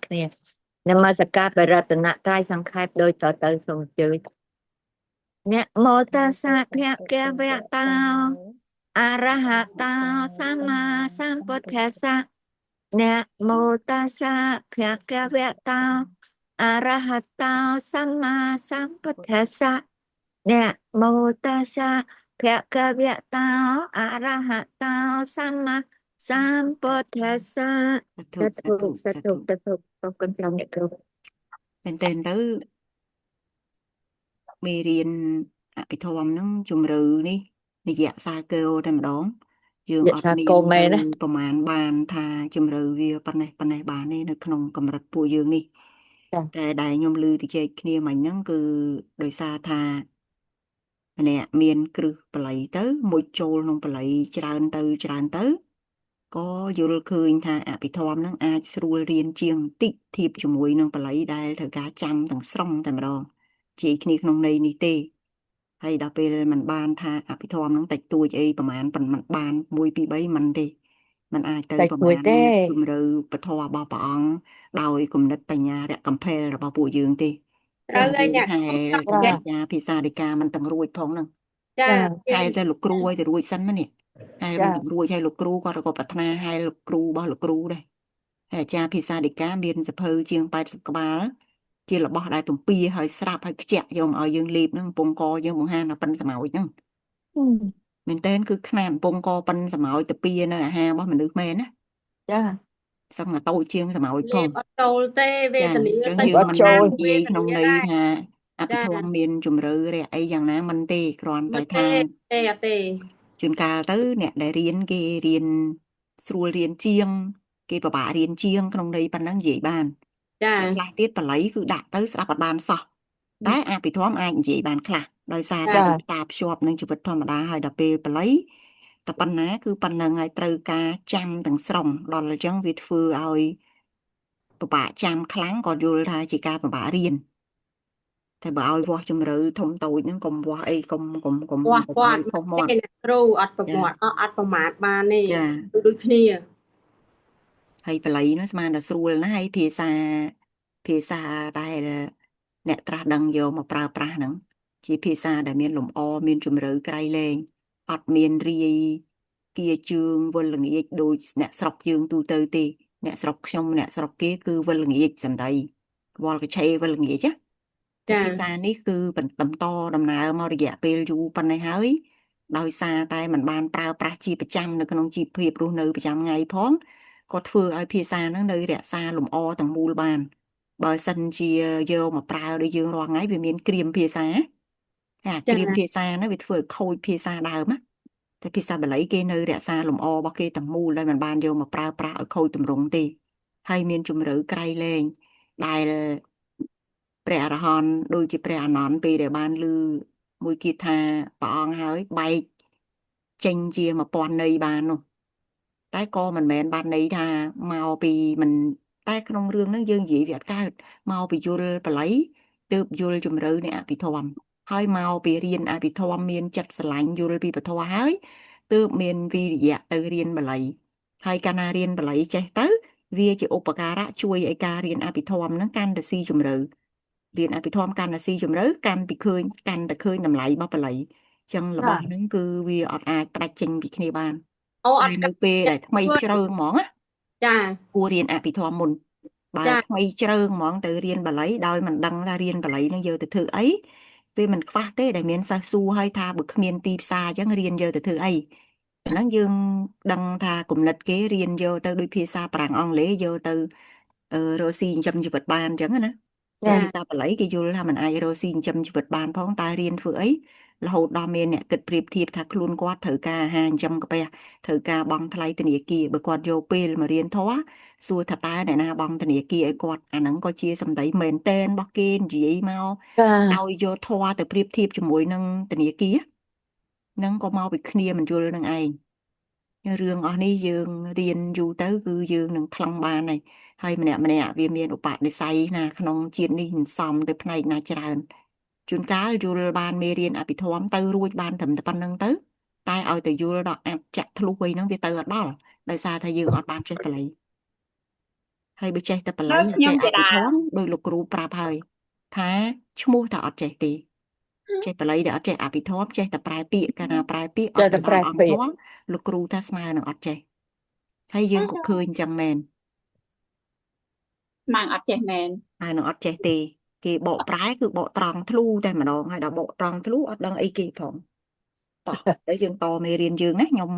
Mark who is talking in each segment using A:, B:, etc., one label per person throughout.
A: គ្នានមស្ការបរតនត្រ័យសង្ខេបដោយតទៅសូមជឿអ្នកមោតសាភគវៈតោអរហតោសម្មាសម្ពុទ្ធស្សៈអ្នកមោតសាភគវៈតោអរហតោសម្មាសម្ពុទ្ធស្សៈអ្នកមោតសាភគវៈតោអរហតោសម្មាសម្ពុទ្ធស្សៈសតុសតុសូមគន់ត្រង់អ្នកគ្រូ
B: មែនតើទៅមេរៀនអភិធម្មហ្នឹងជំរឿនេះនិយសាគោតែម្ដងយើងអត់មានប្រមាណបានថាជំរឿវាប៉ុណ្ណេះបានទេនៅក្នុងកម្រិតពួកយើងនេះតែដែលខ្ញុំឮតិចគ្នាមិញហ្នឹងគឺដោយសារថាម្នាក់មានគ្រឹះបល័យទៅមួយចូលក្នុងបល័យច្រើនទៅក៏យល់ឃើញថាអភិធម្មនឹងអាចស្រួលរៀនជាងបន្តិចធៀបជាមួយនឹងបល័យដែលត្រូវការចាំទាំងស្រុងតែម្ដងជាគ្នាក្នុងន័យនេះទេហើយដល់ពេលมันបានថាអភិធម្មនឹងតិចតួចអីប្រហែលប៉ុន្មានបាន1 2 3មិនទេมันអាចទៅប្រហែលជំរឿពធរបស់ព្រះអង្គដោយគំនិតបញ្ញារកកំផែលរបស់ពួកយើងទេ
C: ត្រូវហើយអ្នក
B: ចាភាសាដីកាมันទាំងរួចផងហ្នឹង
C: ចា
B: ហើយតែលោកគ្រូឲ្យទៅរួចសិនមកនេះហើយមិនទៅរួចហើយលោកគ្រូគាត់ក៏ប្រាថ្នាហើយលោកគ្រូរបស់លោកគ្រូដែរហើយអាចារ្យភាសាដីកាមានសភៅជាង80ក្បាលជារបស់ដែលទំពាហើយស្រាប់ហើយខ្ជាក់យកមកឲ្យយើងលេបហ្នឹងពងកយើងបង្ហាញដល់ប៉ិនសម្ោចហ្នឹងមែនតើគឺខ្នាតពងកប៉ិនសម្ោចទៅពីនៅអាហាររបស់មនុស្សមែនណា
A: ចា
B: សឹងតែតូចជាងសម្ោចផង
C: អត់ចូលទេវេទនា
B: ទៅយើងមិនចូលនិយាយក្នុងន័យថាអភិធម្មមានជំរឿរះអីយ៉ាងណាមិនទេគ្រាន់តែថា
C: ទេ
B: ជួនកាលទៅអ្នកដែលរៀនគេរៀនស្រួលរៀនជាងគេពិបាករៀនជាងក្នុងន័យប៉ុណ្ណឹងនិយាយបាន
C: ចា
B: ខ្លះទៀតបល័យគឺដាក់ទៅស្ដាប់អត់បានសោះតែអភិធម្មអាចនិយាយបានខ្លះដោយសារតែតាភ្ជាប់នឹងជីវិតធម្មតាហើយដល់ពេលបល័យតែប៉ុណ្ណាគឺប៉ុណ្ណឹងហើយត្រូវការចាំទាំងស្រុងដល់អញ្ចឹងវាធ្វើឲ្យពិបាកចាំខ្លាំងក៏យល់ថាជាការពិបាករៀនតែបើឲ្យវាស់ជំរឿធំតូចហ្នឹងកុំវាស់អីកុំ
C: វាស់គាត់
B: ខុសមាត់
C: គ្រូអត់ប្រមាត់អត់ប្រមាថបានទេដូចគ្នា
B: ហើយបល័យនោះស្មានតែស្រួលណាស់ហើយភាសាដែលអ្នកត្រាស់ដឹងយកមកប្រើប្រាស់ហ្នឹងជាភាសាដែលមានលំអមានជំរឿក្រៃលែងអត់មានរាយគៀជើងវល់ល្ងាចដូចអ្នកស្រុកយើងទូទៅទេអ្នកស្រុកខ្ញុំអ្នកស្រុកគេគឺវល់ល្ងាចសំដីវល់កឆេវល់ល្ងាចណាភាសានេះគឺបន្តដំណើរមករយៈពេលយូរប៉ុណ្ណេះហើយដោយសារតែมันបានប្រើប្រាស់ជាប្រចាំនៅក្នុងជីវភាពរស់នៅប្រចាំថ្ងៃផងក៏ធ្វើឲ្យភាសាហ្នឹងនៅរក្សាលំអទាំងមូលបានបើសិនជាយកមកប្រើដូចយើងរាល់ថ្ងៃវាមានគ្រាមភាសាហើយគ្រាមភាសាហ្នឹងវាធ្វើឲ្យខូចភាសាដើមណាតែភាសាបាលីគេនៅរក្សាលំអរបស់គេទាំងមូលហើយมันបានយកមកប្រើប្រាស់ឲ្យខូចទម្រង់ទេហើយមានជំរឿក្រៃលែងដែលព្រះអរហន្តដូចជាព្រះអានន្ទពេលដែលបានឮមួយគៀតថាព្រះអង្គហើយបែកចេញជា1000ន័យបាននោះតែក៏មិនមែនបានន័យថាមកពីមិនតែក្នុងរឿងហ្នឹងយើងនិយាយវាអត់កើតមកពីយល់បល័យទើបយល់ជំរឿនៃអភិធម្មហើយមកពីរៀនអភិធម្មមានចិត្តស្រឡាញ់យល់ពីពធហើយទើបមានវិរិយៈទៅរៀនបល័យហើយកាលណារៀនបល័យចេះទៅវាជាឧបការៈជួយឲ្យការរៀនអភិធម្មហ្នឹងកាន់តែស៊ីជំរឿរៀនអភិធម្មកាន់តែស៊ីជំរឿកាន់តែឃើញតម្លៃរបស់បល័យអញ្ចឹងរបស់ហ្នឹងគឺវាអត់អាចផ្ដាច់ចេញពីគ្នាបាន
C: អត់
B: នៅពេលដែលថ្មីជ្រើងហ្មងណា
C: ចា
B: គួររៀនអភិធម្មមុនបើថ្មីជ្រើងហ្មងទៅរៀនបល័យដោយមិនដឹងថារៀនបល័យនឹងយកទៅធ្វើអីពេលមិនខ្វះទេដែលមានសិស្សសួរឲ្យថាបើគ្មានទីផ្សារអញ្ចឹងរៀនយកទៅធ្វើអីហ្នឹងយើងដឹងថាគំនិតគេរៀនយកទៅដោយភាសាប្រាំងអង់គ្លេសយកទៅរកស៊ីចិញ្ចឹមជីវិតបានអញ្ចឹងណាតែបល័យគេយល់ថាมันអាចរកស៊ីចិញ្ចឹមជីវិតបានផងតែរៀនធ្វើអីរហូតដល់មានអ្នកគិតប្រៀបធៀបថាខ្លួនគាត់ត្រូវការអាហារចិញ្ចឹមកាពះត្រូវការបង់ថ្លៃធនាគារបើគាត់យកពេលមករៀនធម៌សួរថាតើអ្នកណាបង់ធនាគារឲ្យគាត់អាហ្នឹងក៏ជាសម្ដីមែនតែនរបស់គេនិយាយមកឲ្យយកធម៌ទៅប្រៀបធៀបជាមួយនឹងធនាគារហ្នឹងក៏មកពីគ្នាមិនយល់នឹងឯងរឿងអស់នេះយើងរៀនយូរទៅគឺយើងនឹងថ្លឹងបានហើយម្នាក់វាមានឧបនិស្ស័យណាក្នុងជាតិនេះសំទៅផ្នែកណាច្រើនជួនកាលយល់បានមេរៀនអភិធម្មទៅរួចបានត្រឹមតែប៉ុណ្្នឹងទៅតែឲ្យទៅយល់ដល់អាចចាក់ធ្លុះអីហ្នឹងវាទៅអត់ដល់ដោយសារថាយើងអត់បានចេះបល័យ ហើយបើចេះតែបល័
D: Nó
B: យ
D: ខ្ញុំ
B: ចេះអ
D: ជា
B: ភិ
D: ដា
B: ធម្មដោយលោកគ្រូប្រាប់ហើយថាឈ្មោះតែអត់ចេះទេចេះបល័យតែអត់ចេះអភិធម្មចេះតែប្រែពាក្យកាលណាប្រែពាក្យអ
A: ចេះ
B: ត់
A: តែ
B: ទៅ
A: ប្រែ
B: ដល់អង្គ
A: ពា
B: ធ
A: ក្យ
B: ម៌លោកគ្រូថាស្មើនឹងអត់ចេះហើយយើងក៏ឃើញអញ្ចឹងមែន
D: Mang ọt chè mền
B: ហើយនឹងអត់ចេះទេគេបកប្រែគឺបកត្រង់ធ្លូតែម្ដងហើយដល់បកត្រង់ធ្លូអត់ដឹងអីគេផងតោះទៅយើងតមេរៀនយើងណាខ្ញុំ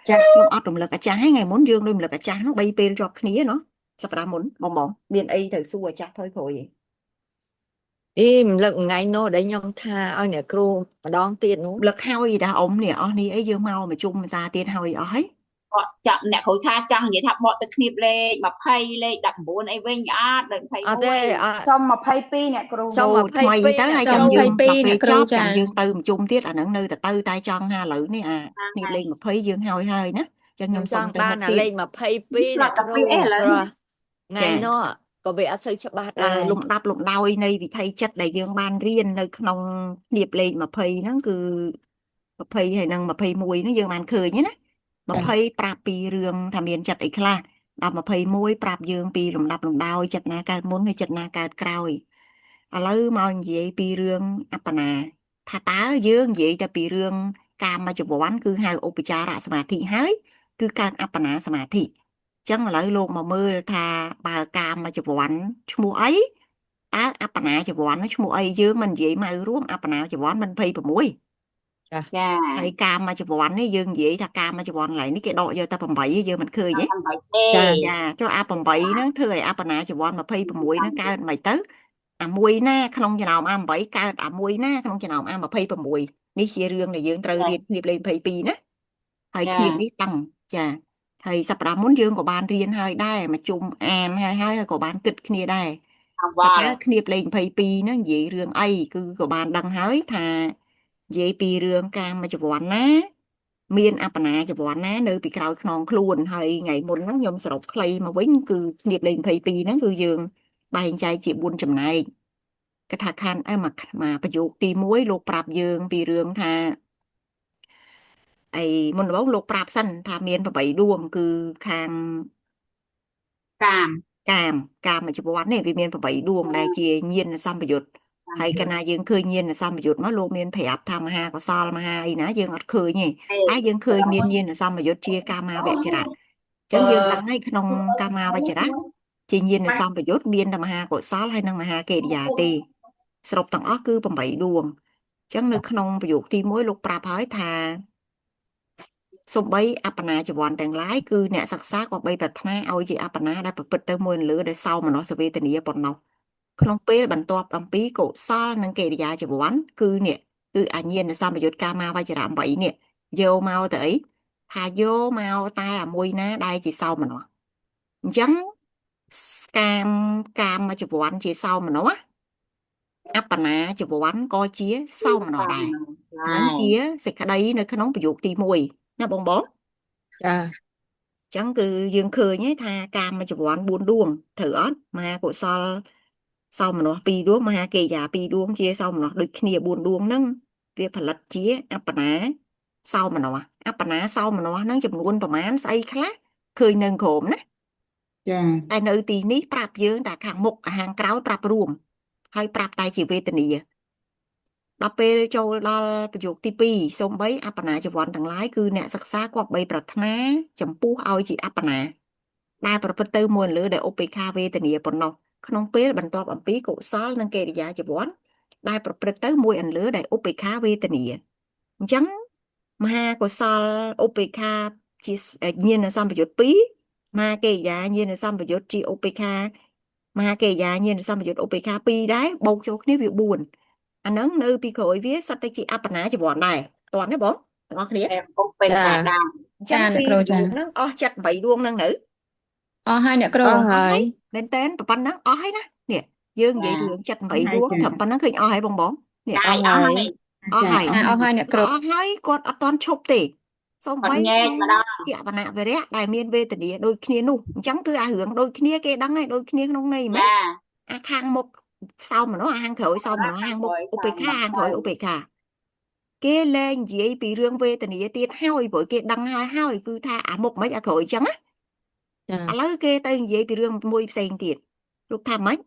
A: ចាស់
B: ខ្ញុំអត់រំលឹកអាចារ្យហើយថ្ងៃមុនយើងដូចរំលឹកអាចារ្យនោះ3ពេលជាប់គ្នាណោះសប្តាហ៍មុនបងមានអីត្រូវសួរអាចារ្យថយក្រោយឯង
A: អីរំលឹកថ្ងៃនោះដែលខ្ញុំថាឲ្យអ្នកគ្រូម្ដងទៀតនោះ
B: រំលឹកហើយតាអ៊ំនេះអស់នេះអីយើងមកមកជុំភាសាទៀតហើយអស់ហើយ
D: Ọt chậm nè khối tha chăng vậy thắp bọt từ knịp lên mà phay lên đặt buồn ấy vinh át đừng phay
A: អត់ទេ
D: môi
A: អត់
E: សុំ22អ្នកគ្រូ
A: សុំ
B: អូថ្មី
A: 22
B: ទៅ
A: អ្នក
B: ហើយ
A: គ្
B: ចាំ
A: រូ
B: យើងដល់ពេល
F: អ្នកគ្រូ
B: ចប់
F: ចា
B: ចាំយើងទៅប្រជុំទៀតអាហ្នឹងនៅតែតែចង់ថាឥឡូវនេះអានេះលេខ20យើងហើយណាចឹង
A: ខ្ញុំ
B: ខ្ញុំ
A: ច
B: សុំ
A: ង់
B: ទៅ
A: បា
B: មុ
A: ន
B: ខ
A: អា
B: ទៀត
A: លេខ22អ្នកគ្រូ
D: Lọt tập ấy
A: ព្រោះ
D: lớn
A: ថ្ងៃ
B: ចា
A: នោះក៏វាអត់សូវច្បាស់ដែរ
B: លំដាប់លំដោយនៃវិធីចិត្តដែលយើងបានរៀននៅក្នុងគ្នាបលេខ20ហ្នឹងគឺ20ហើយនឹង21ហ្នឹងយើងបានឃើញណា20ប្រាប់ពីរឿងថាមានចិត្តអីខ្លះដល់21ប្រាប់យើងពីលំដាប់លំដោយចិត្តណាកើតមុនហើយចិត្តណាកើតក្រោយឥឡូវមកនិយាយពីរឿងអបណាថាតើយើងនិយាយតែពីរឿងកាមចវ័នគឺហៅឧបចារសមាធិហើយគឺកើតអបណាសមាធិ ចឹងឥឡូវលោកមកមើលថាបើកាមចវ័នឈ្មោះអីតើអបណាចវ័ននោះឈ្មោះអីយើងមិននិយាយមករួមអបណាចវ័នមិន26
D: Dạ
B: ហើយកាមចវ័ននេះយើងនិយាយថាកាមចវ័នកន្លែងនេះគេដកយកតែ8ឯងយើងមិនឃើញទេ
D: Làm bài
A: ចា
D: tê
B: ចាចុះអា8ហ្នឹងធ្វើឲ្យអបណាចវ័ន26ហ្នឹងកើតមិនទៅអាមួយណាក្នុងចំណោមអា8កើតអាមួយណាក្នុងចំណោមអា26នេះជារឿងដែលយើងត្រូវរៀនគ្នាលេខ22ណា ហើយគ្នា
D: Dạ
B: នេះតឹងចាហើយសប្តាហ៍មុនយើងក៏បានរៀនហើយដែរមកជុំអានហើយក៏បានគិតគ្នាដែរ
D: Làm
B: ប៉ុន្តែ
D: vào
B: គ្នាលេខ22ហ្នឹងនិយាយរឿងអីគឺក៏បានដឹងហើយថានិយាយពីរឿងកាមចវ័នណាមានអបណាចវ័នណានៅពីក្រោយខ្នងខ្លួនហើយថ្ងៃមុនហ្នឹងខ្ញុំសរុបខ្លីមកវិញគឺគ្នាលេខ22ហ្នឹងគឺយើងបែងចែកជា4ចំណែកកថាខណ្ឌមកប្រយោគទី1លោកប្រាប់យើងពីរឿងថា អីមុនដំបូងលោកប្រាប់សិនថាមាន8ដួងគឺខាង
D: Càm
B: កាមចវ័ននេះវាមាន8ដួងដែលជាញាណសម្បយុទ្ធហើយកាលណាយើងឃើញញាណសម្បយុទ្ធមកលោកមានប្រាប់ថាមហាកុសលមហាអីណាយើងអត់ឃើញទេតែយើងឃើញមានញាណសម្បយុទ្ធជាកាមាវចរៈអញ្ចឹងយើងដឹងហើយក្នុងកាមាវចរៈជាញាណសម្បយុទ្ធមានតែមហាកុសលហើយនិងមហាកិរិយាទេសរុបទាំងអស់គឺ8ដួងអញ្ចឹងនៅក្នុងប្រយោគទី1លោកប្រាប់ហើយថា សូម្បីអបណាចវ័នទាំងឡាយគឺអ្នកសិក្សាក៏បីប្រាថ្នាឲ្យជាអបណាដែលប្រព្រឹត្តទៅមួយលើដែលសោមនស្សវេទនាប៉ុណ្ណោះក្នុងពេលបន្ទាប់អំពីកុសលនិងកិរិយាចវ័នគឺនេះគឺអញ្ញាណសម្បយុទ្ធកាមាវចរៈ8នេះយកមកទៅអីថាយកមកតែអាមួយណាដែលជាសោមនស្សអញ្ចឹងកាមចវ័នជាសោមនស្សអបណាចវ័នក៏ជាសោមនស្សដែរហ្នឹងជាសេចក្តីនៅក្នុងប្រយោគទី1ណាបង
A: ចា
B: ចឹងគឺយើងឃើញថាកាមចវ័ន4ដួងត្រូវអត់មហាកុសលសោមនស្ស2ដួងមហាកិរិយា2ដួងជាសោមនស្សដូចគ្នា4ដួងហ្នឹងវាផលិតជាអបណាសោមនស្សអបណាសោមនស្សហ្នឹងចំនួនប្រមាណស្អីខ្លះឃើញនៅក្រោមណា
E: ចា
B: តែនៅទីនេះប្រាប់យើងតែខាងមុខខាងក្រោយប្រាប់រួមហើយប្រាប់តែជាវេទនាដល់ពេលចូលដល់ប្រយោគទី2សូម្បីអបណាចវ័នទាំងឡាយគឺអ្នកសិក្សាគប្បីប្រាថ្នាចំពោះឲ្យជាអបណាដែលប្រព្រឹត្តទៅមួយលើដែលឧបេក្ខាវេទនាប៉ុណ្ណោះក្នុងពេលបន្ទាប់អំពីកុសលនិងកិរិយាចវ័នដែលប្រព្រឹត្តទៅមួយអន្លើដែលឧបេក្ខាវេទនាអញ្ចឹងមហាកុសលឧបេក្ខាជាញាណសម្បយុទ្ធ2មហាកិរិយាញាណសម្បយុទ្ធជាឧបេក្ខាមហាកិរិយាញាណសម្បយុទ្ធឧបេក្ខា2ដែរបូកចូលគ្នាវា4 អាហ្នឹងនៅពីក្រោយវាសិតតែជាអបណាចវ័នដែរតោះណាបងទាំងអស់គ្នា
D: Em cũng bên
A: Dạ.
D: cả đàm
B: អញ្ចឹង
F: ចា
B: ពី
F: អ្នកគ្រូចា
B: ហ្នឹងអស់ចិត្ត8ដួងហ្នឹងនៅ
F: អស់ហើយអ្នកគ្រូ
A: អស់ហើយ
B: មែនតើប៉ុណ្ណឹងអស់ហើយណានេះយើងនិយាយ
D: ចា
B: រឿងចិត្ត8ដួងត្រឹមប៉ុណ្ណឹងឃើញអស់ហើយបងនេះ
D: Đại
A: អស់
D: ở
A: ហើយ
D: đây
B: អស់ហើយ
F: អស់ហើយអ្នកគ្រូ
B: អស់ហើយគាត់អត់តន់ឈប់ទេសូម្បី
D: Còn nghe mà đó
B: ជាអបនវរៈដែលមានវេទនាដូចគ្នានោះអញ្ចឹងគឺអារឿងដូចគ្នាគេដឹងហើយដូចគ្នាក្នុងន័យមែន
D: Dạ
B: អាខាងមុខសោមនស្សអាខាងក្រោយសោមនស្សខាងមុខឧបេក្ខាខាងក្រោយឧបេក្ខាគេលែងនិយាយពីរឿងវេទនាទៀតហើយព្រោះគេដឹងហើយគឺថាអាមុខមិនអាក្រោយអញ្ចឹងណា
A: ចា
B: ឥឡូវគេទៅនិយាយពីរឿងមួយផ្សេងទៀតលោកថាម៉េច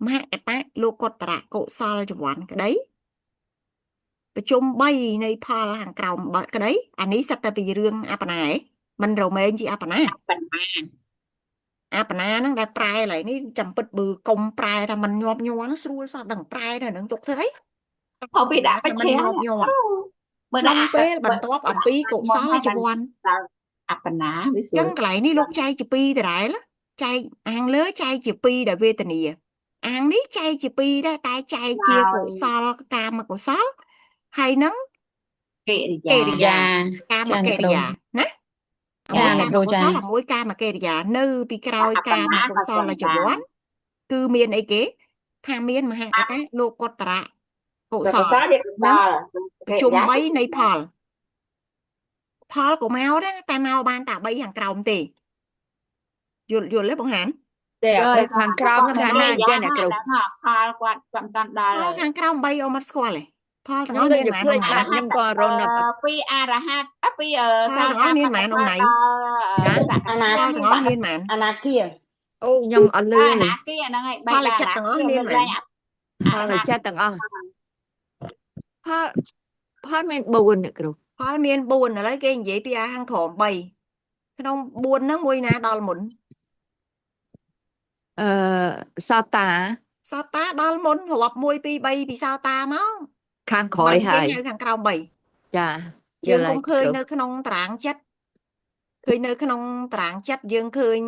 B: មហកតៈលោកុត្តរៈកុសលចង្វាន់ក្តីប្រជុំ3នៃផលខាងក្រោមក្តីអានេះសិតតែពីរឿងអបណាឯងមិនរមែងជាអបណា
D: បណ្ណា
B: អបណាហ្នឹងដែលប្រែឡើយនេះចាំពិតបើកុំប្រែថាมันញាប់ញ័រហ្នឹងស្រួលសោះដឹងប្រែទៅនឹងទុកធ្វើអី
D: ហៅពីដាក់ប
B: ថា
D: ច្
B: มัน
D: ឆា
B: ញាប់ញ័រ
D: មើ
B: ក្
D: ល
B: នង
D: ដាក់
B: ពេលបន្ទាប់អំពីកុសលចង្វាន់
D: ដល់អបណ្ណាវាស្រួ
B: ចឹ
D: ល
B: ងកន្លែងនេះលោកចែកជាពីរដដែលចែកអាងលើចែកជាពីរដែលវេទនាអាងនេះចែកជាពីរដែរតែចែកជាកុសលកាមកុសលហើយនឹង
D: កិរិ
B: កិ
D: យា
B: រិយា កាមកិរិយាណាអាមួយ
F: ចា
B: កាមកុសលអាមួយកាមកិរិយានៅពីក្រោយកាមកុសលចង្វាន់គឺមានអីគេថាមានមហកតៈលោកុត្តរៈកុ
D: កុ
B: ស
D: ស
B: ល
D: លជាកុសល
B: ប្រជុំ3នៃផលក៏មកដែរតែមកបានតែ3ខាងក្រោមទេយល់ទេបងហាន
A: តែដល់ខាងក្រោមហ្នឹងខាងណាអញ្ចឹងអ្នកគ្រូ
D: ដល់ផលគាត់មិនតាន់ដល់
B: ផលខាងក្រោម3អត់ស្គាល់ទេផលទាំង
A: ខ្ញុំ
B: អស់
A: ដូច
B: មាន
A: ជា
B: ប៉ុន្
A: ភ្លេច
B: មាន
A: បាត់ខ្ញុំក៏រនដល់
D: ពីអរហត្តពីសា
B: ផលទាំងអស់មានប៉ុន្មានông này
A: ចា
E: អាណា
B: ផលទាំងអស់មានប៉ុន្មាន
E: អាណាគា
A: អូខ្ញុំអត់លឺ
D: អាណាគាហ្នឹងហើយ
B: ផលលិខិតទាំងអស់មានប៉ុន្មាន
A: ផលចិត្តទាំងអស់ផលមាន4អ្នកគ្រូ
B: ផលមាន4ឥឡូវគេនិយាយពីអាខាងក្រោម3ក្នុង4ហ្នឹងមួយណាដល់មុន
A: អឺសោតា
B: សោតាដល់មុនរាប់1 2 3ពីសោតាមក
A: ខាងក្រោយហើយ
B: គេហៅខាងក្រោម3
A: ចា
B: យើងកុំឃើញនៅក្នុងតារាងចិត្តឃើញនៅក្នុងតារាងចិត្តយើងឃើញ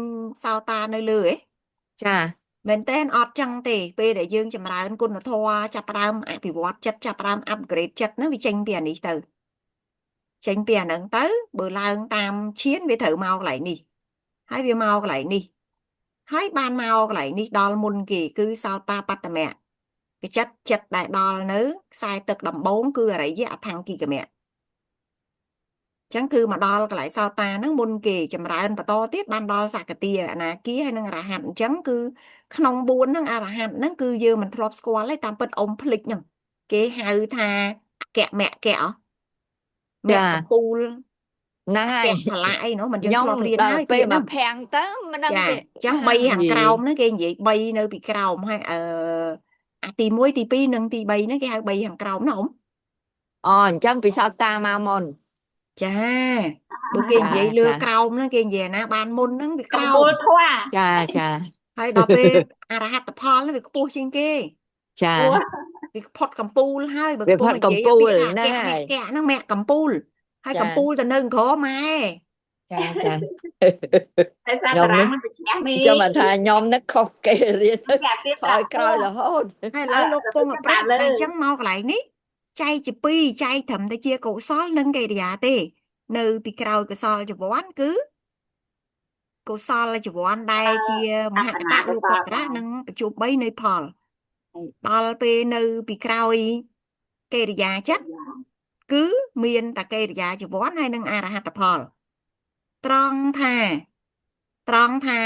B: សោតានៅលើហ៎
A: ចា
B: មែនតើអត់ចឹងទេពេលដែលយើងចម្រើនគុណធម៌ចាប់ផ្ដើមអភិវឌ្ឍចិត្តចាប់ផ្ដើម upgrade ចិត្តហ្នឹងវាចេញពីអានេះទៅចេញពីអាហ្នឹងទៅបើឡើងតាមឈានវាត្រូវមកកន្លែងនេះហើយវាមកកន្លែងនេះហើយបានមកកន្លែងនេះដល់មុនគេគឺសោតាបត្តមៈcáiចិត្តដែលដល់នៅខ្សែទឹកដំបូងគឺអរិយអថង្គិកមៈចឹងគឺមកដល់កន្លែងសោតាហ្នឹងមុនគេចម្រើនបន្តទៀតបានដល់សកតិអនាគាហើយនឹងអរហន្តអញ្ចឹងគឺក្នុង4ហ្នឹងអរហន្តហ្នឹងគឺយើងមិនធ្លាប់ស្គាល់ទេតាមពិតអ៊ំភ្លេចហ្នឹងគេហៅថាអគ្គមគ្គមគ្គកំពូល
A: ហ្នឹងហើ
B: ពា
A: យ
B: ក់ផលាអីនោះមិនយើង
A: ខ្ញុំ
B: ធ្លាប់រៀន
A: ដល់
B: ហើយ
A: ពេល
B: ហ្នឹង
A: មកភាំងទៅមិនដឹង
B: ចា
A: ទេ
B: ចឹង3ខាងក្រោមហ្នឹងគេនិយាយ3នៅពីក្រោមហើយអាទី1ទី2និងទី3ហ្នឹងគេហៅ3ខាងក្រោមណាអ៊ំ
A: អូអញ្ចឹងពីសោតាមកមុន
B: ចាបើគេនិយាយលើ
A: ចា
B: ក្រោមហ្នឹងគេនិយាយណាបានមុនហ្នឹងវា
D: ក
B: ក្រោ
D: ពូ
B: ម
D: លធွာ
A: ចាចា
B: ហើយដល់ពេលអរហត្តផលហ្នឹងវាខ្ពស់ជាងគេ
A: ចា
B: វាផុតកំពូលហើយបើ
A: វា
B: កំពុង
A: ផុត
B: និយាយ
A: កំពូល
B: ពីថា
A: ហ្នឹង
B: អ
A: ហើយ
B: គ្គហ្នឹងមគ្គកំពូលហើយ
A: ចា
B: កំពូលទៅនៅក្រម៉ែ
A: ចាចា
D: តែសា
A: ខ្ញុំ
D: តារា
A: នេះ
D: ងមិនបច្ឆាមី
A: ចាំមកថាខ្ញុំនេះខុសគេរៀន
D: គេអាទៀត
A: ក្រោយក្រោយរហូត
B: ហើយឥឡូវលោកកំពុងតែប្រាប់តែអញ្ចឹងមកកន្លែងនេះចែកជាពីរចែកត្រឹមតែជាកុសលនិងកិរិយាទេនៅពីក្រោយកុសលចង្វាន់គឺកុសលចង្វាន់ដែលជាមហកតៈលោកុត្តរៈនិងប្រជុំ3នៃផលដល់ពេលនៅពីក្រោយកិរិយាចិត្តគឺមានតែកិរិយាចង្វាន់ហើយនិងអរហត្តផលត្រង់ថា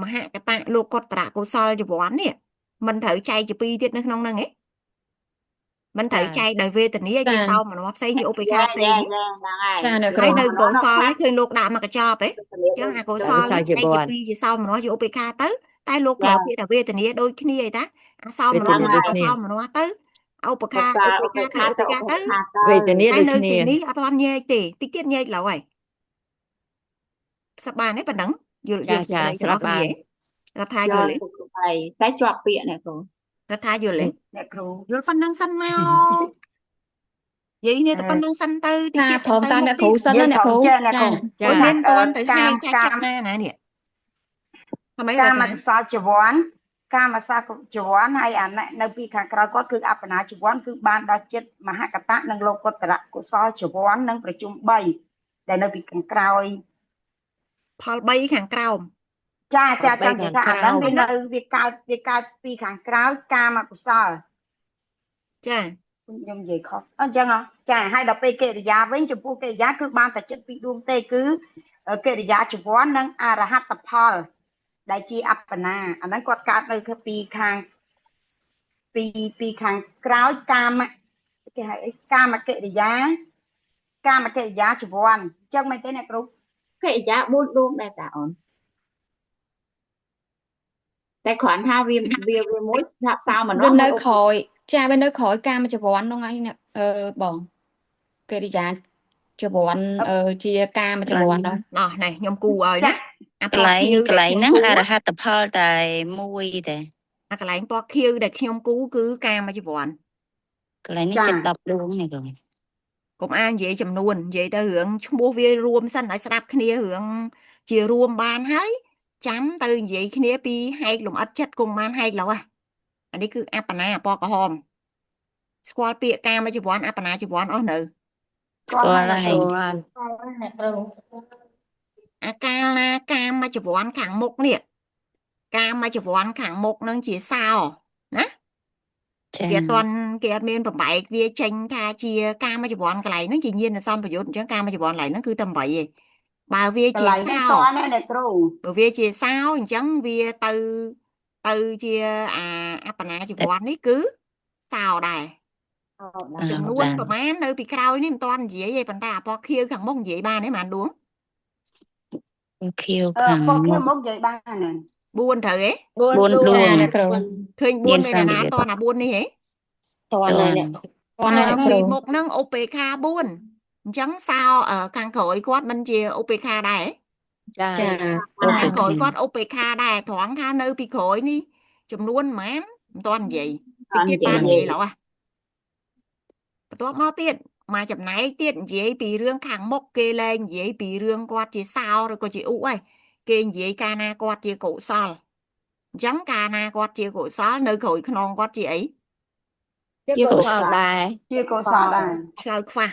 B: មហកតៈលោកុត្តរៈកុសលចង្វាន់នេះមិនត្រូវចែកជាពីរទៀតនៅក្នុងហ្នឹងទេមិនត្រូវចែកដោយវេទនាជាសោមនស្សផ្សេងជាឧបេក្ខាផ្សេង
F: ចាអ្នកគ្
B: ហើ
F: រូ
B: យនៅកុសលនេះឃើញលោកដាក់មកកញ្ចប់ទេអញ្ចឹងអាកុសលនេះចែកជាពីរជាសោមនស្សជាឧបេក្ខាទៅតែលោកប្រើពាក្យថាវេទនាដូចគ្នាឯតាអាសោមនស្សទៅសោមនស្សទៅឧបេក្ខាទៅ
A: វេទនា
B: ហើយ
A: ដូច
B: នៅ
A: គ្នា
B: ទីនេះអត់ទាន់ញែកទេតិចទៀតញែកឡើយសប្បានទេប៉ុណ្ណឹងយល់
A: ចាចាស្រាប់បាន
B: រដ្ឋាយល់ទេ
D: តែជាប់ពាក្យនេះគ្រូ
B: រដ្ឋាយល់ទេ
E: អ្នកគ្រូ
B: យល់ប៉ុណ្ណឹងសិនមកនិយាយនេះទៅប៉ុណ្ណឹងសិនទៅតិច
F: ថា
B: ទៀត
F: ធំតាអ្នកគ្រូសិនណាអ្នកគ្រូ
E: ចាអ្នកគ្រូ
A: ចា
B: អូនមានតន់ទៅ
E: កា
B: ហែ
E: ម
B: កចាច់ចិត្តណានេះថ្មី
E: កា
B: រ
E: ម
B: ត់
E: កុសលចង្វាន់កាមសាចង្វាន់ហើយអាណនៅពីខាងក្រោយគាត់គឺអបណាចង្វាន់គឺបានដល់ចិត្តមហកតៈនិងលោកុត្តរៈកុសលចង្វាន់និងប្រជុំ3ដែលនៅពីខាងក្រោយ
B: ផល3ខាងក្រោម
E: ចាចា
A: បី
E: ចាំនិយាយថា
A: ខា
E: អា
A: ងក្រោម
E: ហ្នឹងវាកើតពីខាងក្រោយកាមកុសល
B: ចា
E: ខ្ញុំនិយាយខុសអញ្ចឹងហ៎ចាហើយដល់ពេលកិរិយាវិញចំពោះកិរិយាគឺបានតែចិត្តពីរដួងទេគឺកិរិយាចង្វាន់និងអរហត្តផលដែលជាអបណាអាហ្នឹងគាត់កើតនៅពីខាងក្រោយកាមគេហៅអីកាមកិរិយាចង្វាន់អញ្ចឹងមែនទេអ្នកគ្រូ
D: កិរិយា4ដួងដែរតាអូន តែគ្រាន់ថាវាមួយស្រាប់សៅម្ដ
F: វា
D: ង
F: នៅ
D: មួយ
F: ក្រោយចាវានៅក្រោយការមួយចវ័នហ្នឹងហើយអ្នកបងកិរិយាចវ័នជាការមួយចវ័នដែរ
B: ណោះនេះខ្ញុំគូឲ្យណាអា
A: កន្លែង
B: ពណ៌ខៀវ
A: កន្លែង
B: ដែល
A: ហ្នឹង
B: ខ្ញុំគូ
A: អរហត្តផលតែមួយទេ
B: អាកន្លែងពណ៌ខៀវដែលខ្ញុំគូគឺការមួយចវ័នក
A: ន្លែងនេះ
E: ចា
A: ជិត10ដួងនេះបង
B: កុំអាននិយាយចំនួននិយាយទៅរឿងឈ្មោះវារួមសិនឲ្យស្ដាប់គ្នារឿងជារួមបានហើយចាំទៅនិយាយគ្នាពីហែកលំអិតចិត្តគង់បានហែកឡូវអានេះគឺអបណាពណ៌ក្រហមស្គាល់ពាក្យការមួយចវ័នអបណាចវ័នអស់នៅ
A: ស្គាល់ហើយ
D: អ្នកគ្រូ
B: អាកាលណាការមួយចវ័នខាងមុខនេះការមួយចវ័នខាងមុខនឹងជាសោណា
A: ចា
B: គេអត់ទាន់គេអត់មានបំបែកវាចេញថាជាការមួយចវ័នកន្លែងហ្នឹងជាញាណសម្បយុទ្ធអញ្ចឹងការមួយចវ័នកន្លែងហ្នឹងគឺតែ8ឯងបើវា
E: ក
B: ជា
E: ន្លែង
B: សោ
E: នេះតើអ្នកគ្រូ
B: បើវាជាសោអញ្ចឹងវាទៅជាអបណាចវ័ននេះគឺសោដែរចំនួនប្រហែលនៅពីក្រោយនេះមិនទាន់និយាយទេប៉ុន្តែអាពណ៌ខៀវខាងមុខនិយាយបានទេប៉ុន្មានដួង
A: ខៀវខាង
E: ពណ៌ខៀ
A: មុ
E: វ
A: ខ
E: មកនិយាយបានហ្នឹង
B: 4ត្រូវទេ
A: 4ដួ
F: ចា
A: ង
F: អ្នកគ្រូ
B: ឃើញ
A: ញាណ
B: 4
A: ស
B: មែន
A: ន្
B: ណា
A: តិ
B: ត
A: ភាព
B: អា4នេះហ៎
A: តើ
F: គាត់អ្នកគ្រូ
B: ពីមុខហ្នឹងឧបេខា4អញ្ចឹងសោខាងក្រោយគាត់មិនជាឧបេខាដែរ
A: ចា
B: ខាងក្រោយគាត់ឧបេខាដែរត្រង់ថានៅពីក្រោយនេះចំនួនប៉ុន្មានមិនទាន់និយាយតិចទៀតបាននិយាយឡូវបន្ទាប់មកទៀតមកចំណែកទៀតនិយាយពីរឿងខាងមុខគេលែងនិយាយពីរឿងគាត់ជាសោឬក៏ជាឧឯងគេនិយាយកាលណាគាត់ជាកុសលអញ្ចឹងកាលណាគាត់ជាកុសលនៅក្រោយខ្នងគាត់ជាអី
A: ជាកុសលដែរ
E: ជាកុសលដែរ
B: ឆ្លើយខ្វះ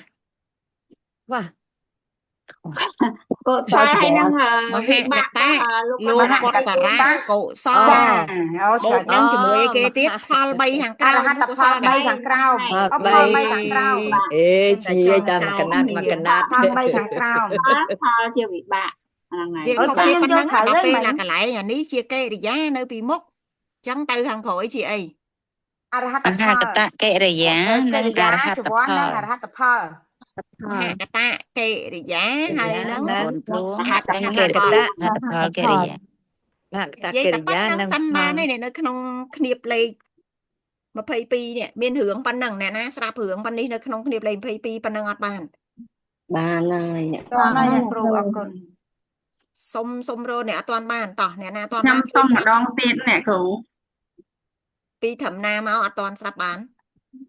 A: វ៉ា
D: កុសលហើយនឹង
B: មហ
D: វិ
B: ក
D: បាក
B: តា
D: លោក
B: លោក
D: មហ
B: កតរៈកុសល
E: ចាអូ
B: បូ
E: ឆ្លើ
B: ក
E: យ
B: នឹងជាមួយអីគេទៀតផល3ខាងក្រោ
E: អរ
B: ម
E: ហត្ត
B: កុ
E: ផល
B: សលដែរ
E: 3ខាងក្រោម
A: ផល
E: ផល
A: 3
E: 3ខាងក្រោម
A: អេជាតាមកណាត់មកកណាត់
E: ផល3ខាងក្រោម
D: ផលជាវិបាកហ្នឹងហើយ
B: វា
E: អឺ
B: ខុសគ្នា
E: យើង
B: ប៉ុណ្ណឹង
E: យកត្រូវ
B: ដល់ពេល
E: ហើយ
B: ណាកន្លែងអានេះជាកិរិយានៅពីមុខអញ្ចឹងទៅខាងក្រោយជាអី
E: អរហត្ត
A: អ
E: ផល
A: ហកតកិរិយា
E: កិ
A: និង
E: រិ
A: អ
E: យា
A: រហ
E: ច
A: ត្ត
E: វ័ន
A: ផល
E: និងអរហត្តផល
B: មហកតកិរិយាហើយនឹង
A: 4ដួង
B: អហក
A: និង
B: ត
A: កិរិ
B: ផល
A: យាអហត្តផលកិរិយា អហកត
B: និយាយ
A: កិ
B: តែ
A: រិ
B: ប៉ុ
A: យា
B: ណ្ណឹង
A: និង
B: សិន
A: ផ
B: បាន
A: ល
B: ទេនៅក្នុងឃ្នាបលេខ22នេះមានរឿងប៉ុណ្ណឹងអ្នកណាស្រាប់រឿងប៉ុណ្នេះនៅក្នុងឃ្នាបលេខ22ប៉ុណ្ណឹងអត់បាន
A: បានហើយ
E: តើណៃអ្នកគ្រូអរគុណ
B: សុំរកអ្នកអត់ទាន់បានតោះអ្នកណាអត់ទាន់
G: ខ្ញុំ
B: បាន
G: សុំម្ដងទៀតអ្នកគ្រូ
B: ពីត្រឹមណាមកអត់ទាន់ស្រាប់បាន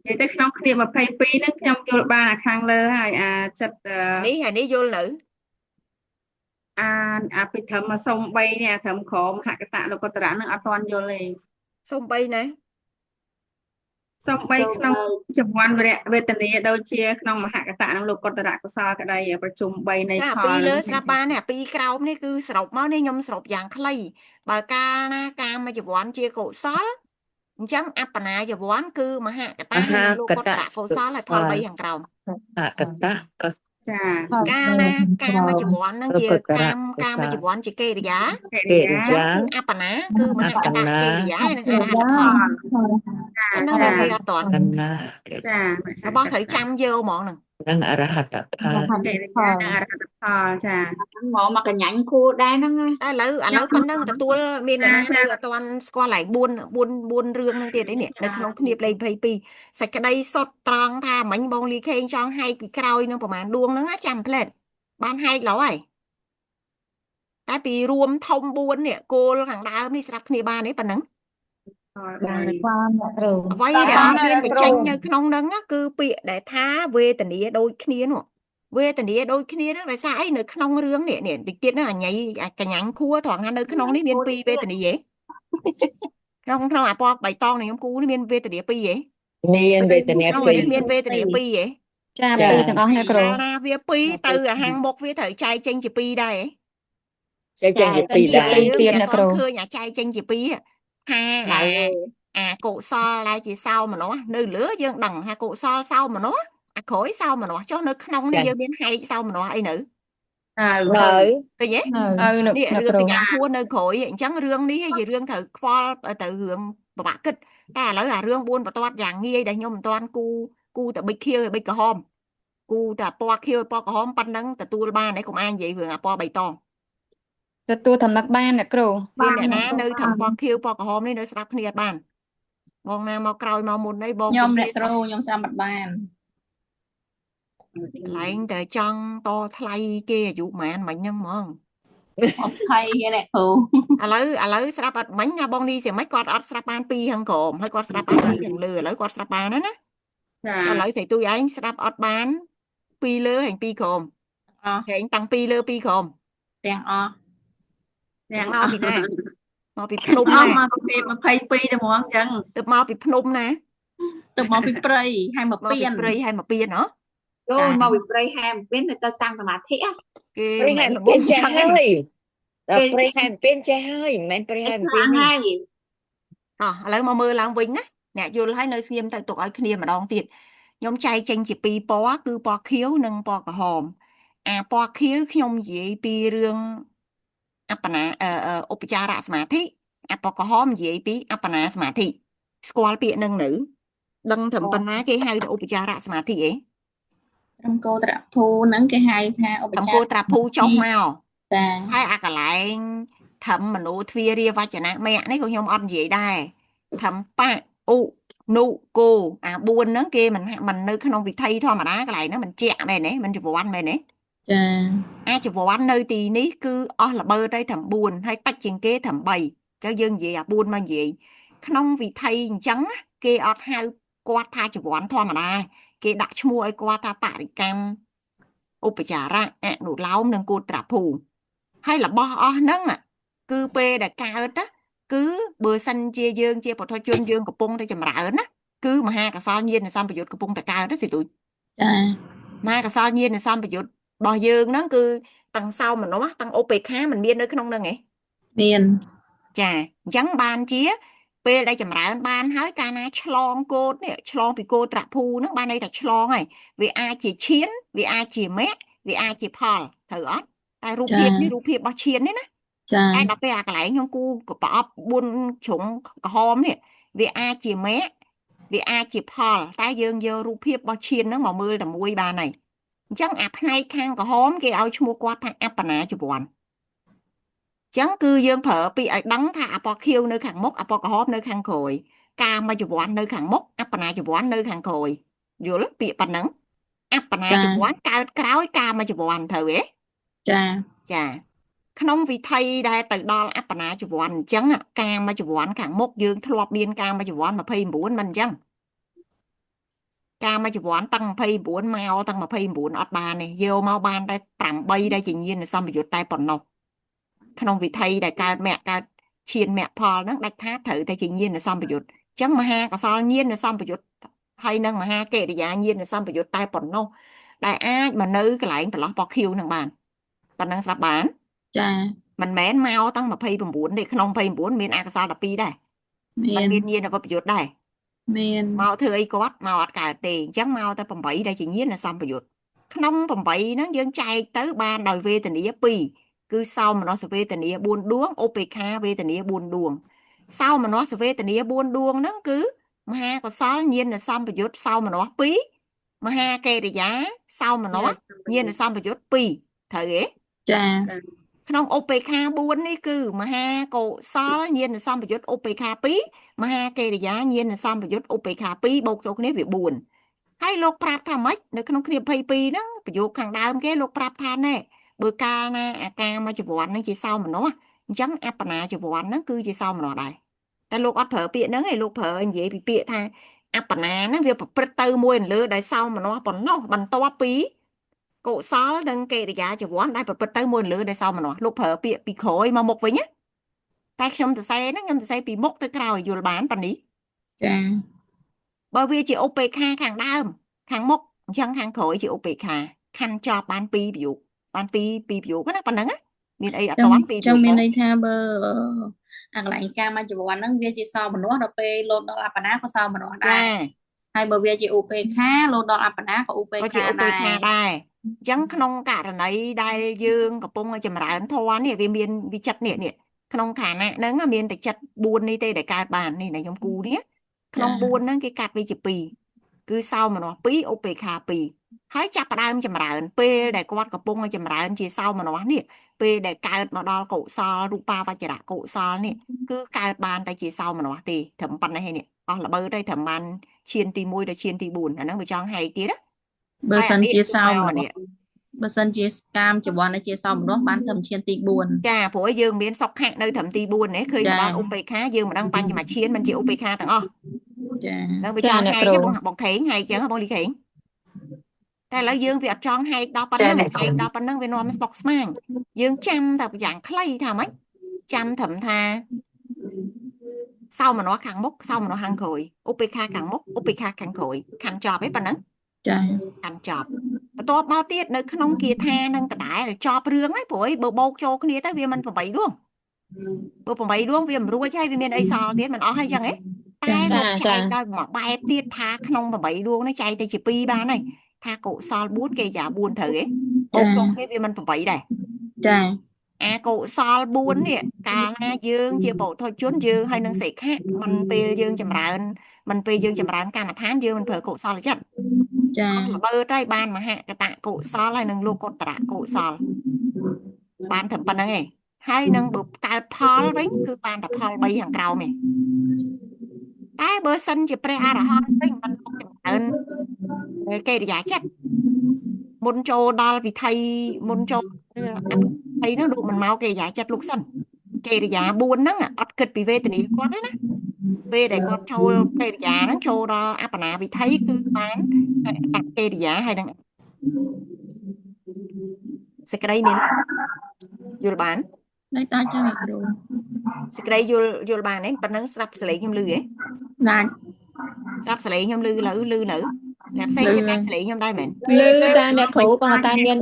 G: និយាយទៅក្នុងគ្នា22ហ្នឹងខ្ញុំយល់បានអាខាងលើហើយអាចិត្ត
B: នេះហើយនេះយល់នៅ
G: អាពីត្រឹមសុំ3នេះអាត្រឹមក្រមហកតៈលោកុត្តរៈហ្នឹងអត់ទាន់យល់ទេ
B: សុំ3ណា
G: សុំ3ក្នុងចង្វាន់វេទនាដូចជាក្នុងមហកតៈហ្នឹងលោកុត្តរៈកុសលក្តីប្រជុំ3នៃ
B: ចា
G: ផ
B: ពី
G: ល
B: លើ
G: ហ្នឹង
B: ស្រាប់បាននេះពីក្រោមនេះគឺសរុបមកនេះខ្ញុំសរុបយ៉ាងខ្លីបើកាលណាកាមចវ័នជាកុសលអញ្ចឹងអបណាចវ័នគឺមហកតា
A: មហា
B: លោក
A: ក
B: ក
A: ត
B: តរៈកុសលហើយផល3ខាងក្រោម
A: អហកតក៏
G: ចា
B: កាលណាកាមចវ័ននឹងជា
A: លោកកតរៈ
B: កាមចវ័នជាកិរិយា
G: កិ
A: កិ
G: រិ
A: រិ
G: យា
B: អញ្ចឹង
A: យា
B: គឺអបណាគឺមហកតកិរិយាហើយនឹងអរហត្តផល
G: ចា
B: អាហ្នឹងវាអត់តាន់
A: កណា
G: ចា
B: របស់ត្រូវចាំយកហ្មងហ្នឹង
A: និងអរហត្តផល
G: កិរិយានិងអរហត្តផលចា
D: មកមកកញ្ញាញ់គួរដែរហ្នឹងណា
B: តែឥឡូវប៉ុណ្ណឹងទទួលមានអ្នកណានៅអត់ទាន់ស្គាល់ហើយ4រឿងហ្នឹងទៀតនេះនៅក្នុងគ្នាលេខ22សេចក្តីសុទ្ធត្រង់ថាមិញបងលីខេងចង់ហែកពីក្រោយនឹងប្រហែលដួងហ្នឹងចាំផ្លែតបានហែកឡូវហើយតែពីរួមធំ4នេះគោលខាងដើមនេះស្រាប់គ្នាបានទេប៉ុណ្ណឹង
G: ផល3
B: អ្វីដែលអត់មានបញ្ចេញនៅក្នុងហ្នឹងគឺពាក្យដែលថាវេទនាដូចគ្នានោះវេទនាដូចគ្នាហ្នឹងដោយសារអីនៅក្នុងរឿងនេះតិចទៀតហ្នឹងអញកញ្ញាញ់ខួរត្រង់ថានៅក្នុងនេះមាន2វេទនាហ៎ក្នុងអាពណ៌បៃតងនេះខ្ញុំគូនេះមានវេទនា2ហ៎
A: មានវេទនា
B: ក្នុង
A: ពីរ
B: នេះមានវេទនា2ហ៎
F: ចាពីរទាំងអស់អ្នកគ្រូ
B: កាលណាវា2ទៅអាហាងមុខវាត្រូវចែកចេញជា2ដែរហ៎
A: ចេះចេញជាពីរដែរ
F: ទៀតអ្នកគ្រូ
B: ឃើញអាចែកចេញជា2ថាអាកុសលដែលជាសោមនស្សនៅលើយើងដឹងថាកុសលសោមនស្សអាក្រោយសោមនស្សចុះនៅក្នុងនេះយើងមានហែកសោមនស្សអីនៅ
G: ហើយ
A: នៅ
B: ឃើញទេ
F: នៅ
B: នេះ
F: អ្នក
B: រឿង
F: គ្រូ
B: កញ្ញាធួនៅក្រោយអញ្ចឹងរឿងនេះជារឿងត្រូវខ្វល់ទៅរឿងពិបាកគិតតែឥឡូវអារឿង4បន្ទាត់យ៉ាងងាយដែលខ្ញុំមិនទាន់គូតែប៊ិចខៀវឲ្យប៊ិចក្រហមគូតែពណ៌ខៀវពណ៌ក្រហមប៉ុណ្ណឹងទទួលបានហើយកុំអាយនិយាយរឿងអាពណ៌បៃតង
F: ទទួលធំនឹកបានអ្នកគ្រូ
B: មានអ្នកណានៅធំពណ៌ខៀវពណ៌ក្រហមនេះនៅស្ដាប់គ្នាអត់បានបងណាមកក្រោយមកមុនអីបង
D: ខ្ញុំ
B: កុំ
D: អ្នក
B: និយាយ
D: គ្រូខ្ញុំស្ដាប់អត់បាន
B: កន្លែងតែចង់តថ្លៃគេអាយុប៉ុន្មានមិញហ្នឹងហ្មង
D: អត់ថៃទេអ្នកគ្រូ
B: ឥឡូវស្ដាប់អត់មិញណាបងនេះស្មិនគាត់អត់ស្ដាប់បាន2ខាងក្រោមហើយគាត់ស្ដាប់បាន2ខាងលើឥឡូវគាត់ស្ដាប់បានហើយណា
G: ចា
B: ឥឡូវស្រីទូចឯងស្ដាប់អត់បាន2លើហើយ2ក្រោម
D: អស់
B: ហែងតាំង2លើ2ក្រោម
D: ទាំងអស់
G: ទាំង
B: មកពីណាមកពីភ្នំ
G: អ
B: ណា
G: ស់មកពី22ទៅហ្មងអញ្ចឹង
B: ទៅមកពីភ្នំណា
D: ទៅមកពីព្រៃហើយមក
B: មក
D: ពៀ
B: ពី
D: ន
B: ព្រៃហើយមកពៀនហ៎
D: យោមកពីព្រៃហើយមកពៀនទៅតាំងសមាធិ
B: គេ
A: ព្រៃ
B: មិន
A: ហែម
B: ល្ង
A: ពេ
B: ង
A: នចេះ
B: ចឹង
A: ហើ
B: ឯង
A: យដល់ព្រៃហែមពេនចេះហើយមិនមែនព្រៃហែម
D: ខ្
A: ពេ
D: លា
A: ន
D: ង
A: នេះ
D: ហើយ
B: ឥឡូវមកមើលឡើងវិញណាអ្នកយល់ហើយនៅស្ងៀមទៅទុកឲ្យគ្នាម្ដងទៀតខ្ញុំចែកចេញជា2ពណ៌គឺពណ៌ខៀវនិងពណ៌ក្រហមអាពណ៌ខៀវខ្ញុំនិយាយពីរឿងអបណាឧបចារសមាធិអាពណ៌ក្រហមនិយាយពីអបណាសមាធិស្គាល់ពាក្យនឹងនៅដឹងត្រឹមប៉ុណ្ណាគេហៅថាឧបចារសមាធិអី
D: ត្រឹមកោត្រភូហ្នឹងគេហៅថាឧប
B: ត្រឹម
D: ចា
B: គោ
D: រ
B: ត្រាភូចុះមក
D: តា
B: ហើយអាកន្លែងធម្មមនោទ្វារាវចនៈមគ្គនេះក៏ខ្ញុំអត់និយាយដែរធម្មបៈឧនុគោអា4ហ្នឹងគេមិននៅក្នុងវិថីធម្មតាកន្លែងហ្នឹងមិនជាក់មែនទេមិនចវ័នមែនទេ
D: ចា
B: អាចវ័ននៅទីនេះគឺអស់ល្បើទៅត្រឹម4ហើយតិចជាងគេត្រឹម3ចឹងយើងនិយាយអា4មកនិយាយក្នុងវិថីអញ្ចឹងណាគេអត់ហៅគាត់ថាចវ័នធម្មតាគេដាក់ឈ្មោះឲ្យគាត់ថាបរិកម្មឧបចារៈអនុឡោមនិងគោត្រាភូហើយរបស់អស់ហ្នឹងគឺពេលដែលកើតណាគឺបើសិនជាយើងជាបុថុជនយើងកំពុងតែចម្រើនណាគឺមហាកសលញាណសម្បយុទ្ធកំពុងតែកើតណាសិទូច
D: ចា
B: មហាកសលញាណសម្បយុទ្ធរបស់យើងហ្នឹងគឺទាំងសោមនស្សទាំងឧបេក្ខាមិនមាននៅក្នុងហ្នឹងឯង
D: មាន
B: ចាអញ្ចឹងបានជាពេលដែលចម្រើនបានហើយកាលណាឆ្លងកោដនេះឆ្លងពីកោត្រាភូហ្នឹងបានន័យថាឆ្លងហើយវាអាចជាឈានវាអាចជាមគ្គវាអាចជាផលត្រូវអត់តែរូបភាពនេះរូបភាពរបស់ឈាននេះណា
D: ចា
B: តែដល់ពេលអាកន្លែងខ្ញុំគូប្រអប់4ជ្រុងក្រហមនេះវាអាចជាមគ្គវាអាចជាផលតែយើងយករូបភាពរបស់ឈានហ្នឹងមកមើលតែមួយបានហើយអញ្ចឹងអាផ្នែកខាងក្រហមគេឲ្យឈ្មោះគាត់ថាអបណាចវ័នអញ្ចឹងគឺយើងប្រើពាក្យឲ្យដឹងថាអពណ៌ខៀវនៅខាងមុខអពណ៌ក្រហមនៅខាងក្រោយកាមចវ័ននៅខាងមុខអបណាចវ័ននៅខាងក្រោយយល់ពាក្យប៉ុណ្ណឹងអបណាចវ័នកើតក្រោយកាមចវ័នត្រូវទេ
D: ចា
B: ចាក្នុងវិថីដែលទៅដល់អបណាចវ័នអញ្ចឹងកាមចវ័នខាងមុខយើងធ្លាប់មានកាមចវ័ន29មិនអញ្ចឹងកាមចវ័នតាំង29មកតាំង29អត់បានទេយកមកបានតែ8ដែលជាញាណសម្បយុទ្ធតែប៉ុណ្ណោះក្នុងវិថីដែលកើតមគ្គកើតឈានមគ្គផលហ្នឹងដាច់ថាត្រូវតែជាញាណសម្បយុទ្ធអញ្ចឹងមហាកសលញាណសម្បយុទ្ធហើយនឹងមហាកិរិយាញាណសម្បយុទ្ធតែប៉ុណ្ណោះដែលអាចមកនៅកន្លែងប្រឡោះបោះខៀវនឹងបានប៉ុណ្ណឹងស្រាប់បាន
D: ចា
B: មិនមែនមកតាំង29ទេក្នុង29មានអកុសល12ដែរ
D: មា
B: มัน
D: ន
B: មានញាណវិបយុទ្ធដែរ
D: មាន
B: មកធ្វើអីគាត់មកអត់កើតទេអញ្ចឹងមកតែ8ដែលជាញាណសម្បយុទ្ធក្នុង8ហ្នឹងយើងចែកទៅបានដោយវេទនា2គឺសោមនស្សវេទនា4ដួងឧបេក្ខាវេទនា4ដួងសោមនស្សវេទនា4ដួងហ្នឹងគឺមហាកុសលញាណសម្បយុទ្ធសោមនស្ស2មហាកិរិយាសោមនស្សញាណសម្បយុទ្ធ2ត្រូវទេ
D: ចា
B: ក្នុងឧបេក្ខា4នេះគឺមហាកុសលញាណសម្បយុទ្ធឧបេក្ខា2មហាកិរិយាញាណសម្បយុទ្ធឧបេក្ខា2បូកចូលគ្នាវា4ហើយលោកប្រាប់ថាម៉េចនៅក្នុងគ្នា22ហ្នឹងប្រយោគខាងដើមគេលោកប្រាប់ថាណែបើកាលណាអាកាមចវ័នហ្នឹងជាសោមនស្សអញ្ចឹងអបណាចវ័នហ្នឹងគឺជាសោមនស្សដែរតែលោកអត់ប្រើពាក្យហ្នឹងឯងលោកប្រើនិយាយពីពាក្យថាអបណាហ្នឹងវាប្រព្រឹត្តទៅមួយលើដោយសោមនស្សប៉ុណ្ណោះបន្ទាប់ពី កុសលនិងកិរិយាចវ័នដែលប្រព្រឹត្តទៅមួយលើដែលសោមនស្សលោកប្រើពាក្យពីក្រោយមកមុខវិញណាតែខ្ញុំសរសេរហ្នឹងខ្ញុំសរសេរពីមុខទៅក្រោយយល់បានប៉ុណ្នេះ
D: ចា
B: បើវាជាឧបេក្ខាខាងដើមខាងមុខអញ្ចឹងខាងក្រោយជាឧបេក្ខាខណ្ឌចប់បាន2ប្រយោគបាន2ប្រយោគណាប៉ុណ្ណឹងណាមានអីអត់
D: ចឹង
B: តាន់2ប្រយោគ
D: ចឹងមានន័យថាបើអាកន្លែងកាមចវ័នហ្នឹងវាជាសោមនស្សដល់ពេលលោតដល់អបណាក៏សោមនស្សដែរ
B: ចា
D: ហើយបើវាជាឧបេក្ខាលោតដល់អបណាក៏ឧបេ
B: ក៏
D: ក្
B: ជា
D: ខា
B: ឧបេ
D: ដែ
B: ក្ខា
D: រ
B: ដែរអញ្ចឹងក្នុងករណីដែលយើងកំពុងចម្រើនធម៌នេះវាមានវិចិត្រនេះក្នុងខណៈហ្នឹងមានតែចិត្ត4នេះទេដែលកើតបាននេះខ្ញុំគូនេះក្នុង4ហ្នឹងគេកាត់វាជា2 cứ sau mà nó pí OPK pí hãy chặt đam chầm rợn p để quạt cặp bông chầm rợn chỉ sau mà nó nè p để cài mà đo cổ so rupa và chỉ đặt cổ so nè cứ cài bàn tại chỉ sau mà nó thì thẩm pan này nè là bơ đây thẩm bàn chiên tì môi để chiên tì bùn nó bị chọn hay kia đó
D: បើសិន
B: ai
D: ជា
B: biết
D: សោម
B: mau
D: ម្នា
B: nè
D: ស់បើសិនជាកាមចវ័នឲ្យជាសោមម្នាស់បានត្រឹមឈានទី
B: chà phổi dương biến sọc hạng nơi thẩm tì buồn đấy khơi mà đo OPK dương mà đang banh mà chiên mình chỉ OPK tặng o
D: 4 ចា
B: đang bị
F: Chà,
B: chọn
F: nè,
B: hay
F: cừu.
B: chứ bông khỉ hay chứ bông lý khỉแต่แล้วយើងវាអត់ចង់ហែកដល់ប៉ុណ្
A: ចា
B: ណឹង
A: អ្នក
B: ហែកដល់ប៉ុណ្ណឹងវានាំស្បុកស្មាញយើងចាំតែយ៉ាងខ្លីថាម៉េចចាំត្រឹមថាsau mà nóខាងមុខsau mà nóខាងក្រោយ OPK ខាងមុខ OPK ខាងក្រោយខាន់ចប់ឯប៉ុណ្ណឹង
D: ចា
B: ខាន់ចប់បន្ទាប់មកទៀតនៅក្នុងគាថានឹងដដែលចប់រឿងហើយព្រោះបើបោកចូលគ្នាទៅវាមិន8ដួងបើ8ដួងវាមិនរួចហើយវាមានអីសល់ទៀតមិនអស់ហើយចឹងឯងតែលោកចែកដល់មួយបែបទៀតថាក្នុង8ដួងនេះចែកទៅជា2បានហើយថាកុសល4គេចា4ត្រូវឯងបោកចូលគ្នាវាមិន8ដែរ
D: ចា
B: អាកុសល4នេះកាលណាយើងជាបុថុជនយើងហើយនឹងសិក្ខាមិនពេលយើងចម្រើនមិនពេលយើងចម្រើនកម្មដ្ឋានយើងមិនប្រើកុសលចិត្ត
D: ចា
B: ល្បើទៅបានមហកតកុសលហើយនឹងលោកុត្តរកុសលបានតែប៉ុណ្្នឹងឯងហើយនឹងបើកើតផលវិញគឺបានតែផល3ខាងក្រោមឯងតែបើសិនជាព្រះអរហន្តវិញមិនចម្រើនកិរិយាចិត្តមុនចូលដល់វិធីមុនចូលអីហ្នឹងលោកមិនមកកិរិយាចិត្តលោកសិនកិរិយា4ហ្នឹងអត់គិតពីវេទនាគាត់ទេណាពេលដែលគាត់ចូលកិរិយាហ្នឹងចូលដល់អបណាវិធីគឺបានដាក់កិរិយាហើយនឹងសេចក្តីមានយល់បាន
D: នៅតាចាអ្នកគ្រូ
B: សេចក្តីយល់បានទេប៉ុណ្ណឹងស្ដាប់សលេងខ្ញុំឮហ៎
D: ណាច់
B: ស្ដាប់សលេងខ្ញុំឮនៅអ្នកផ្សេងគេដាច់សលេងខ្ញុំដែរមែន
F: លឺតាអ្នកគ្រូប៉ុន្តែមាន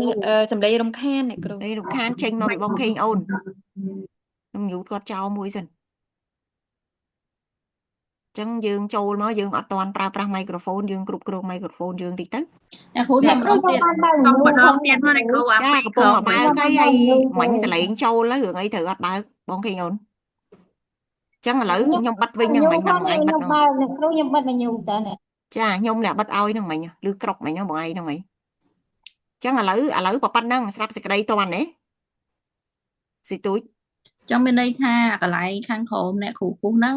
F: សម្លេងរំខានអ្នកគ្រូ
B: នេះរំខានចេញមកពីបងខេងអូនខ្ញុំយូរគាត់ចោលមួយសិនចឹងយើងចូលមកយើងអត់តាន់ប្រើប្រាស់មីក្រូហ្វូនយើងគ្រប់គ្រងមីក្រូហ្វូនយើងតិចទៅ
D: អ្នកគ្រូសុំម្ដងទៀត
C: សុំម្ដងទៀតមកអ្នកគ្រូអា
B: ចាកំពុងបើកហើយមិញសលេងចូលទៅរឿងអីត្រូវអត់បើកបងខេងអូនចឹងឥឡូវខ្ញុំបិទវិញហ្នឹងមិញបងឯងបិទហ្នឹង
H: អ្នកគ្រូខ្ញុំបិទមកញូតតើអ្នក
B: ចាខ្ញុំអ្នកបិទឲ្យហ្នឹងមិញឬក្រកមិញហ្នឹងបងឯងហ្នឹងមិញចឹងឥឡូវប៉ុណ្ណឹងស្រាប់សេចក្តីតន់ទេស៊ីទូច
D: ចឹងមានន័យថាកន្លែងខាងក្រោមអ្នកគ្រូពុះហ្នឹង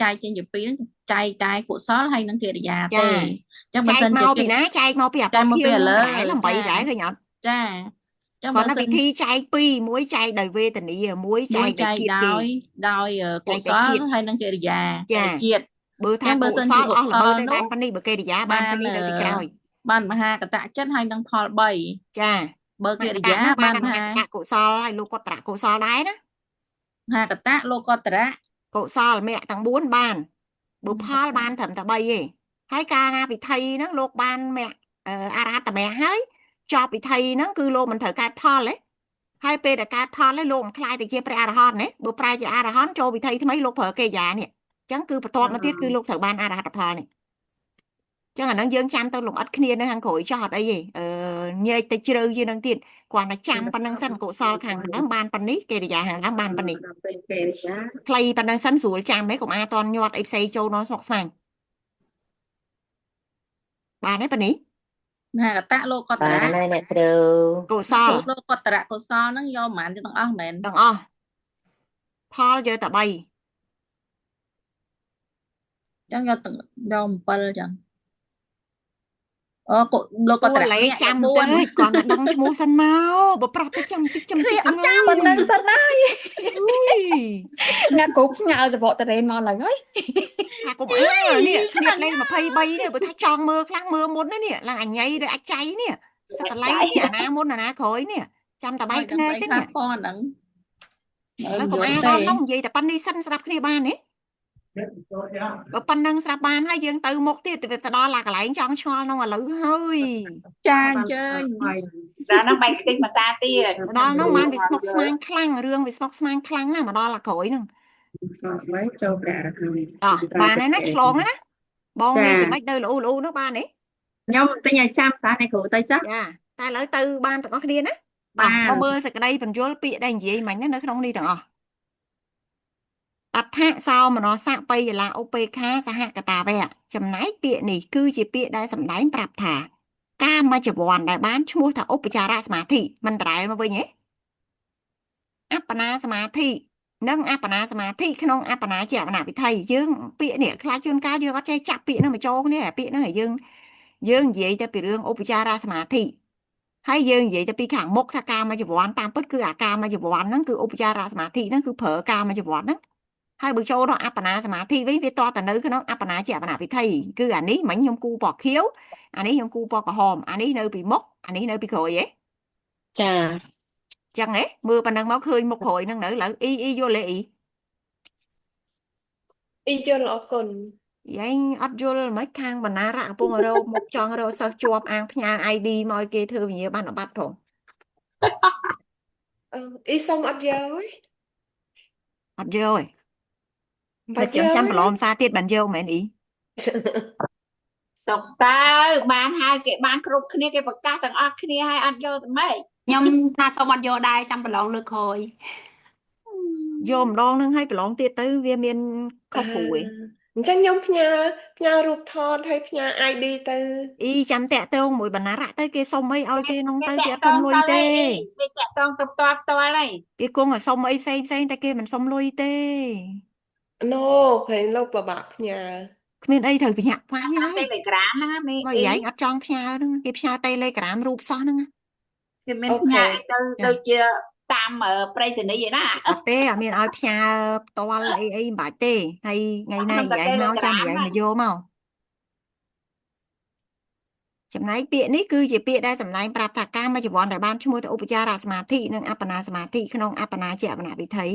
D: ចែកចេញជាពីរហ្នឹងចែកតែកុសលហើយនឹងកិរិយាទេចឹងបើ
B: ចែក
D: សិន
B: មក
D: ជា
B: ពីណាចែកមកពីអ
D: ចែកមកពីឥឡូវ
B: 8ដែរឃើញអត់
D: ចាចឹង
B: គា
D: បើ
B: ត់ណា
D: សិ
B: ពិ
D: ន
B: ធីចែក2មួយចែកដោយវេទនាមួយចែ
D: មួ
B: ក
D: យចែ
B: ដោយជាតិគេ
D: កដោយកុសលហើយនឹងកិរិយា
B: ចា
D: ជាតិ
B: បើថា
D: ចឹងបើ
B: កុ
D: សិន
B: ស
D: ជា
B: លអស់ល្បើ
D: កុសល
B: ទៅ
D: នោះ
B: បានប៉ុណ្នេះបើកិរិយាបានប៉ុណ្នេះនៅពីក្រោយ
D: បានមហាកតចិត្តហើយនឹងផល3
B: ចា
D: បើកិរិយា
B: បា
D: បាន នមហា
B: កុសលហើយលោកគាត់ត្រកុសលដែរណា
D: មហាកតៈលោកតរៈ
B: កុសលមគ្គទាំង4បានបើផលបានត្រឹមតែ3ទេហើយកាលណាពិធីហ្នឹងលោកបានមគ្គអរហត្តមគ្គហើយចប់ពិធីហ្នឹងគឺលោកមិនត្រូវកើតផលទេហើយពេលដែលកើតផលហើយលោកមិនខ្លាយទៅជាព្រះអរហន្តទេបើប្រែជាអរហន្តចូលពិធីថ្មីលោកប្រើកិរិយានេះអញ្ចឹងគឺបន្ទាប់មកទៀតគឺលោកត្រូវបានអរហត្តផលនេះចឹងអាហ្នឹងយើងចាំទៅលំអិតគ្នានៅខាងក្រោយចោះអត់អីទេញែកទៅជ្រៅជាងហ្នឹងទៀតគាត់តែចាំប៉ុណ្្នឹងសិនកុសលខាងដើមបានប៉ុណ្នេះកិរិយាខាងដើមបានប៉ុណ្នេះផ្លៃប៉ុណ្្នឹងសិនស្រួលចាំហ៎កុំអាតន់ញាត់អីផ្សេងចូលដល់ស្មុកស្មាញបានទេប៉ុណ្នេះ
D: មហាកតៈលោកត
A: បាន
D: រៈ
A: ហើយអ្នកគ្រូ
B: កុសល
D: លោកតរៈកុសលហ្នឹងយកប្រហែលទៅទាំងអស់មែន
B: ទាំងអស់ផលយកតែ3
D: ចឹងយកទាំងយក7ចឹងអូលោកតរៈ
B: លេខចាំទៅគាត់តែដឹងឈ្មោះសិនមកបើប្រាប់ទៅចាំតិចចាំតិច
D: អត់ចាំ
F: ប៉ុណ្ណឹងសិនណា
B: អុយ
F: អ្នកគ្រូផ្ញើសពតរេនមកឡើងហើយ
B: ថាកុំអើនេះគ្នាលេខ23នេះបើថាចង់មើលខ្លាំងមើលមុននេះឡើងអញ្ញៃដោយអាចចៃនេះសិតតឡៃនេះអាណាមុនអាណាក្រោយនេះចាំតែបែកភ្នែកទេនេះ
D: ផងអាហ្នឹង
B: ហើយកុំអាដល់នោះនិយាយតែប៉ុណ្្នេះសិនស្រាប់គ្នាបានទេបើប៉ុណ្ណឹងស្រាប់បានហើយយើងទៅមុខទៀតទៅដល់ឡាកន្លែងចង់ឆ្ងល់នោះឥឡូវហើយ
D: ចាអញ្ជើញ
C: ចាហ្នឹងបែកខ្ទេចមកតាទៀត
B: ដល់នោះបានវាស្មុកស្មាញខ្លាំងរឿងវាស្មុកស្មាញខ្លាំងណាស់មកដល់ឡាក្រោយហ្នឹង
G: ចូលព្រះអរហន្ត
B: អោះបានហើយណាឆ្លងហើយណាបងនេះមិនបាច់ទៅល្អនោះបានទេ
G: ខ្ញុំទិញឲ្យចាំតាអ្នកគ្រូទៅចាស់
B: ចាតែឥឡូវទៅបានទាំងអស់គ្នាណា
G: បាន
B: មកមើលសេចក្តីបញ្យលពាក្យដែលនិយាយមិញនៅក្នុងនេះទាំងអស់អដ្ឋសោមនស្សៈបៃយលាឧបេខាសហកតាវៈ ចំណាយពាក្យនេះគឺជាពាក្យដែលសម្ដែងប្រាប់ថាកាមចវ័នដែលបានឈ្មោះថាឧបចារសមាធិមិនប្រែមកវិញទេអបណាសមាធិនិងអបណាសមាធិក្នុងអបណាជាអបណាវិធ័យយើងពាក្យនេះខ្លាចជួនកាលយើងអត់ចេះចាក់ពាក្យហ្នឹងមកចូលគ្នាពាក្យហ្នឹងឲ្យយើងនិយាយតែពីរឿងឧបចារសមាធិហើយយើងនិយាយតែពីខាងមុខថាកាមចវ័នតាមពិតគឺអាកាមចវ័នហ្នឹងគឺឧបចារសមាធិហ្នឹងគឺប្រើកាមចវ័នហ្នឹងហើយបើចូលដល់អបណាសមាធិវិញវាតតែនៅក្នុងអបណាជាអបណាវិធ័យគឺអានេះមិញខ្ញុំគូពណ៌ខៀវអានេះខ្ញុំគូពណ៌ក្រហមអានេះនៅពីមុខអានេះនៅពីក្រោយឯង
H: ចា
B: ចឹងហ៎មើលប៉ុណ្ណឹងមកឃើញមុខក្រោយហ្នឹងនៅឡើយអ៊ីយល់ទេអ៊ី
C: យល់អរគុណ
B: យ៉ែងអត់យល់មិនខាងបណ្ណារៈកំពុងរកមុខចង់រកសិស្សជាប់អាងផ្ញើ ID មកឲ្យគេធ្វើវិញ្ញាបនបត្រផង
C: អ៊ីសុំអត់យកទេ
B: អត់យកទេតែចាំប្រឡំសារទៀតបានយកមែនអ៊ី
D: តុកតើបានហើយគេបានគ្រប់គ្នាគេប្រកាសទាំងអស់គ្នាហើយអត់យកទៅម៉េច
I: ខ្ញុំថាសូមអត់យកដែរចាំប្រឡងលើកក្រោយ
B: យកម្ដងហ្នឹងឲ្យប្រឡងទៀតទៅវាមានខុសគ្រូឯង
C: អញ្ចឹងខ្ញុំផ្ញើរូបថតហើយផ្ញើ ID ទៅ
B: អ៊ីចាំតាក់ទងមួយបណ្ណារៈទៅគេសុំអីឲ្យគេនោះទៅគេអត់សុំលុយទេ
D: វាតាក់តងទៅផ្ទាល់ហើយ
B: គេគង់ឲ្យសុំអីផ្សេងតែគេមិនសុំលុយទេ
C: ណូឃើញលោកពិបាកផ្ញើ
B: គ្មានអីត្រូវបញ្ញាក់ខ្វាញ់ហើយ
D: Telegram ហ្នឹងណាមេ
B: មកយ៉ែងអត់ចង់ផ្ញើហ្នឹងគេផ្ញើ Telegram រូបសោះហ្នឹង
D: គេមានផ្ញើទៅដូចជាតាមប្រៃសណីឯណា
B: អត់ទេអត់មានឲ្យផ្ញើផ្ទាល់អីមិនបាច់ទេហើយថ្ងៃណាយ៉ែងមកចាំយ៉ែងមកយកមកចំណែកពាក្យនេះគឺជាពាក្យដែលសម្ដែងប្រាប់ថាកាមចវ័នដែលបានឈ្មោះទៅឧបចារសមាធិនិងអបណាសមាធិក្នុងអបណាជាអបណាវិធ័យ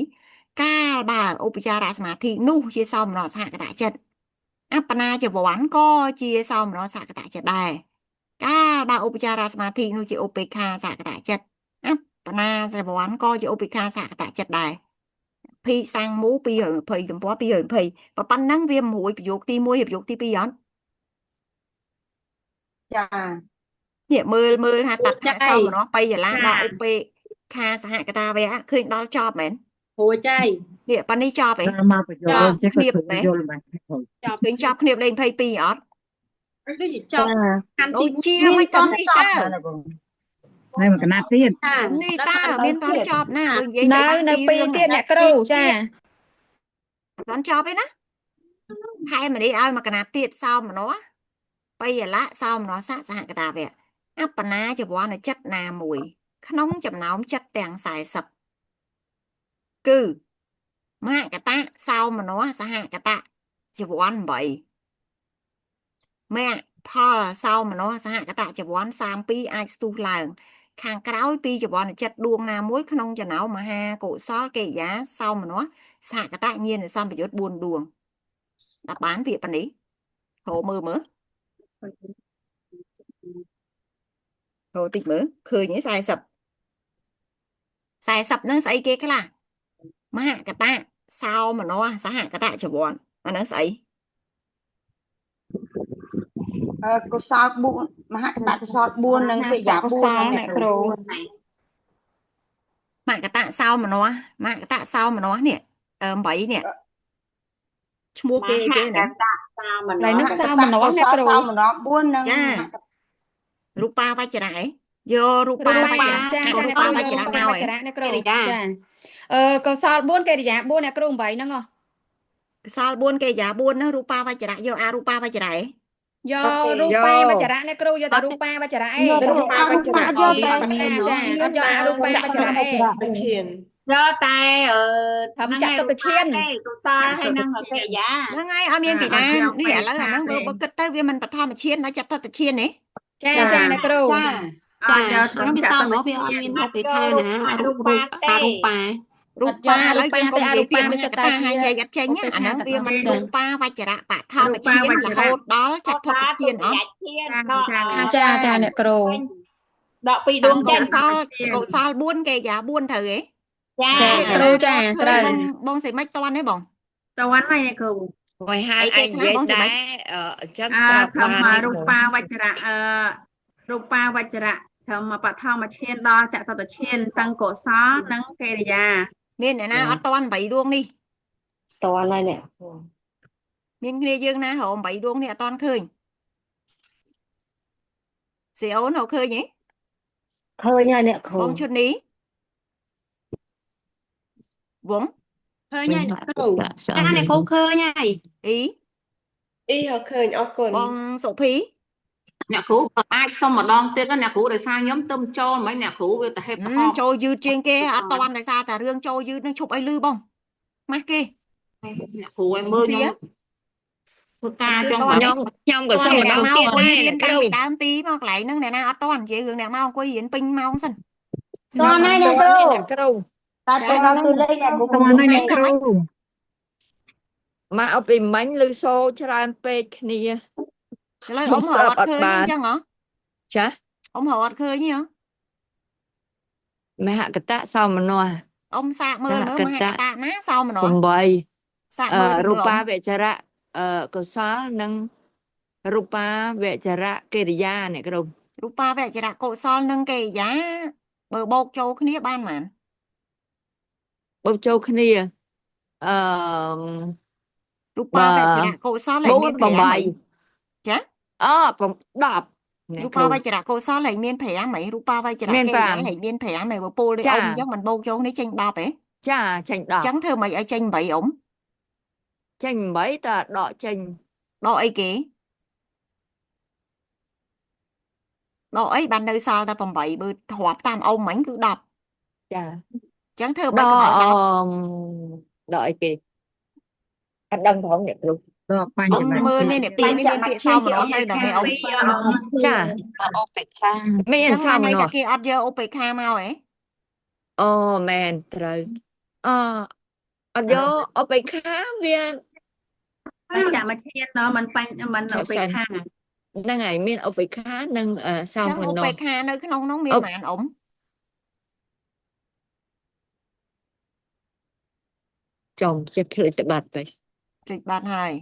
B: កាលបើឧបចារសមាធិនោះជាសោមនស្សសហកតចិត្តអបណាចវ័នក៏ជាសោមនស្សសហកតចិត្តដែរកាលបើឧបចារសមាធិនោះជាឧបេក្ខាសហកតចិត្តអបណាចវ័នក៏ជាឧបេក្ខាសហកតចិត្តដែរភីសាំងមូ220ទំព័រ220ប៉ុណ្ណឹងវាមួយប្រយោគទី1ប្រយោគទី2អត់
E: ចា
B: នេះមើលថាតាត់ថាសោមនស្សបៃឡាដល់ឧបេក្ខាសហកតាវៈឃើញដល់ចប់មែន
I: ហួចហើយ
B: នេះប៉ានេះចប់ឯង
J: មកបញ្យល់ចេះគាត់បញ្យល់មិន
B: ឃើញចប់គ្នាលេខ22អត់
I: ដូចជាចប់កាន់
B: ដូ
I: ទី
B: ច្ជាមិនតាន់នេះតើ
J: នៅមួយកណាត់ទៀត
B: នេះតើមានតាន់ចប់ណានិយាយ
F: នៅពីរទៀតអ្នកគ្រូចា
B: តាន់ចប់ឯណាថែមនេះឲ្យមួយកណាត់ទៀតសោមនស្សបៃឡាសោមនស្សសហកតាវៈអបណាចវ័នចិត្តណាមួយក្នុងចំណោមចិត្តទាំង40គឺមហកតៈសោមនស្សសហកតៈចវ័ន8មគ្គផលសោមនស្សសហកតៈចវ័ន32អាចស្ទុះឡើងខាងក្រោយពីចវ័នចិត្តដួងណាមួយក្នុងចំណោមមហាកុសលកិរិយាសោមនស្សសហកតៈញាណសម្បយុទ្ធ4ដួងដល់បានពាក្យប៉ុណ្នេះហៅមើលហៅតិចមើលឃើញទេ40ហ្នឹងស្អីគេខ្លះមហកតៈសោមនស្សសហកតៈចវ័នអាហ្នឹងស្អី
E: កុសល4មហកតកុសល4និងកិរិយា4អ្នកគ្រូ
B: មហកតៈសោមនស្សមហកតៈសោមនស្សនេះ8នេះឈ្មោះគេណា
F: ឡើយនឹងសោមនស្សអ្នកគ្រូ
E: សោមនស្ស4និង
B: ចារូបាវចរៈយករូបាវចរៈ
F: ចាចា
B: រូ
F: អ្នក
B: បា
F: គ្រូ
B: វចរៈ
F: យក
B: មក
F: វចរៈអ្នកគ្រូចាកុសល4កិរិយា4អ្នកគ្រូ8ហ្នឹងហ៎
B: កសល4កិរិយា4ហ្នឹងរូបាវចរៈយកអរូបាវចរៈ
F: យករូបាវចរៈអ្នកគ្រូយកតែរូបាវចរៈឯង
C: រូបាវចរៈ
F: ចាអត់យកអរូបាវចរៈឯង
C: ឈាន
D: យកតែ
F: ធម្មចតុបឈាន
D: កុសលហើយនឹងកិរិយា
B: ហ្នឹងហើយអត់មានពីណានេះឥឡូវអាហ្នឹងបើគិតទៅវាមិនបឋមឈានដល់ចតុតឈានទេ
F: ចាចាអ្នកគ្រូ
I: ខ្ញុំវាសមនោះវាអត់មានឧបេក្ខាណាអរូបាអរូបា
B: រូបាឥឡូវយើងកុំនិយាយពីមហកតៈហើយនិយាយអត់ចេញអាហ្នឹងវាមិនរូបាវចរៈបឋមឈានរហូតដល់ចតុតឈានអត់
F: ចាចាអ្នកគ្រូ
D: ដកពីដួងចេញ
B: កុសល4កិរិយា4ត្រូវទេ
D: ចា
F: គ្រូចាត្រូវ
B: បងសេមិនតន់ទេបង
G: តវ៉ាន់ហើយអ្នកគ្រូ
A: ហើយហើយឯងនិយាយដែរអញ្ចឹងស្រាប់
G: ធម្មរូបាវចរៈរូបាវចរៈធម្មបឋមឈានដល់ចតុតឈានទាំងកុសលនិងកិរិយា
B: មានអ្នកណាអត់តន់8ដួងនេះ
H: តន់ហើយនេះ
B: miên kia dương na hổ 8 đuông nè toàn khơi sẽ ổn hổ khơi nhỉ
H: ឃើញហើយអ្នកគ្រូ
B: bông chuột ní vốn
I: ឃើញ
A: មិ
I: ហើយ
A: ញ
I: អ្នកគ្រូ
A: ដាក់ស្អ
I: ចា
A: ី
I: អ្នកគ្រូឃើញហើយ
B: ý
C: អ៊ីអត់ឃើញអរគុណ
B: bông sổ phí
K: អ្នកគ្រូបើអាចសុំម្ដងទៀតណាអ្នកគ្រូដោយសារខ្ញុំទៅចូលមិនអ្នកគ្រូវាទៅហេតុទៅហប់
B: trôi dư trên kia à toàn là sao ta rương trôi dư nó chụp ấy lư bông mắt kia
K: អ្នកគ្រូឲ្យមើលខ្ញុំធ្វើការចង់
A: ខ្ញុំក៏សុំម្ដង
B: mau
A: ទៀត
B: quay
A: ដែរ
B: điên
A: គ្រូ
B: tam bị đám tí mà lại nâng này na toàn chị hướng nào mau quay điên pin mau xin
H: តោះណាអ្នកគ្រូ
A: អ្នកគ្រូ
H: តែទៅដល់ទូលេខអ្នកគ្រូ
J: តោះណាអ្នកគ្រូ
A: មកឲ្យពីមិញឬសូច្រើនពេកគ្នា
B: lời
A: Không
B: ông
A: sợ
B: hở
A: bật
B: khơi
A: bàn.
B: chăng hả
A: ចា
B: ông hở khơi nhỉ hả
A: មហកតៈសោមនស្ស
B: ông sạc mơ nữa mà hai tạ ná sao mà nó
A: 8
B: sạc mơ
A: រូ
B: được
A: បា
B: không
A: វចរៈកុសលនិងរូបាវចរៈកិរិយាអ្នកគ្រូ
B: Rupa vẽ chỉ là cội sol nâng kề giá bờ bột châu khía ban màn
A: បូកចូលគ្នាអឺ
B: Rupa vẽ chỉ là cội sol lại miên
A: 4
B: phẻ
A: 8
B: mấy chá
A: 10អ្នកគ្រូ
B: Rupa vẽ chỉ là cội sol lại miên phẻ mấy Rupa vẽ chỉ là
A: Miên
B: kề giá
A: phàm.
B: lại miên phẻ mấy bờ pô đi
A: Chà.
B: ông chắc mình bột châu này chênh đọc ấy
A: ចាចេញ10
B: chẳng thơ mấy ở chênh bảy ổng
A: ចេញ8តើដកចេញ
B: đó ấy kì đó ấy ban nơi sao ta bằng bảy bờ hoạt tam ông mảnh cứ đọc
A: ចា
B: chẳng thơ
A: ដ
B: mấy
A: ក
B: cái bài đọc
A: ដកអីគេអត់ដឹងផងអ្នកគ្រូ
J: តោះបញ្ញ
B: ông
J: វន្ត
B: mơ nên để tiền nên tiền sao mà nó nơi là cái ông
A: ចា
F: អូបេខា
A: មាន
B: chẳng
A: សោ
B: là
A: ម
B: này
A: ន
B: cả
A: ស្ស
B: kia ọt giờ OPK mau ấy
A: អូមែនត្រូវអត់យកអបិខាវា
K: តែចាំមកឈានណមិនបាញ់មិនទៅពេលខាង
A: ហ្នឹងហើយមានអបិខានិងសោ
B: chẳng
A: មនស្ស
B: OPK nơi cái nông nó miên
A: Ồ.
B: màn ổng
A: ចំចិត្តភ្លេចទៅបាត់ទៅ
B: Trịch bát hai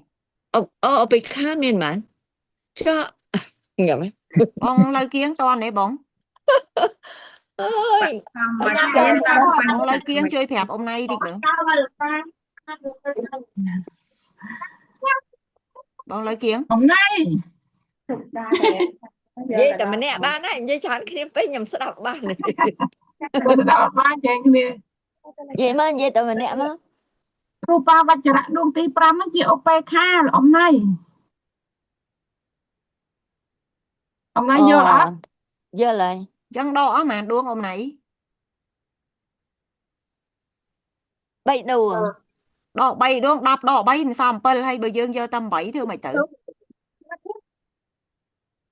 A: អបិខាមានហ្មងចាងំ
B: bông lời kiến toàn đấy bông
A: អើយ
K: តាមមកឈានតាម
B: bông lời kiến chơi phẹp ông này đi nữa bông lời kiến
G: អំណៃ
A: និយាយតែម្នាក់បានហើយនិយាយច្រើនគ្នាពេកខ្ញុំស្ដាប់បាននិ
G: បើស្ដាប់បានចេះគ្នា
A: យាយមកនិយាយតែម្នាក់មក
G: រូបាវចរៈដួងទី5ហ្នឹងជាឧបេខាអំណៃអំណៃយល់អត់
A: យល់ហើយ
B: chẳng đỏ mà đuông ông này
A: 3 ដួង
B: đỏ bay đuông đạp đỏ bay làm sao mà pân hay bởi dương giờ tâm 7 thưa mày tử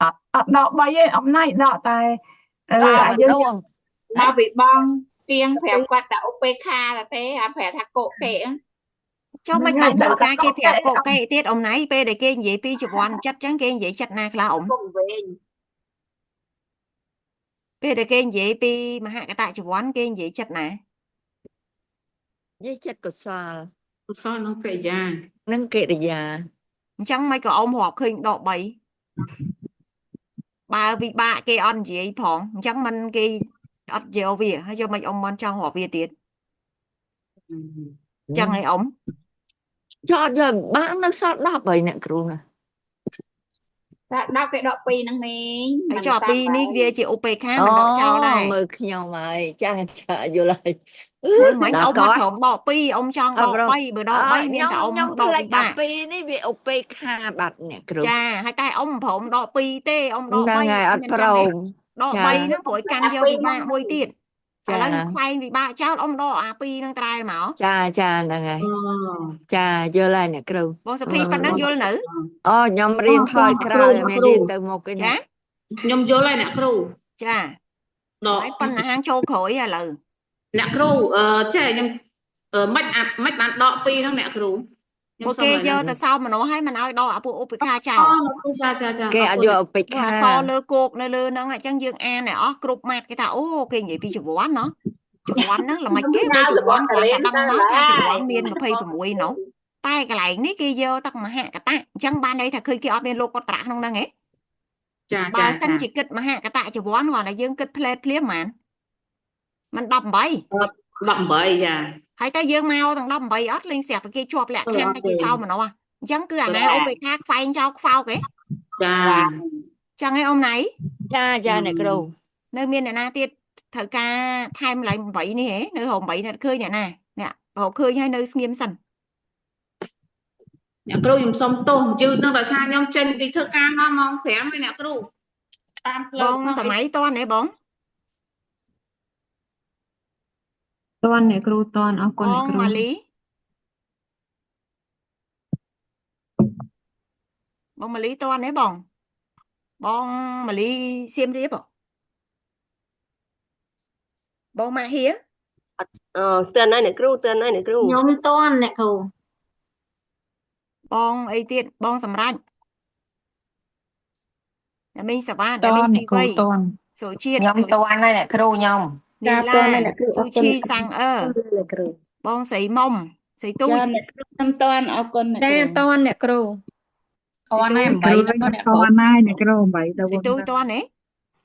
G: អត់ដក3ទេអំណៃដកតែអាយើង
A: ដួង
K: មកពីបងទៀងប្រាប់គាត់តែឧបេខាតែអាប្រាប់ថាកុកេ
B: cho mày bạn tử ca kia phẹp cộ cây tiết ông này pe để kia vậy pi chụp quan chất chẳng kia vậy chất na là ông
K: គុំវិញ
B: pe để kia vậy pi mà hạ cái tại chụp quan kia vậy chất na
A: និយាយចិត្តកុសល
K: កុសលនឹងកិរិយា
A: និងកិរិយា
B: chẳng mấy cái ông họp khinh đỏ bay bà vì bà kia ăn gì phong chẳng mình kia ăn nhiều việc hay cho mấy ông ăn trong họp việc tiết chẳng hay ông
A: ចោតយកបាននៅសល់10ហើយអ្នកគ្រូណា
K: តែដល់គេដក2ហ្នឹងនេះ
B: hãy cho pi ní kia chị OPK mình đọc cho đây
A: មើលខ្ញុំហើយចាយល់ហើយ
B: mấy ông bắt không đỏ pi ông trong đỏ bay bữa đỏ bay miếng cả ông
A: ខ្ញុំ
B: đỏ
A: ផ្លេច
B: bị
A: តែ
B: bạ
A: ពីនេះវាឧបេខាបាត់អ្នកគ្រូ
B: cha hai tay ông phồng đỏ pi tê ông
A: ហ្នឹង
B: đỏ
A: ហើយ
B: bay
A: អត់ព្រម
B: đỏ
A: Chà.
B: bay nó phổi canh vô bị bạ môi tiết
A: Chà.
B: à lên khoai bị bạ cháu ông đỏ à pi nâng trai mà
A: ចាហ្នឹងហើយចាយល់ហើយអ្នកគ្រូ
B: bố sẽ phi pan năng vô nữ
A: អូខ្ញុំរៀនថយក្រោយមិនរៀនទៅមុខទេណា
B: chá
K: ខ្ញុំយល់ហើយអ្នកគ្រូ
B: chà
K: ដក
B: nói pan là hang châu khởi à lừ
K: អ្នកគ្រូចេះខ្ញុំមិនបានដក2ហ្នឹងអ្នកគ្រូ
B: bố kia vô tại sao mà nó hay mà nói đỏ à bộ OPK
K: អូ
B: chào
K: ចាចាចា
A: គេអត់យកឧបេខា
B: so lơ cột nơi lơ nó ngay chẳng dương an này ó group mặt cái thảo ô cái gì pi chụp quán nó chụp quán nó là mày kế bên chụp quán còn cả đăng máu ta chụp quán miên mà phê của mũi nó tay cái lại ní kia vô tắc mà hạ cả ta chẳng ban đây thật khơi kia ở bên lô có trả không đang ấy
K: ចា
B: bà
K: ចា
B: sân chỉ kịch mà hạ cả ta chụp quán còn là dương kịch play play mà mình đập bay
K: 18ចា
B: hay ta dương mau thằng đập bay ớt lên xẹp cái kia chụp lại khăn cái sao mà nó à chẳng cứ na ô bê khác phai cho phao cái
K: ចា
B: chẳng hay ông này
A: ចាអ្នកគ្រូ
B: nơi miền này na tiết thời ca time lại vậy nè hả nơi hồn vậy nè khơi nè nè họ khơi hay nơi nghiêm sần
K: អ្នកគ្រូខ្ញុំសុំទោសយឺតនឹងដោយសារខ្ញុំចេញពីធ្វើការមកម៉ោង 5 ហើយអ្នកគ្រូតាមផ្លូវ
B: bông sầm ấy to này bông
J: តនអ្នកគ្រូតនអរគុណអ្នក
B: bông
J: គ្រូ
B: mà lý bông mà lý to này bông mà lý xiêm riếp à bông mà hía
H: เตือนหน่อยเนี่ยครูเตือนหน่อยเนี่ยครู
D: ខ្ញុំតន់អ្នកគ្រូ
B: bông ấy tiết bông sầm ranh để mình sập ba
J: ត
B: để
J: ន
B: mình
J: អ្នក
B: xì
J: គ្រូ
B: quay
J: តន
B: sổ chiết
L: ខ្ញុំតន់ហើយអ្នកគ្រូខ្ញុំ
B: nì la su chi sang
H: เนี่ยครู
B: bông sấy mông sấy tui
G: ចាអ្នកគ្រូខ្ញុំតន់អរគុណអ្នក
F: ចា
G: គ្រូ
F: តនអ្នកគ្រូ
D: តន់ហើយ
J: គ្រូ
D: 8
J: វិញ
D: ហ្នឹង
J: ត
D: អ្នកគ្រូ
J: នហើយអ្នកគ្រូ8ទៅ
B: sấy tui to này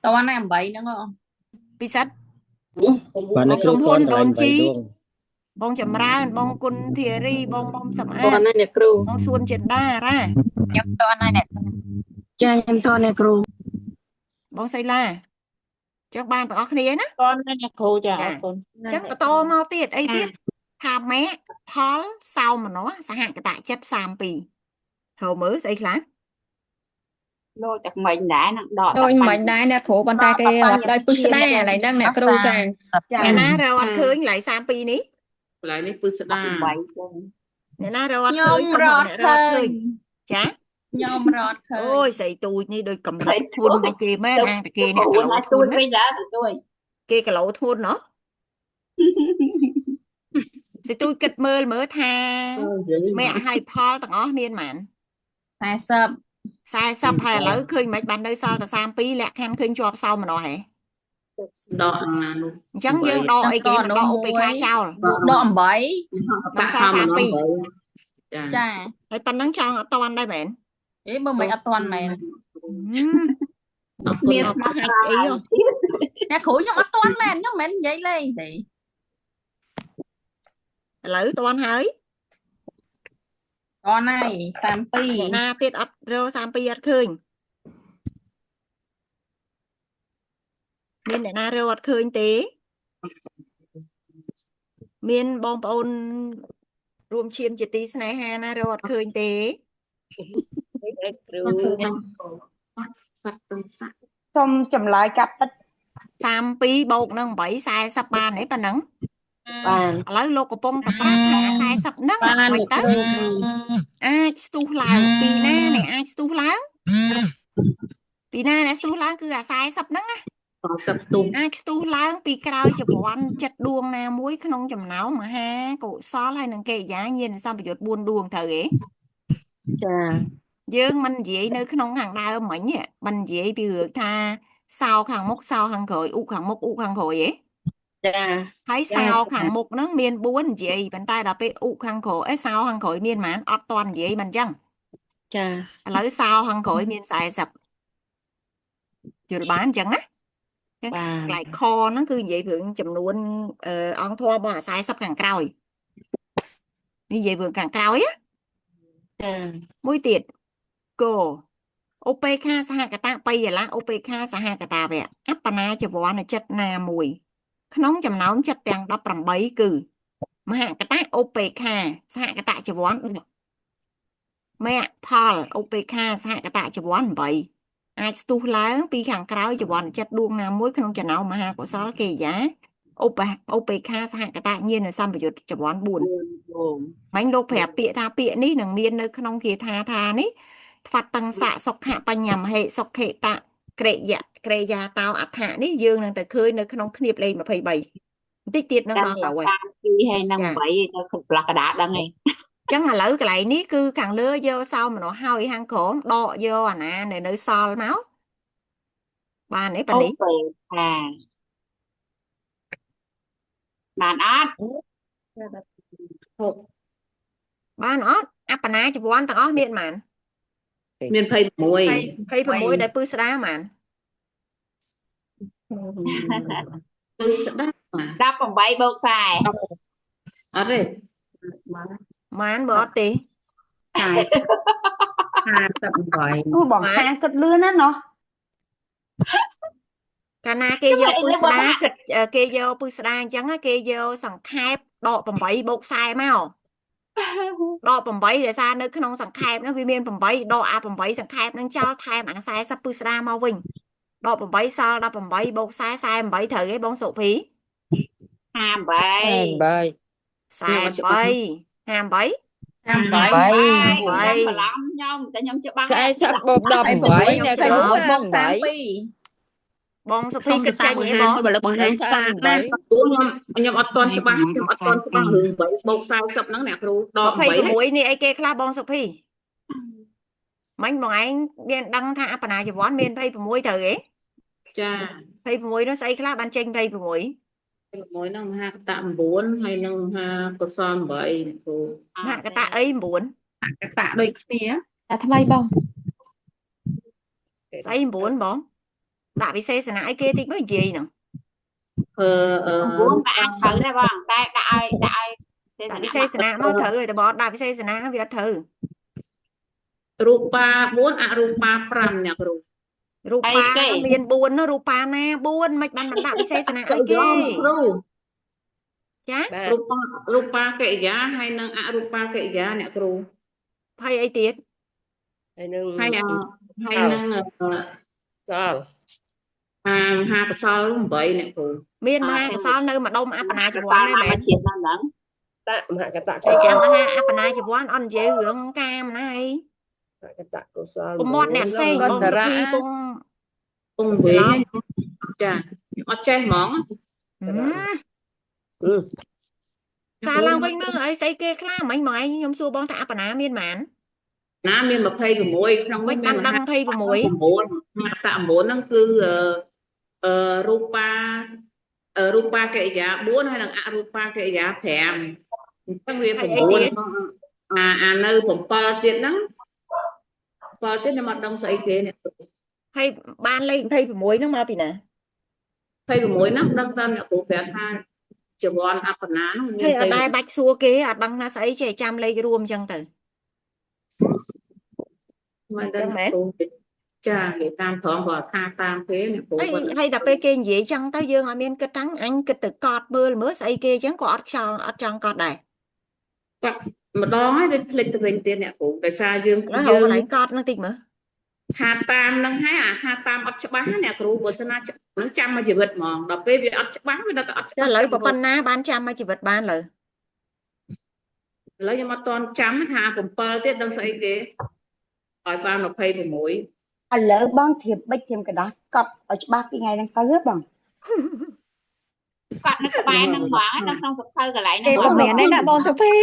D: តន់ហើយ8ហ្នឹង
B: pi sắt
M: បាទអ្នក
B: bông
M: គ្រូ
B: cầm
M: ត
B: hôn
M: នកន្លែង
B: đồn
M: 8
B: chi
M: ដង
B: bông chầm ra bông cun thìa ri bông bông sầm
H: ตอน
B: a
H: นั้นเนี่ยครู
B: bông xuân chuyện đa ra
D: ខ្ញុំតន់ហើយអ្នក
H: ចាខ្ញុំតเนี่ยครู
B: bông xây la chắc ban tao kia ná
G: តន់ហើយអ្នកគ្រូចាអរគុណ
B: chắc có to mau tiết ấy tiết thà mẹ Paul sau mà nó sẽ hạn cái tại chất sam pi hầu mới xây lá
K: លោកតែមិញដែរនឹងដក
F: ដូចមិនដែរអ្នកគ្រូប៉ុន្តែគេអត់ដោយពឹសស្ដាឥឡូវហ្នឹងអ្នកគ្រូចា
B: nè na rồi ăn khơi lại sam pi ní
K: កន្លែងនេះពឹសស្ដា
G: 8ចឹង
B: nè na rồi ăn
D: ខ្ញុំ
B: khơi
D: រ
B: không
D: ត់
B: nè
D: ឃើ
B: rồi
D: ញ
B: khơi chả
D: ខ្ញុំរត់ឃើញ
B: ôi xây tui ní đôi cầm lỗ thun mà kia mấy ăn kia nè
K: អូ
B: cái
K: ណា
B: lỗ
K: ទួយ
B: thun á
K: ពេកដែរទួយ
B: kia cái lỗ thun nữa xây tui kịch mơ mơ tha mẹ hay Paul tao ó miên mạn
D: 40
B: sai sắp hay lỡ khơi mấy bạn nơi sau là sam pi lẹ khăn khơi cho sau mà nó hả
K: ដកណានោះ
B: chẳng dương đo ấy kia mà đo ô bị khai trao
D: ដក8
B: năm sao sam pi
K: ចា
D: ចា
B: thấy pan nắng trao ở toàn đây mẹ
D: អេបើមិនអត់តន់មែន
K: អរគុណ
B: nó có hai ý không
D: អ្នកគ្រូខ្ញុំអត់តន់មែនខ្ញុំមិននិយាយលេងទេ
B: lỡ toàn hơi
D: តន់ហើយ 32
B: na tiết ắt rô sam pi ắt khơi miền này na rô ắt khơi tế miền bong bồn rùm chiêm chỉ tí này ha na rô ắt khơi tế
H: គ្រូ
K: សត្វទុំសាក់
E: សូមចម្លើយកាត់ទឹក
B: sam pi bột nâng 7 sai sắp ba này bà nắng
H: បាន
B: lỡ lô của bông tập ra thả sai sắp nắng
D: បាន
B: mày
D: អ្នកគ្
B: tới
D: រូ
B: ai stu lao pi na này ai stu lao pi na này stu lao cứ là sai sắp nắng á
K: 40ទុំ
B: ai stu lao pi cao cho bộ anh chặt đuông na muối không chầm náo mà ha cổ xó hay nâng kệ giá nhiên sao bị buôn đuông thở ấy
H: ចា
B: dương mình dễ nơi không hàng đau mảnh nhỉ mình dễ bị hưởng tha sao hàng mốc sao hàng khởi u hàng mốc u hàng khởi ấy
H: ចា
B: thấy sao hàng mục nó miền buôn gì bàn tay đập u hàng khổ ấy sao hàng khởi miền mãn ọt toàn gì mình chăng
H: ចា
B: lấy sao hàng khởi miền xài sập vừa bán chẳng á
H: Wow.
B: lại kho nó cứ vậy vượng chùm luôn on thua bỏ xài sập càng cao như vậy vượng càng cao ấy
H: ចា
B: mũi tiệt cô OPK សហកតាបៃឡា OPK សហកតាវៈអបណាចវ័នចិត្តណាមួយក្នុងចំណោមចិត្តទាំង18គឺមហកតា OPK សហកតាចវ័នមគ្គផល OPK សហកតាចវ័ន8អាចស្ទុះឡើងពីខាងក្រោយចវ័នចិត្តដួងណាមួយក្នុងចំណោមមហាកុសលកិរិយា OPK សហកតាញាណសម្បយុទ្ធចវ័ន4មិញលោកប្រាប់ពាក្យថាពាក្យនេះនឹងមាននៅក្នុងគាថានេះថ្វាត់តឹងស័កសុខៈបញ្ញមហេសុខេតៈក្រេយៈក្រេយាតោអដ្ឋៈនេះយើងនឹងទៅឃើញនៅក្នុងឃ្នៀបលេខ23បន្តិចទៀតនឹងដល់ហើយ
K: 2ហើយនឹង8ទៅផ្លាស់កដាដឹងឯង
B: ចឹងឥឡូវកន្លែងនេះគឺខាងលើយកសោមនោះហើយខាងក្រោមដកយកអាណានៅសល់មកបានទេប៉ានេះ
K: បានអត់
B: បានអត់អបណាចវ័នទាំងអស់មានប៉ុន្មាន
K: មាន26
B: 26ដែលពឹស្ដាប៉ុន្មាន
K: ពឹស្ដា
G: 18 បូក40
K: អត់ទេ
B: ប៉ុន្មានបើអត់ទេ
E: អូបងខាងគិតលឿនណាណោះ
B: កាលណាគេយកពឹស្ដាគិតគេយកពឹស្ដាអញ្ចឹងគេយកសង្ខេបដក8បូក40មកដក8ដោយសារនៅក្នុងសង្ខេបហ្នឹងវាមាន8ដកអា8សង្ខេបហ្នឹងចោលថែមអា40ពឹស្ដាមកវិញដក8សល់18បូក40 48ត្រូវទេបងសុភី
I: 58
B: 48
I: cái ai sắp bột đập bảy nè cái bột bột 32
B: បងសុភីគិតចាញ់អីបង
K: បើលើបង្ហាញស្អាតណាស់គ្រូខ្ញុំអត់ទាន់ច្បាស់ខ្ញុំអត់ទាន់ច្បាស់រឿង8បូក40ហ្នឹងអ្នកគ្រូដក
B: 26នេះអីគេខ្លះបងសុភីមិញបងឯងមានដឹងថាអបណាជីវ័នមាន26ត្រូវទេ
K: ចា
B: 26នោះស្អីខ្លះបានចេញ26
K: 6ហ្នឹងមហាកតៈ9ហើយនឹងមហាកុសល8អ្នកគ្រូ
B: មហាកតៈអី9
G: កតៈដូចគ្នា
F: តែថ្មីបង
B: ស្អី9បងដាក់វិសេសនាអីគេតិចមើលនិយាយហ្នឹង
K: 9ក៏អាចត្រូវដែរបងតែដាក់ឲ្យ
B: ដាក់វិសេសនាមកត្រូវហើយតបដាក់វិសេសនាវាអត់ត្រូវ
K: រូបា4អរូបា5អ្នកគ្រូ
B: រូបាមាន4នោះរូបាណា4មិនបានដាក់វិសេសនាអីគេ
K: គ្រូ
B: ចា
K: រូបាកិរិយាហើយនឹងអរូបាកិរិយាអ្នកគ្រូ
B: ហើយអីទៀត
K: ហើយនឹងសល់មហាកុសល8អ្នកគ្រូ
B: មានមហាកុសលនៅម្ដុំអបណាជីវ័នដែរមែន
K: ជាតិហ្នឹងតមហាកតៈ
B: តែមហាអបណាជីវ័នអត់និយាយរឿងកាមណាអី
K: កតៈកុសល
B: ពុំមាត់អ្នកផ្សេងបងសុភីពង
K: វិញចាអត់ចេះហ្មង
B: តាឡើងវិញមើលអីស្អីគេខ្លះមិញបងឯងខ្ញុំសួរបងថាអបណាមានប៉ុន្មាន
K: ណាមាន26ក្នុងនោះមានមហាកតៈ9ហ្នឹងគឺរូបាកិរិយា4ហើយនឹងអរូបាកិរិយា5អញ្ចឹងវា9អានៅ7ទៀតហ្នឹង7ទៀតខ្ញុំអត់ដឹងស្អីគេអ្នក
B: ហើយបានលេខ26ហ្នឹងមកពីណា
K: 26ហ្នឹងដឹងតែអ្នកគ្រូប្រាប់ថាជីវ័នអបណាហ្នឹងមាន
B: ហើយអត់ដែរបាច់សួរគេអត់ដឹងថាស្អីចេះចាំលេខរួមអញ្ចឹងទៅ
K: មិនដឹងគ្រូចាគេតាមត្រង់គាត់ថាតាមគេអ្នកគ្រូគាត់
B: ហើយដល់ពេលគេនិយាយចឹងទៅយើងអត់មានគិតតាំងអញគិតទៅកត់មើលស្អីគេអញ្ចឹងក៏អត់ខ្យល់អត់ចង់កត់ដែរ
K: គាត់ម្ដងហើយដូចភ្លេចទៅវិញទៀតអ្នកគ្រូដោយសារយើង
B: កន្លែងកត់ហ្នឹងតិចមើល
K: ថាតាមហ្នឹងហើយអាថាតាមអត់ច្បាស់ណាអ្នកគ្រូបើសិនណានឹងចាំមកជីវិតហ្មងដល់ពេលវាអត់ច្បាស់វាដល់តែអត់ច្បាស់
B: ឥឡូវប៉ុណ្ណាបានចាំមកជីវិតបានលើ
K: ឥឡូវខ្ញុំអត់ទាន់ចាំថា7ទៀតដឹងស្អីគេឲ្យបាន26
E: ឥឡូវបងធៀបបិចធៀបกระดาษកត់ឲ្យច្បាស់ពីថ្ងៃហ្នឹងទៅហ៎បង
K: គាត់នៅក្បែរហ្នឹងហ្មងនៅក្នុងសភៅកន្លែងហ្នឹង
F: បងមានទេណាបងសុភី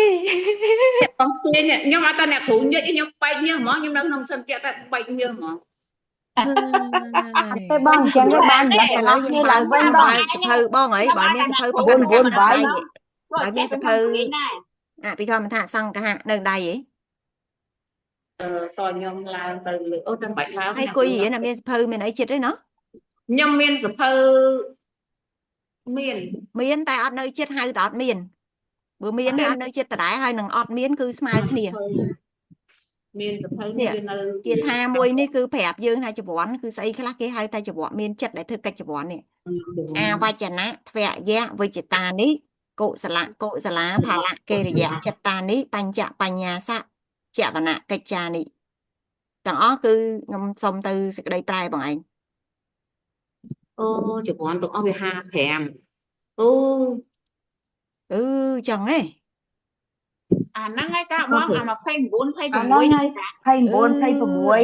K: បងទាញខ្ញុំអត់តែអ្នកគ្រូនិយាយខ្ញុំបែកញើសហ្មងខ្ញុំនៅក្នុងសិនជាតែបែកញើសហ្មង
E: ទេបងអញ្ចឹងបានលក្ខណៈនេះឡើងវិញបង
B: សភៅបងអីបើមានសភៅប្រកាន់ប្រកាន់ដៃបើមានសភៅអភិធម្មថាសង្ឃៈនៅដៃហី
K: តខ្ញុំឡើងទៅលើអូតែបាច់ឡើង
B: ហើយគួយរៀនមានសភៅមានអីចិត្តទេណោះ
K: ខ្ញុំមានសភៅ
B: មានតែអត់នៅចិត្តហៅតែអត់មានបើមានតែអត់នៅចិត្តដដែលហើយនឹងអត់មានគឺស្មើគ្នា
K: មានសភៅមាននៅ
B: គាថាមួយនេះគឺប្រាប់យើងថាចវ័នគឺស្អីខ្លះគេហៅថាចវ័នមានចិត្តដែលធ្វើកិច្ចចវ័ននេះអាវចនៈធ្វយៈវិជ្ជតានេះកុសលផលៈកិរិយាចិត្តតានេះបញ្ចបញ្ញាសៈចវនៈកិច្ចានេះទាំងអស់គឺខ្ញុំសុំទៅសេចក្តីប្រែបងឯង
K: អូចវ័នទាំងអស់វា55អូ
B: ចឹងហ៎
K: អាហ្នឹងហើយតាបងអា29 26
E: អាហ្នឹងហើយ29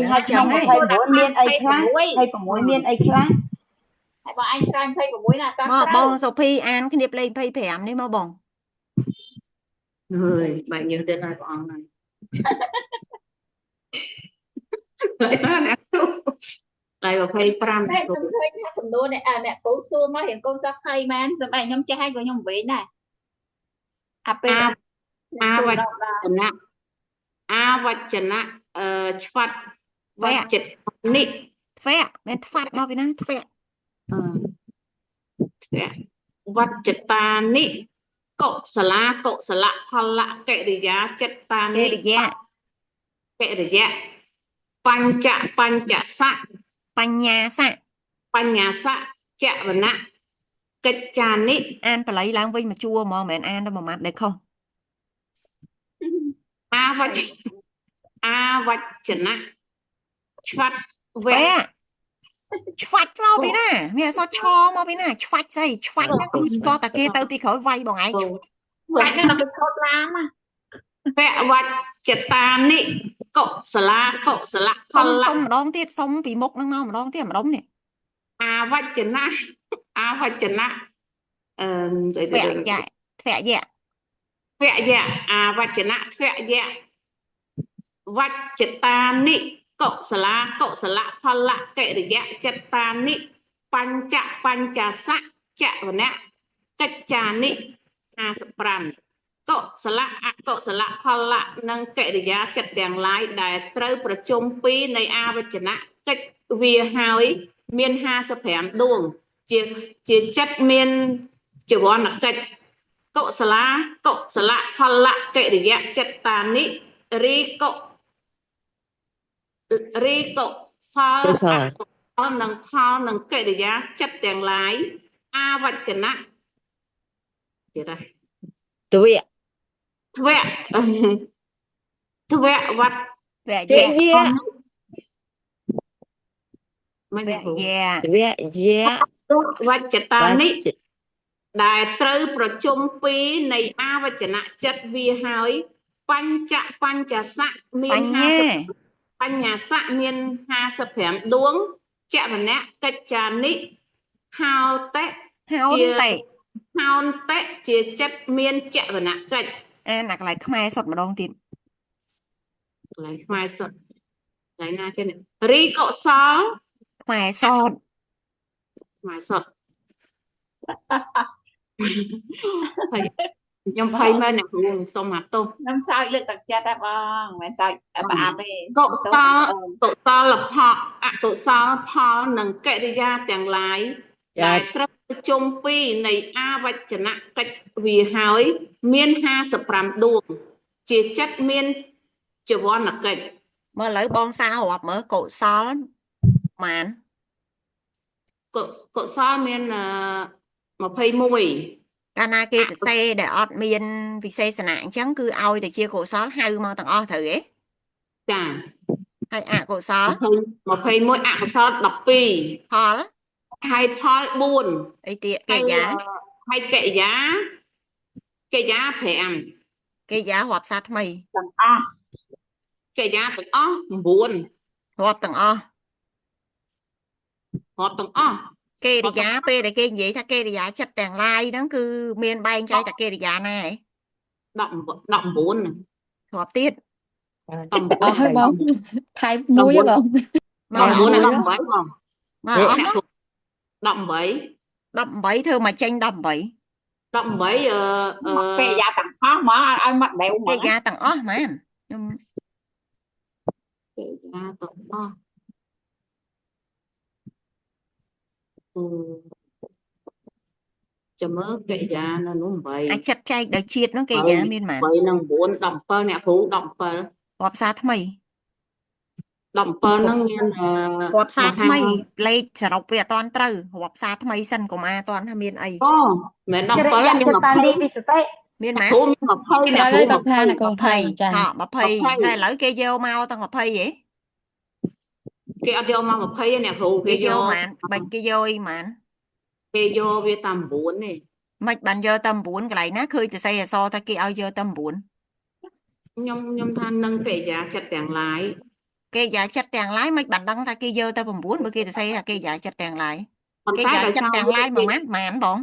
E: 26ហើយក្នុង29មានអីខ្លះ26មានអីខ្លះ
K: ហើយបងឯងឆ្លើយ26ណាតា
B: មកបងសុភីអានគ្នាលេខ25នេះមកបង
K: អើយបែកញើសទៀតហើយព្រះអង្គហ្នឹងហើយតាអ្នកគ្រូតែ25អ្នកគ្រូ
D: ឃើញថាសំណួរអ្នកគ្រូសួរមករៀងកុំសោះភ័យមែនសម្រាប់ខ្ញុំចេះហើយក៏ខ្ញុំវិញដែរអាពេល
K: អាវចនៈឆ្វាត់វចនិ
B: ធ្វៈមែនធ្វាត់មកពីណាធ្វៈ
K: វច្ចតានិកុសលផលៈកិរិយាចិត្តតានិ
B: កិរិយា
K: កិរិយាបញ្ចសៈ
B: បញ្ញាសៈ
K: បញ្ញាសៈចវណៈកិច្ចានិ
B: អានបល័យឡើងវិញមកជួរហ្មងមិនមែនអានទៅមួយម៉ាត់ដែលខុស
K: អាវចនៈឆ្វាត់វៈ
B: បែឆ្វាច់មកពីណាមានអក្សរឆមកពីណាឆ្វាច់ស្អីឆ្វាច់ហ្នឹងគឺតោះតាគេទៅពីក្រោយវាយបងឯង
I: តែនឹងដល់កោតឡាម
K: វៈវចតានិកុសលាផល
B: សុំម្ដងទៀតសុំពីមុខហ្នឹងមកម្ដងទៀតម្ដងនេះ
K: អាវចនៈអឺ
B: វយៈធ្វយៈ
K: អាវចនៈធ្វយៈវចតានិកុសលាផលកិរិយាចតានិបញ្ចសៈចវណៈកិច្ចានិ55កុសលអកុសលផលនិងកិរិយាចិត្តទាំងឡាយដែលត្រូវប្រជុំពីរនៃអាវចនៈកិច្ចវាហើយមាន55ដួងជាចិត្តមានចវនកិច្ចកុសលផលកិរិយាចិត្តតានិរីកុសលអកុសលនិងផលនិងកិរិយាចិត្តទាំងឡាយអាវចនៈទៀតហើយ
A: ទវៈ
K: ធ្វៈវត្ត
B: វយៈ
A: ទវៈ
K: មិន
B: វ
K: គ្រូ
B: យៈ
A: ទវៈយៈ
K: វចតានិ
A: វច
K: ដែលត្រូវប្រជុំពីរនៃអាវចនៈចិត្តវាហើយបញ្ចសៈមាន
B: បញ្ញា
K: 50បញ្ញាសៈមាន55ដួងចវណៈកិច្ចានិហោតិ
B: ហោនតេ
K: ហោនតិជាចិត្តមានចវណៈកិច្ច
B: អានអាកន្លែងខ្មែរសុតម្ដងទៀត
K: កន្លែងខ្មែរសុទ្ធកន្លែងណាទេនេះរីកុសល
B: ខ្មែរសត
K: ខ្មែរសុទ្ធ ហើយខ្ញុំភ័យមែនអ្នកគ្រូសូមអាទោស
I: ខ្ញុំសើចលើកទឹកចិត្តដែរបងមិនមែនសើចប្រអាប់ទេ
K: កុសលផលអកុសលផលនិងកិរិយាទាំងឡាយដែលត្រូវប្រជុំពីរនៃអាវចនៈកិច្ចវាហើយមាន55ដួងជាចិត្តមានចវនកិច្ច
B: មើលឥឡូវបងសាររាប់មើលកុសលម៉ាន
K: កុសលមាន21
B: កាលណាគេទៅសេដែលអត់មានវិសេសណៈអញ្ចឹងគឺឲ្យតែជាកុសលហៅមកទាំងអស់ត្រូវទេ
K: ចា
B: ហើយអកុសល
K: 21អកុសល12
B: ផល
K: ហើយផល4
B: អីទៀតកិរិយា
K: ហើយកិរិយា5
B: កិរិយារាប់សារថ្មី
K: ទាំងអស់កិរិយាទាំងអស់9
B: រាប់ទាំងអស់
K: រាប់ទាំងអស់
B: កិរិយាពេលដែលគេនិយាយថាកិរិយាចិត្តទាំងឡាយហ្នឹងគឺមានបែងចែកតែកិរិយាណាហ៎
K: 19
B: រាប់ទៀត
F: អស់ហើយបងថែមមួយហ៎បង
B: មក
K: 19
B: 18
K: 18បង
B: មកអស់
K: 18
B: 18ធ្វើមកចេញ18
K: 18
I: កិរិយាទាំងអស់មកឲ្យមកដេវហ្ម
B: កិ
I: ង
B: រិយាទាំងអស់មែនខ្ញុំ
K: កិរិយាទាំងអស់ចាំមើលកិរិយានៅនោះ
B: អា
K: 8
B: ចិត្តចែកដោយជាតិហ្នឹងកិរិយាមានប៉ុន្មាន
K: 8និង9 17អ្នកគ្រូ17
B: រាប់សារថ្មី
K: 17ហ្នឹងមាន
B: រាប់សារថ្មីលេខសរុបវាអត់ទាន់ត្រូវរាប់សារថ្មីសិនកុមារអត់ទាន់ថាមានអី
K: អូមិន
E: កិរិ
K: 17
E: យា
K: មាន
E: ចិត្តតានិវិសតិ
B: មាន
K: 20
B: ម៉ា
K: គ្រូមាន20អ្នកគ្រូ
F: ទៅថាអ្នកកងថៃចា
B: ហ่ะ20ហើយឥឡូវគេយកមកទាំង20ហ៎
K: គេអត់យកមក20ទេអ្នកគ្រូ
B: គេ
K: គេ
B: យ
K: យក ក
B: ប៉ុន្មានបាច់គេយកអីប៉ុន្មាន
K: គេយកវាតាម9ទេ
B: មិនបានយកតែ9កន្លែងណាឃើញតែស្អីអសរថាគេឲ្យយកតែ9
K: ខ្ញុំថានឹងកិរិយាចិត្តទាំងឡាយ
B: គេយ៉ាចិត្តទាំងឡាយមិនបានដឹងថាគេយកតែ9បើគេទៅស្អីថាគេយ៉ាចិត្តទាំងឡាយ
K: ប៉ុន្
B: គេ
K: តែ
B: យ៉ា
K: ដោយ
B: ចិត្ត
K: សារ
B: ទាំងឡាយមួយម៉ាត់ប៉ុន្មានបង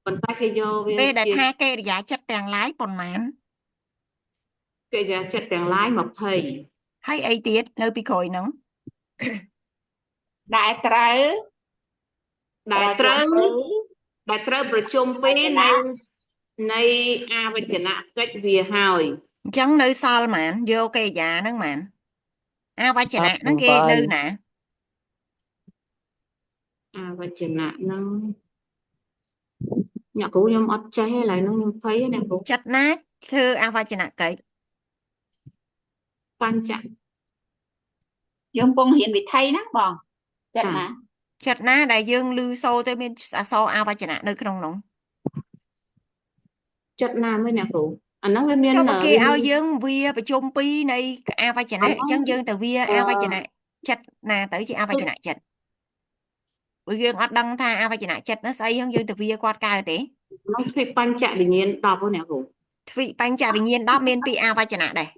K: ប៉ុន្តែគេយកវា
B: ពេលដែល
K: ជា
B: ថាគេយ៉ាចិត្តទាំងឡាយប៉ុន្មាន
K: កិរិយាចិត្តទាំងឡាយ20
B: ហើយអីទៀតនៅពីក្រោយហ្នឹង
I: ដែលត្រូវ
K: ដែលត្រូវប្រជុំពីរនៃអាវចនៈកិច្ចវាហើយ
B: អញ្ចឹងនៅសល់ប៉ុន្មានយកគេយ៉ាហ្នឹងប៉ុន្មានអាវចនៈហ្នឹងគេនៅណា
K: អាវចនៈហ្នឹងអ្នកគ្រូខ្ញុំអត់ចេះទេឡើយហ្នឹងខ្ញុំភ័យទេអ្នកគ្រូ
B: ចិត្តណាធ្វើអាវចនៈកិច្ច
K: បញ្ច
I: យើងពងរៀនវិថីណាបងចិត្តណា
B: ចិត្តណាដែលយើងឮសូរទៅមានអក្សរអវចនៈនៅក្នុងនោះ
K: ចិត្តណាមួយអ្នកគ្រូអាហ្នឹងវាមាន
B: ចុះបើគេ
K: វា
B: ឲ្យយើងវាប្រជុំពីរនៃអវចនៈអញ្ចឹងយើងទៅវាអវចនៈចិត្តណាទៅជាអវចនៈចិត្តព្រោះយើងអត់ដឹងថាអវចនៈចិត្តនោះស្អីហ្នឹងយើងទៅវាគាត់កើតទេ
K: ក្នុងទ្វីបបញ្ចវិញ្ញាណ10ហ្នឹងអ្នកគ្រូ
B: ទ្វីបបញ្ចវិញ្ញាណ10មានពីអវចនៈដែរ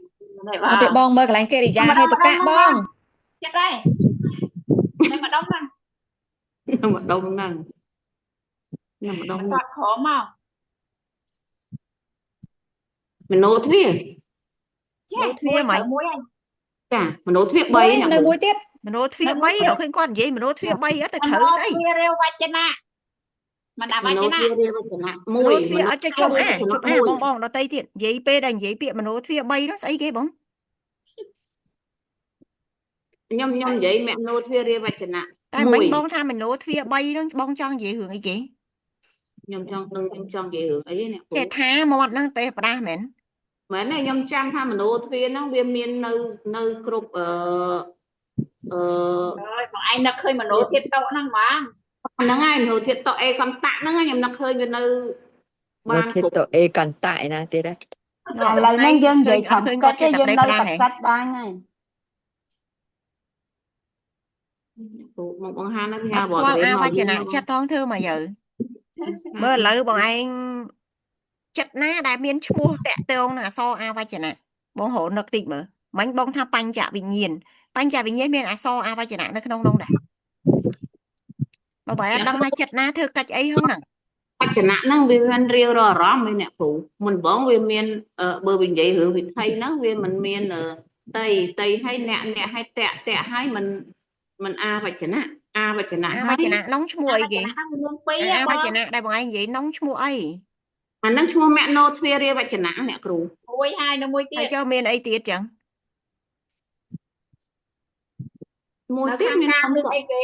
F: អត់ទេបងមើលកន្លែងកិរិយាហេតុកៈបង
I: ចិត្តដែរតែម្ដងហ្នឹង
K: នឹងម្ដងហ្នឹងនឹងម្ដង
I: បន្ទាត់ក្រោមមក
K: មโนទ្វា
I: ចាមួយត្រូវមួយហើយ
K: ចាមโนទ្វា 3
F: មួយ
K: អ្នក
F: នៅ
K: គ្រូ
F: មួយទៀត
B: មโนទ្វា3ដល់ឃើញគាត់និយាយមโนទ្វា3អត់ទៅ
I: ម
B: ត្រូវ
I: នោ
B: ស្អី
I: ទ្វារវចនៈមិនអាវ
K: មโน
I: ចនៈ
K: ទ្វារាវចនៈ
B: ម
K: មួយ
B: โนទ្វាអត់ចេះជប់អា
K: មโน
B: ជប់អាបងដតីទៀតនិយាយពេលដែលនិយាយពាក្យមโนទ្វា3នោះស្អីគេបង
K: ខ្ញុំនិយាយមโนទ្វារាវចនៈ
B: តែមិញបងថាមโนទ្វា3នោះបងចង់និយាយរឿងអីគេ
K: ខ្ញុំចង់ដឹងខ្ញុំចង់និយាយរឿងអីអ្នកគ្រូ
B: ចេះថាមាត់ហ្នឹងទេផ្ដាស់មែន
K: មែនទេខ្ញុំចាំថាមโนទ្វាហ្នឹងវាមាននៅគ្រប់
I: ហើយបងឯងនឹកឃើញមនោធាតុតុហ្នឹងហ្មង
K: ហ្នឹងហើយមโนធាតុតុអេកន្តៈហ្នឹងខ្ញុំនឹកឃើញវានៅ
A: បា
K: បាន ន
A: ធិ
K: គ្រប់
A: តអេកន្តៈឯណាទៀតដែរ
E: ឥឡូវហ្នឹងយើងនិយាយខំគិតទេយើងនៅតែគិតបានហើយ
K: គ្រូមកបង្ហាញណាវា
B: អត់
K: ប
B: ស្
K: ក
B: គាល់
K: រៀន
B: អ
K: មក
B: វចនៈចិត្តផងធ្វើមកយើមើលឥឡូវបងឯងចិត្តណាដែលមានឈ្មោះតាក់ទងនឹងអក្សរអវចនៈបងរហូតនឹកតិចមើលមិញបងថាបញ្ចវិញ្ញាណបញ្ចវិញ្ញាណមានអក្សរអវចនៈនៅក្នុងនោះដែរបើអត់ដឹងថាចិត្តណាធ្វើកិច្ចអីហ្នឹង
K: បច្ចនៈហ្នឹងវាមានរាវរអារម្មណ៍ឯអ្នកគ្រូមុនបងវាមានបើនិយាយរឿងវិថីហ្នឹងវាមិនមានតៃឲ្យអ្នកឲ្យតាក់ឲ្យមិនអាវចនៈអាវចនៈ
B: អ
K: ហើ
B: វ
K: យ
B: ចនៈនោះឈ្មោះអីគេ
I: ហ្នឹងមានពីរ
B: អ
I: ហ៎
B: វ
I: បង
B: ចនៈដែលបងឯងនិយាយនោះឈ្មោះអី
K: អាហ្នឹងឈ្មោះមโนទ្វារាវចនៈអ្នកគ្រូ
I: មួយហើយនៅមួយទៀ
B: ហើ
I: ត
B: យចុះមានអីទៀតចឹង
K: មួយ
I: នៅ
K: ទៀត
I: ខាង
K: មាន
I: ខាងមានអីគេ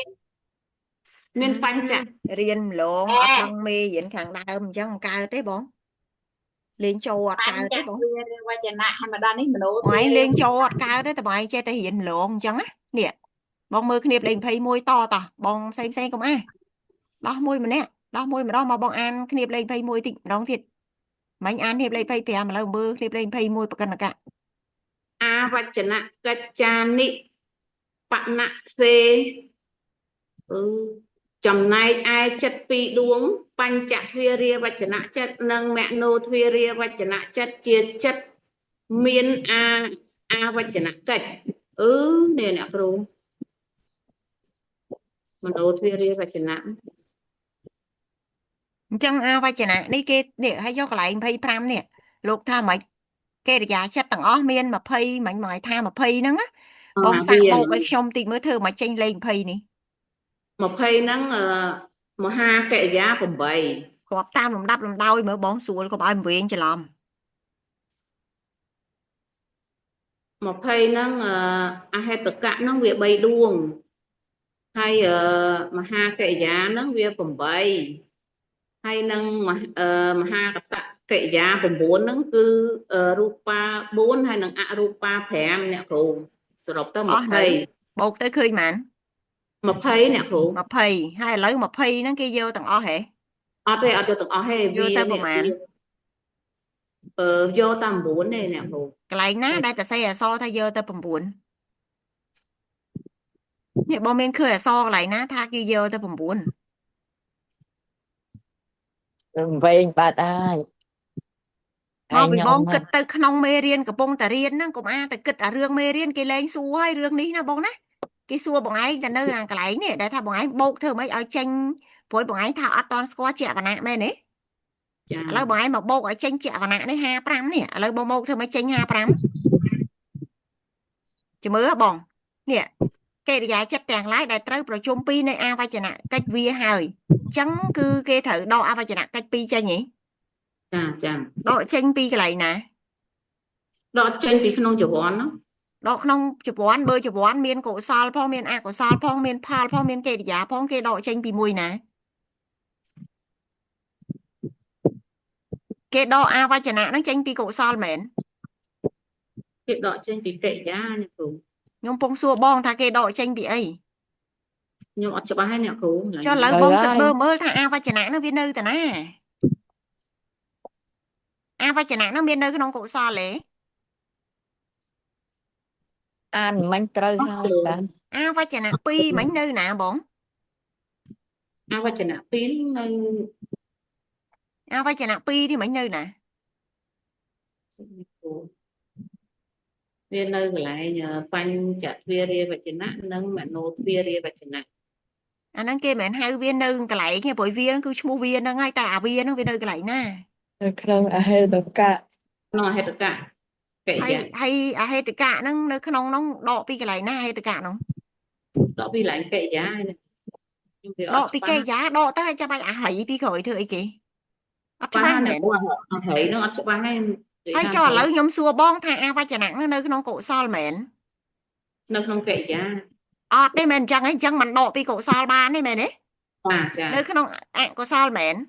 K: មានបញ្ចៈ
B: រៀនម្លងអត់ដឹងមេរៀនខាងដើមអញ្ចឹងមិនកើតទេបងលេងចូលអត់កើតទេបង
I: វារាវចនៈហើយម្ដងនេះមនោ
B: បងឯងលេងចូលអត់កើតទេតែបងឯងចេះតែរៀនម្លងអញ្ចឹងណានេះបងមើលគ្នាលេខ21តតោះបងផ្សេងកុំអាដោះមួយម្នាក់ដោះមួយម្ដងមកបងអានគ្នាលេខ21តិចម្ដងទៀតមិញអានគ្នាលេខ25ឥឡូវមើលគ្នាលេខ21ប្រកិនកៈ
K: អាវចនៈកិច្ចានិបណៈសេ ចំណែកឯចិត្តពីរដួងបញ្ចទ្វារាវចនៈចិត្តនិងមโนទ្វារាវចនៈចិត្តជាចិត្តមានអាវចនៈកិច្ចនេះអ្នកគ្រូមโนទ្វារាវចនៈ
B: អញ្ចឹងអវចនៈនេះគេនេះឲ្យយកកន្លែង25នេះលោកថាម៉េចកិរិយាចិត្តទាំងអស់មាន20មិញមកឲ្យថា20ហ្នឹងណាបងសាកបូកឲ្យខ្ញុំតិចមើលធ្វើមកចេញលេខ20នេះ
K: 20ហ្នឹងមហាកិរិយា8
B: រាប់តាមលំដាប់លំដោយមើលបងស្រួលកុំឲ្យវែងច្រឡំ
K: 20ហ្នឹងអហេតុកៈហ្នឹងវា3ដួងហើយមហាកិរិយាហ្នឹងវា8ហើយនឹងមហាកតកិរិយា9ហ្នឹងគឺរូបា4ហើយនឹងអរូបា5អ្នកគ្រូសរុបទៅ20
B: បូកទៅឃើញប៉ុន្មាន
K: 20អ្នកគ្រូ
B: 20ហើយឥឡូវ20ហ្នឹងគេយកទាំងអស់ហ៎
K: អត់ទេអត់យកទាំងអស់ទេវាយកតែប្រហែលយកតែ9ទេអ្នកគ្រូ
B: កន្លែងណាដែលតែសេអសថាយកទៅ9នេះបងមានឃើញអសកន្លែងណាថាគេយកទៅ9
A: វែងបាត់ហើយ
B: មកពីបងគិតទៅក្នុងមេរៀនកំពុងតែរៀនហ្នឹងកុំអាតែគិតអារឿងមេរៀនគេលែងសួរហើយរឿងនេះណាបងណាគេសួរបងឯងតែនៅអាកន្លែងនេះដែលថាបងឯងបោកធ្វើមិនឲ្យចេញព្រោះបងឯងថាអត់តន់ស្គាល់ជាវណ្ណៈមែនទេ
K: ចា
B: ឥឡូវបងឯងមកបោកឲ្យចេញជាវណ្ណៈនេះ55នេះឥឡូវបងមកធ្វើមិនចេញ55ជមើបងនេះកិរិយាចិត្តទាំងឡាយដែលត្រូវប្រជុំពីរនៃអវចនៈកិច្ចវាហើយអញ្ចឹងគឺគេត្រូវដកអវចនៈកិច្ចពីរចេញហ៎
K: ចា
B: ដកចេញពីកន្លែងណា
K: ដកចេញពីក្នុងចរន្តហ្នឹង
B: ដកក្នុងចរន្តបើចរន្តមានកុសលផងមានអកុសលផងមានផលផងមានកិរិយាផងគេដកចេញពីមួយណាគេដកអវចនៈហ្នឹងចេញពីកុសលមែន
K: គេដកចេញពីកិរិយាអ្នកគ្រូ
B: ណ nhung pong xua bong tha kê đọ tranh bị ấy
K: nhưng ở chỗ hai nè cô là
B: cho
K: như
B: lỡ
F: Trời
B: bong
F: ơi.
B: tật bơ mơ tha a vai chả nã nó viên nơi tà nà a vai chả nã nó viên nơi cái nông cổ so lẽ
A: An mình trời hơi cả
B: a vai chả nã pi mảnh nơi nà bóng
K: ai qua chừng nào tiếng nơi
B: a vai chả nã pi đi mảnh nơi nà
K: viên nơi lại nhờ phanh chặt viên đi và chừng nát nâng mẹ nô viên đi và chừng nát
B: anh năng kê mẹ hai viên nơi cái lại cái bội viên cứ mua viên nó ngay tà viên nó viên nơi cái lại nè
A: không ai được cả
K: nó hết tất cả kệ dạ
B: hay tất cả nó không nó đọ pi cái lại nè hay tất cả nó
K: đó vì lại kệ giá này
B: đọ pi cái giá đọ tới cho bay hãy pi khỏi thôi kì ở cho
K: ba
B: bay
K: này
B: mẹ
K: qua họ thấy nó cho ba hay
B: hay cho lỡ nhóm xua bong thà a vai chả nặng nó nơi cái nông cổ sol mẹn
K: nó không kệ giá
B: đây mình chẳng ấy chẳng mình đọ pi cổ sol ba này mẹ đấy
K: chà
B: nơi cái nông cổ sol mẹn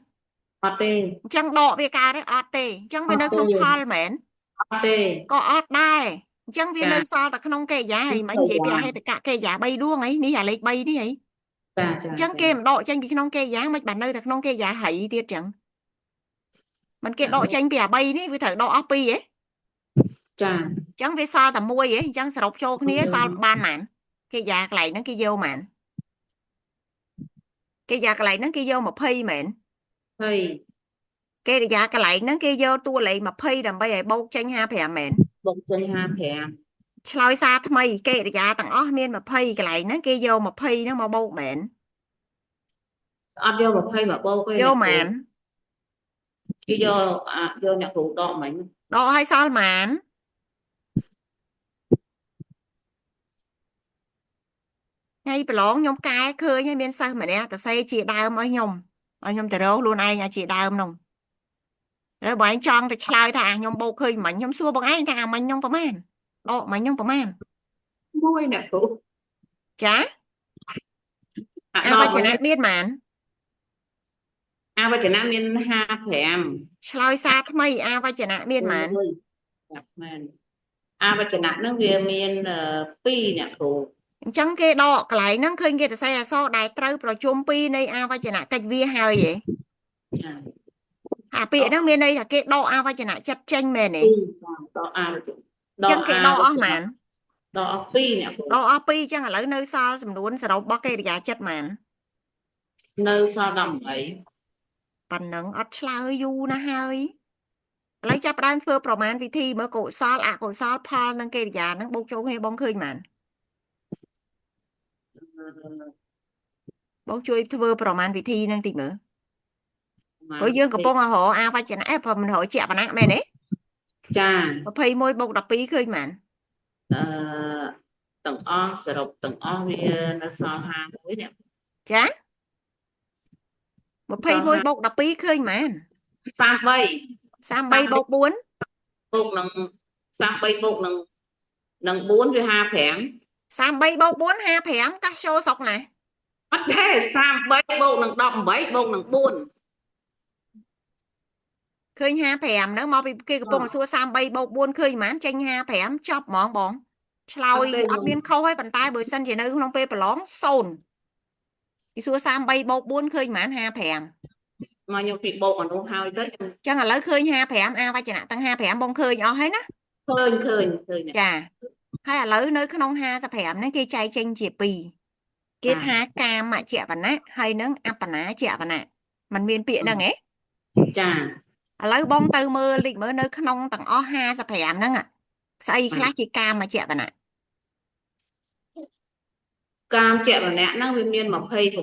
K: tê
B: chẳng đọ về cả đấy tê chẳng về nơi cái nông sol mẹn
K: tê
B: có đai chẳng về nơi sol ta cái nông kê giá hay mấy gì bây giờ hay tất cả kê giá bay đuông ấy ní giả lấy bay đi ấy chẳng kê mà đọ chẳng bị cái nông kê giá mấy bạn nơi ta cái nông kê giá hay tiết chẳng mình kê đọ tranh bìa bay ní với thở đọ pi ấy chẳng về sao tầm môi ấy chẳng sẽ đọc cho cái ní sao ban mạn cái giá lại nó cái vô mạn cái giá lại nó cái vô mà phi mạn
K: phi
B: cái giá cái lại nó cái vô tua lại mà phi đầm bây giờ bốc tranh ha phè mạn
K: bốc tranh ha phè
B: lôi xa thay mày cái giá tặng ó miên mà phi cái lại nó cái vô mà phi nó mà bốc mạn
K: vô mà phi mà bốc
B: vô mạn
K: cái vô nhạc cụ đọ mình
B: đọ hay sao mạn ngay bà lón nhóm cái khơi nha miên sao mà nè ta xây chị đau mới nhom từ đâu luôn ai nhà chị đau nồng rồi bọn anh chọn thì chơi thà nhom bầu khơi mà nhom xua bọn anh thà mình nhom man đọ mà nhom man
K: vui nè cụ
B: chả ai phải biết mạn
K: ai phải chả miên ha phèm
B: chơi xa thay mày ai phải chả biết mạn
K: ai phải chả nó về miên pi nè cụ
B: chẳng cái đọ lại nó khơi cái xe so đại trâu pro chôm pi này a vai chả cách vi hơi vậy pi nó bên đây là cái đọ a vai chả chặt tranh mền này chẳng cái đọ mạn
K: đọ pi nè
B: đọ pi chẳng là lấy nơi sao sầm đuốn sao đâu bao cái giá chất mạn
K: nơi sao đầm ấy
B: phần nắng ớt hơi du nó hơi lấy chấp đan phơ pro man vì thi mới cổ sao pa năng cái giá nó bốc chỗ này bong khơi mạn bóng chui thưa pro man vị thi năng tìm nữa có dương của bông họ a vai chả ép mình hỏi chẹo bạn mẹ đấy
K: chà
B: pay môi bông đặc bí khơi mạn
K: tầng o sờ độc tầng o vì nó so ha mũi nè
B: chá một pay môi bông đặc bí khơi mạn sam bay bông bốn
K: bông nằng sam bay bông nằng bốn rồi ha phèm
B: sam bay bông bốn ha phèm các show sọc này
K: mất thế sam bay bông nằng đậm bay bông nằng buồn
B: khơi ha phèm nữa mà cái bông xua sam bay bông bốn khơi mạn tranh ha phèm chọc món bóng lôi ở bên khâu hay bàn tay bơi sân gì nơi không pe lón sồn cái xua sam bay bông bốn khơi mạn ha phèm
K: mà nhiều việc bộ còn không hao tới
B: chẳng là lấy khơi ha phèm a vai chả tăng ha phèm bông khơi nhỏ hết á
K: khơi
B: chà hay là lấy nơi cái nông ha sa phèm nó kia chay chanh chìa pì kia tha cam mà chẹo vào nát hay nướng áp vào ná chẹo vào nè mình miền biển nè nghe
K: chà
B: lấy bông từ mưa lịch mới nơi cái nông tầng o ha sa phèm nè xây khá chỉ cam mà chẹo vào nè
K: cam chẹo vào nè nó viên miên mà phây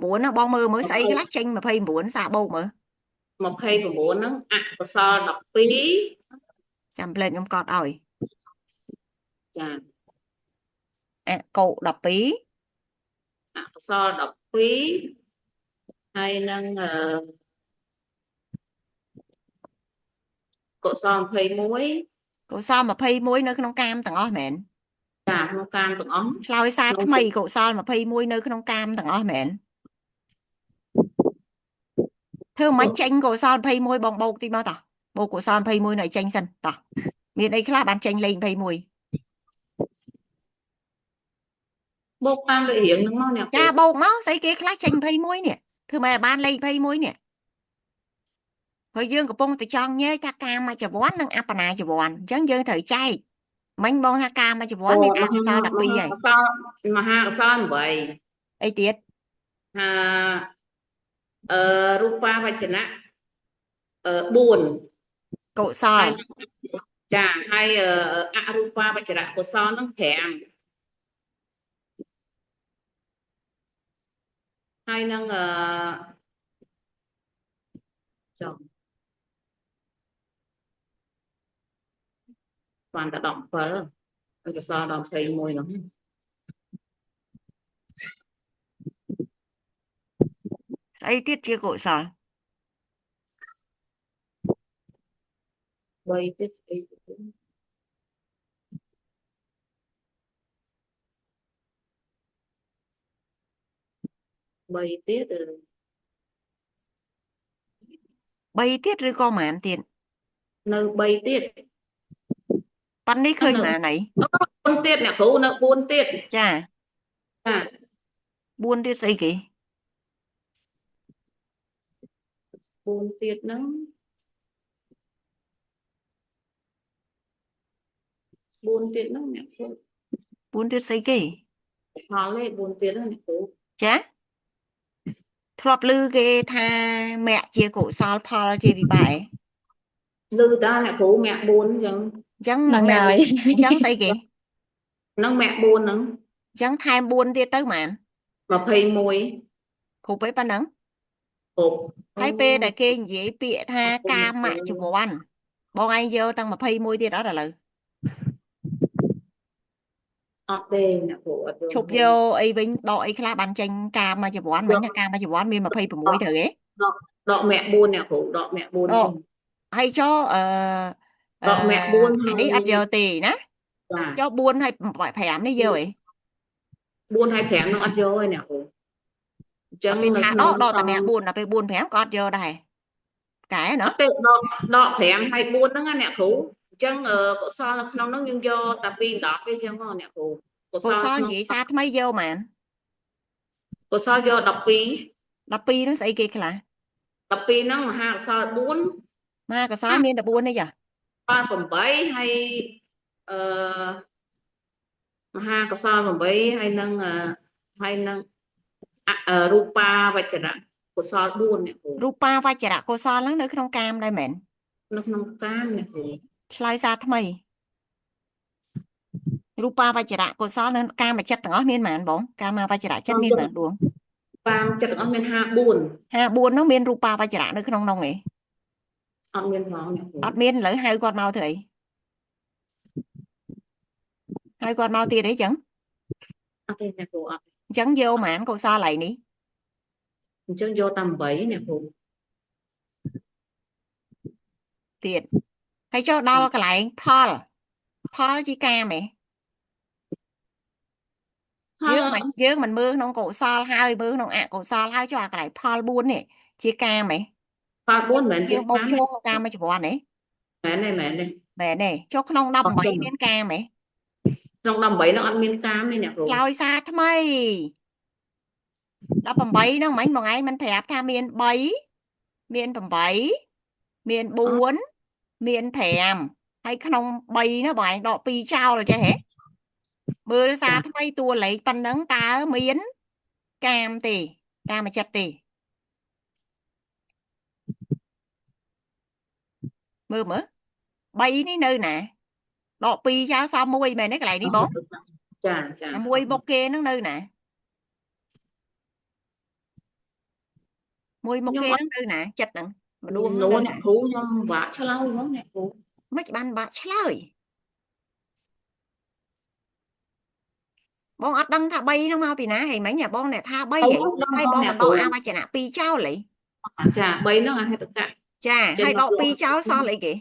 B: buồn nó bông mưa mới xây cái lát chanh mà phây buồn xả bông
K: mà phây buồn nó có so đọc phí
B: chăm lên trong cọt rồi
K: chà
B: cậu đọc phí
K: so đọc phí hay nâng cậu so phây muối
B: cậu sao mà phây muối nơi không cam tầng o mẹn
K: chà không cam tầng ống
B: lao xa cái mày cậu sao mà phây muối nơi không cam tầng o mẹn thưa mấy chanh cậu sao phây muối bông bông tí mà tỏ bông cậu sao phây muối này chanh sân tỏ miền đây khác bán chanh lên phây muối
K: បូកតាមលេខរៀងហ្នឹងមកអ្នកគ្រូ
B: ចាបូកមកស្អីគេខ្លះចេញ21នេះធ្វើម៉េចឲ្យបានលេខ21នេះហើយយើងកំពុងតែចង់ញែកថាកាមចវ័ននិងអបណាចវ័នអញ្ចឹងយើងត្រូវចែកមិញបងថាកាមចវ័នមានអក្សរ12ហើយ
K: មហាកសល8
B: អីទៀត
K: រូបាវចនៈ4
B: កុសល
K: ចាហើយអរូបាវចរៈកុសលហ្នឹង5ហើយនឹងចុះបានតែ17ហើយកុសលដល់21ហ្នឹង
B: អីទៀតជាកុសល
K: 3ទៀតអីទៀត3ទៀត
B: 3ទៀតឬក៏ប៉ុន្មានទៀត
K: នៅ3ទៀត
B: ប៉ុន្នេះឃើញប៉ុន្មានអី
K: 4ទៀតអ្នកគ្រូនៅ4ទៀត
B: ចា
K: ចា
B: 4ទៀតស្អីគេ
K: 4ទៀតហ្នឹង4ទៀតហ្នឹងអ្នកគ្រូ
B: 4ទៀតស្អីគេ
K: ផលលេខ4ទៀតហ្នឹងអ្នកគ្រូ
B: ចាធ្លាប់ឮគេថាមគ្គជាកុសលផលជាវិបាក
K: ឮតាអ្នកគ្រូមគ្គ4អញ្ចឹង
B: អញ្ចឹង
F: ហ្នឹងហើយ
B: អញ្ចឹងស្អីគេ
K: ហ្នឹងមគ្គ4ហ្នឹង
B: អញ្ចឹងថែម4ទៀតទៅប៉ុន្មាន
K: 21
B: គ្រប់ឯប៉ុណ្ណឹង
K: គ្រប់
B: ហើយពេលដែលគេនិយាយពាក្យថាកាមចវ័នបងឯងយកទាំង21ទៀតអត់ឥឡូវ
K: អត់ទេអ្នកគ្រូអត់យល់
B: ឈប់យកអីវិញដកអីខ្លះបានចេញកាមចវ័នមិញកាមចវ័នមាន26ត្រូវទេ
K: ដកមគ្គ4អ្នកគ្រូដកមគ្គ4ចេញ
B: ហើយចុះ
K: ដកមគ្គ4
B: អានេះអត់យកទេណា
K: ចា
B: ចុះ4ហើយ5នេះយកអី
K: 4ហើយ5ហ្នឹងអត់យកទេអ្នកគ្រូអញ្ចឹង
B: ពេល
K: នៅ
B: ថា
K: ក្នុង
B: ដកតែមគ្គ4ដល់ពេល4 5ក៏អត់យកដែរកែណា
K: ទេដក5ហើយ4ហ្នឹងណាអ្នកគ្រូអញ្ចឹងកុសលនៅក្នុងហ្នឹងយើងយកតែពី10ទេអញ្ចឹងអ្នកគ្រូ
B: កុសលនិយាយសារថ្មីយកប៉ុន្មានក
K: ុសលយក12
B: 12ហ្នឹងស្អីគេខ្លះ
K: 12ហ្នឹងមហាកុសល4
B: មហាកុសលមាន14នេះចា
K: បាន8ហើយមហាកុសល8ហើយនឹងរូបាវចរៈកុសល4អ្នកគ្រូ
B: រូបាវចរៈកុសលហ្នឹងនៅក្នុងកាមដែរមែន
K: នៅក្នុងកាមអ្នកគ្រូ
B: ឆ្លើយសារថ្មីរូបាវចរៈកុសលនៅកាមចិត្តទាំងអស់មានប៉ុន្មានបងកាមវចរៈចិត្តមានប៉ុន្មានដួង
K: តាមចិត្តទាំងអស់មាន54
B: 54នោះមានរូបាវចរៈនៅក្នុងនោះឯង
K: អត់មានផងអ្នកគ្រូ
B: អត់មានឥឡូវហៅគាត់មកធ្វើអីហៅគាត់មកទៀតអីចឹង
K: អត់ទេអ្នកគ្រូអត់
B: អញ្ចឹងយកប៉ុន្មានកុសលឯនេះ
K: អញ្ចឹងយកតែ8អ្នកគ្រូ
B: ទៀតហើយចូលដល់កន្លែងផលជាកាមឯងយើងមិនមើលក្នុងកុសលហើយមើលក្នុងអកុសលហើយចូលអាកន្លែងផល4នេះជាកាមឯង
K: ផល4មិនមែន
B: យើងបោកឈោងកាមចវ័នឯង
K: មែនទេ
B: មែនទេចុះក្នុង18មានកាមឯង
K: ក្នុង18ហ្នឹងអត់មានកាមទេអ្នកគ្រូ
B: ឆ្លើយសារថ្មី18ហ្នឹងមិញបងឯងមិនប្រាប់ថាមាន3មាន8មាន4មាន5ហើយក្នុង3នោះបងឯងដក2ចោលចេះហ៎មើលសារថ្មីតួលេខប៉ុណ្ណឹងតើមានកាមទេកាមចិត្តទេមើល3នេះនៅណាដក2ចោលសល់1មែនទេកន្លែងនេះបង
K: ចា
B: មួយមុខគេហ្នឹងនៅណាមួយមុខគេហ្នឹងនៅណាចិត្តហ្នឹងម្ដួងហ្នឹងនៅ
K: អ្នក
B: ណា
K: គ្រូខ្ញុំបាក់ឆ្លើយហ្មងអ្នកគ្រូ
B: មិនបានបាក់ឆ្លើយបងអត់ដឹងថា3ហ្នឹងមកពីណាហីមិញបងអ្នកថា3ហីហើយបងបន្តអវចនៈ2ចោលហី
K: ចា3ហ្នឹងអហេតុកៈ
B: ចាហើយដក2ចោលសល់អីគេ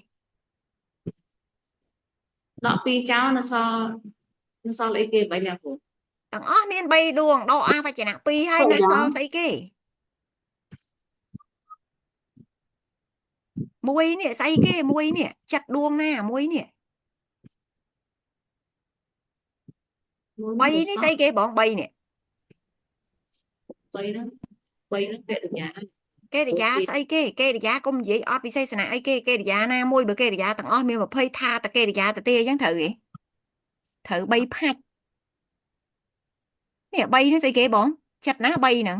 K: ដក2ចោលនៅសល់អីគេបែរអ្នកគ្រូ
B: ទាំងអស់មាន3ដួងដកអវចនៈ2ហើយនៅសល់ស្អីគេមួយនេះស្អីគេមួយនេះចិត្តដួងណាមួយនេះ
K: Mới
B: Bay ní xây kia bọn bay nè.
K: bay nó kệ được nhà
B: Kê được giá xây kê được giá công gì ọt bị xây sẵn ấy kê được giá na môi bữa kê được giá tặng ọt miêu mà phây tha ta kê được giá ta tê chẳng thử vậy. Thử bay phạch. Nè bay nó xây kia bọn. Chặt ná bay nè.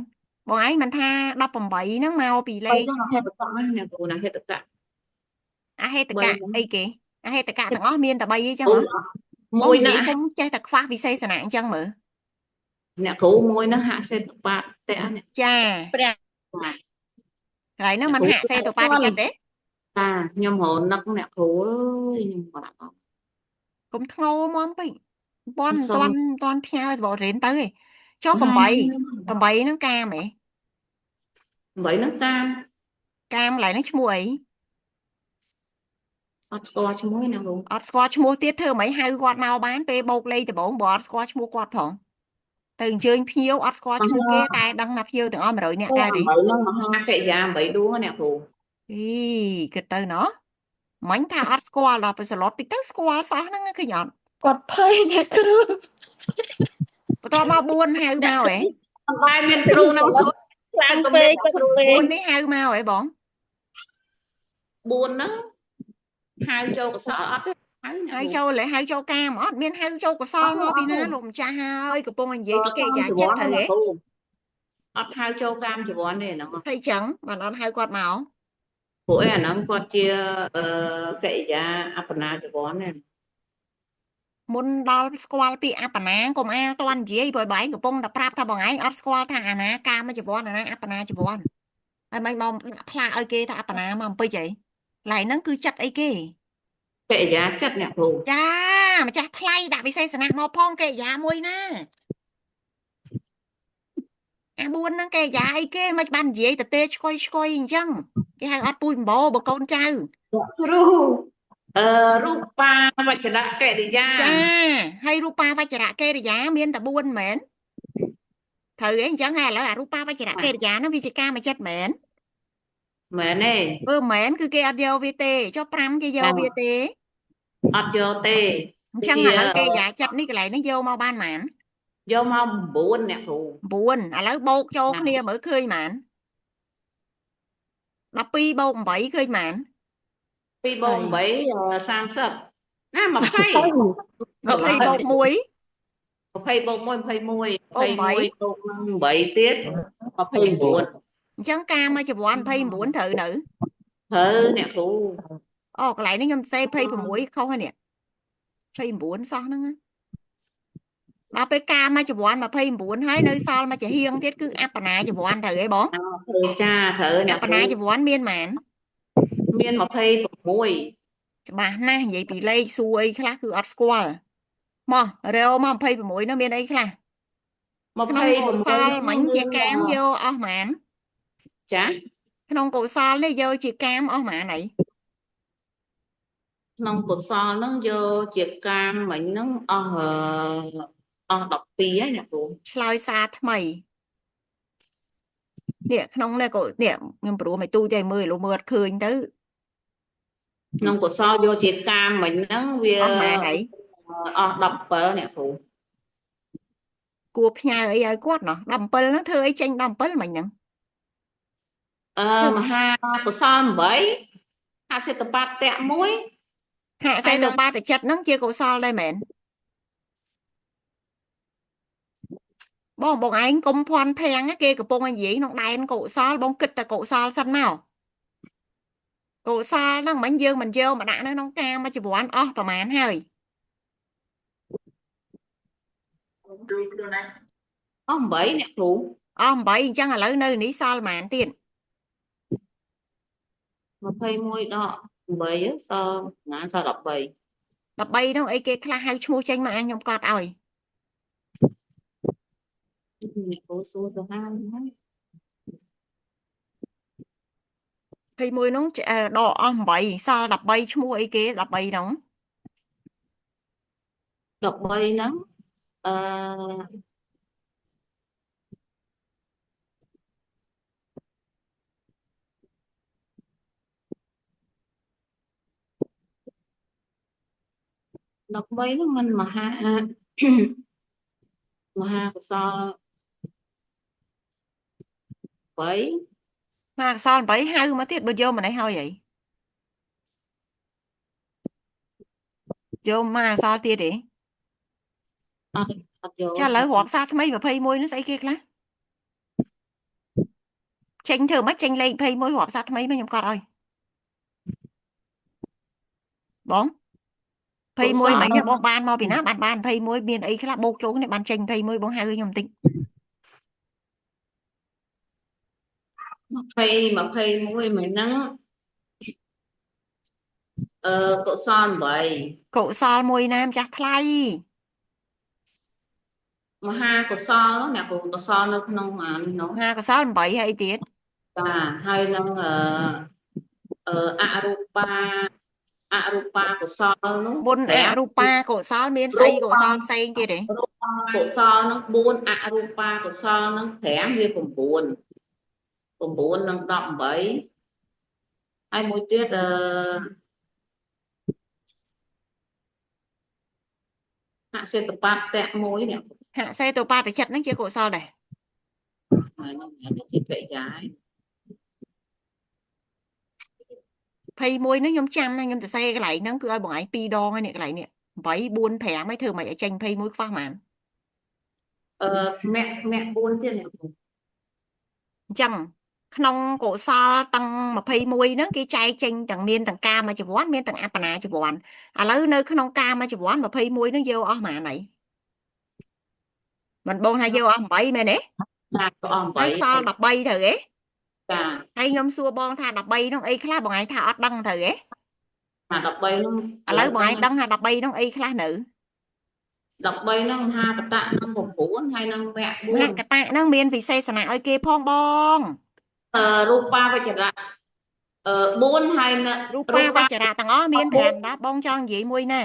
B: Bọn ấy mình tha đọc bằng bậy nó mau bị
K: bay
B: lê.
K: nó là hết tất cả nhà cô là hết tất cả
B: À hết tất
K: bay
B: cả ấy kì. À hết tất cả tặng ọt miên ta bay ấy chăng
K: ừ,
B: hả?
K: môi
B: Bọn
K: nó
B: gì cũng chơi tạc phát vì xây sẵn ảnh chăng mở.
K: nhà cô môi nó hạ xe tập bạc tệ nè
B: Chà.
K: mà
B: Lại nó
K: nhà
B: mình
K: cô
B: hạ xe tụi ba đi chặt đấy.
K: nhom hồn nó cũng nhà cô ơi nhưng mà
B: Cũng thô mong bị. Bọn
K: xong
B: toàn theo bỏ rến tới. Cho
K: hai
B: cầm bậy nó ca mẹ.
K: vậy nó cam
B: Cam lại nó mua ấy.
K: scotch muối nè cô
B: Ọt scotch mua tiết thơ mấy hai quạt màu bán bê bột lây từ bốn bỏ scotch mua quạt phòng. Từng chơi phiếu ọt scotch mua kia tay đăng nạp phiếu từng ôm rồi nè ca đi.
K: vậy nó mà hai cái giá vậy đúa nè cô
B: Ý, cái từ nó. Mảnh tha ọt scotch là phải slot tích tức scotch sao nó cái nhọn.
F: គាត់ភ័យអ្នកគ្រូ
B: Bà to mau buôn hai
F: អ្នក
B: mau
F: គ្រូ
B: ấy.
K: តែមានគ្រូនៅស្រុកខ្លាំង
F: ខ្លាំង
K: ក៏
F: ពេ
K: មា
F: ក
K: ន
F: គាត់ពេក
B: Buôn đấy hai mau ấy bọn.
K: 4ហ្នឹងហៅចូលកសលអត់ទេហៅអ្នក
B: Hai
K: គ្រូ
B: châu lại hai châu cam ọt miên hai châu của sol mau bị ná lùm cha hơi của bông anh dễ bị kê giả chết thử ấy.
K: អត់ហៅចូលកាមជីវ័នទេហ្នឹង
B: Thấy chẳng mà nó hai quạt máu.
K: ពួកឯអាហ្នឹងគាត់ជាកិរិយាអបណាជីវ័នទេ
B: Muốn đo squal pi apana cùng a toàn gì bởi bảy của bông đã prap tha bằng ấy ọt squal tha ana cam mà chụp ana apana chụp bọn. Ai mày mong pla ai kê tha apana mà bây vậy. Lại nó cứ chặt ấy kê.
K: កិរិយាចិត្តអ្នកគ្រូ
B: Chà mà chặt thay đã bị say sẵn mau phong kê giá môi na. À buôn nó kê giá ấy kê mà bàn gì ta tê coi chăng. Cái hai ọt bùi bố bà con trao.
K: គ្រូរូបាវចរៈកិរិយា
B: Chà hay rupa vai chả kê giá miên ta buôn mến. Thử ấy chẳng hay là rupa vai chả kê giá nó vì chỉ ca mà chết mến.
K: មែនទេ
B: Mến cứ kia vô vi tê cho pram kia vô vi tê
K: អត់យកទេ
B: chẳng là lấy kia giả chặt ní cái này nó vô mau ban mãn
K: យកមក9អ្នកគ្រូ
B: buồn à lấy bột cho kia mở khơi mãn đập pi bột 7 khơi mãn
K: 2 បូក8 30ណា20
B: mà phi bột muối
K: 20បូក1 21
B: Bột
K: 21
B: 7
K: បូកនឹង8ទៀត29
B: chẳng ca mà chụp one phi 4 thử nữ
K: ធ្វើអ្នកគ្រូ
B: ô cái này nó nhầm xe phi muối không hay nè phi 4 sao nó bà pe ca mà chụp one mà phi 4 hay nơi sao mà chỉ hiên tiết cứ áp nà chụp one thử ấy bó
K: ធ្វើចាធ្វើអ្នក
B: áp
K: គ្រូ
B: nà chụp one miên mãn
K: មាន 26
B: bà na vậy bị lây xuôi khác cứ ọt squall mà rêu mà phi muối nó miên ấy khác cái nông cổ sao mảnh chia cam vô ở mãn
K: ចា
B: cái nông cổ sao lấy vô chia cam ở mãn này
K: ក្នុងកុសលហ្នឹងយកជាកាមមិញហ្នឹងអស់12ហើយអ្នកគ្រូ
B: slide xa thay nè không này cổ nè nhưng bữa mày tu chơi 10 lô mượt khơi tới
K: ក្នុងកុសលយកជាកាមមិញហ្នឹងវា
B: ở mã này
K: អស់17អ្នកគ្រូ
B: cua nhà ấy quát nó đầm pel nó thưa ấy tranh đầm pel mày nhận
K: មហាកុសល8អសិតបតៈ1
B: hạ xe đồ ba để chặt nó chia cổ sao đây mẹ bông anh công phan thèn á kia của bông anh gì nó đai cổ sao bông kịch là cổ sao xanh màu cổ sao nó bánh dương mình vô mà đã nó cam mà chỉ buồn và mà ăn hơi
K: 8អ្នកគ្រូ
B: bảy chẳng là lấy nơi ní sao mà ăn tiền
K: 21ដក8សណាស13
B: đập bay nó ấy kia là hai chua tranh mà anh nhom cọt rồi
K: អ្នកគ្រូសួរសាហាវហ្នឹង
B: thì mùi nó đỏ bảy sao đập bay chua ấy kia đập bay nóng
K: 13ហ្នឹង13ហ្នឹងមិនមហា មហាកុសល8
B: មកអក្សរ8ហៅមកទៀតបើយកមកនេះហើយអីយកមកអក្សរទៀតទេ
K: អត់យក
B: ចាឥឡូវរាប់សារថ្មី21នោះស្អីគេខ្លះចេញធ្វើមិនចេញលេខ21រាប់សារថ្មីមកខ្ញុំកត់ឲ្យបង21មិញបងបានមកពីណាបាន21មានអីខ្លះបូកចូលគ្នាបានចេញ21បងហៅខ្ញុំបន្តិច
K: 20 21មិញហ្នឹងកុសល8
B: កុសលមួយណាម្ចាស់ថ្លៃ
K: មហាកុសលអ្នកគ្រូកុសលនៅក្នុងអានេះនោះ
B: មហាកុសល8ហើយទៀត
K: បាទហើយនឹងអរូបាកុសលនោះ
B: បុណ្យអរូបាកុសលមានស្អីកុសលផ្សេងទៀតទេ
K: រូបាកុសលនឹង4អរូបាកុសលនឹង5វា9 9នឹង18ហើយមួយទៀតអសេតបាតៈមួយនេះ
B: ហសេតុបាតចិត្តហ្នឹងជាកុសលដែរ
K: ហើយនឹងជាកិរិយា
B: 21ហ្នឹងខ្ញុំចាំណាខ្ញុំទៅសេកន្លែងហ្នឹងគឺឲ្យបងឯង2ដងហើយនេះកន្លែងនេះ8 4 5ហើយធ្វើមិនឲ្យចេញ21ខ្វះហ្មង
K: មាក់4ទៀតអ្នកគ្រូ
B: អញ្ចឹងក្នុងកុសលទាំង21ហ្នឹងគេចែកចេញទាំងមានទាំងកាមជីវ័នមានទាំងអបណាជីវ័នឥឡូវនៅក្នុងកាមជីវ័ន21ហ្នឹងយកអស់ហ្មងហើយមិនបងថាយកអស់8មែនទេ
K: ចាអស់
B: ហើយសល់13ត្រូវទេ
K: ចា
B: ហើយខ្ញុំសួរបងថា13ហ្នឹងអីខ្លះបងឯងថាអត់ដឹងត្រូវទេ
K: 13ហ្នឹង
B: ឥឡូវបងឯងដឹងថា13ហ្នឹងអីខ្លះនៅ
K: 13ហ្នឹងមហាកតៈនឹង9ហើយនឹងមគ្គ
B: មហកតៈហ្នឹងមានវិសេសណៈឲ្យគេផងបង
K: 4រូបាវចរៈ4ហើយនៅ
B: រូបាវចរៈទាំងអស់មាន5ដែរបងចង់និយាយមួយណា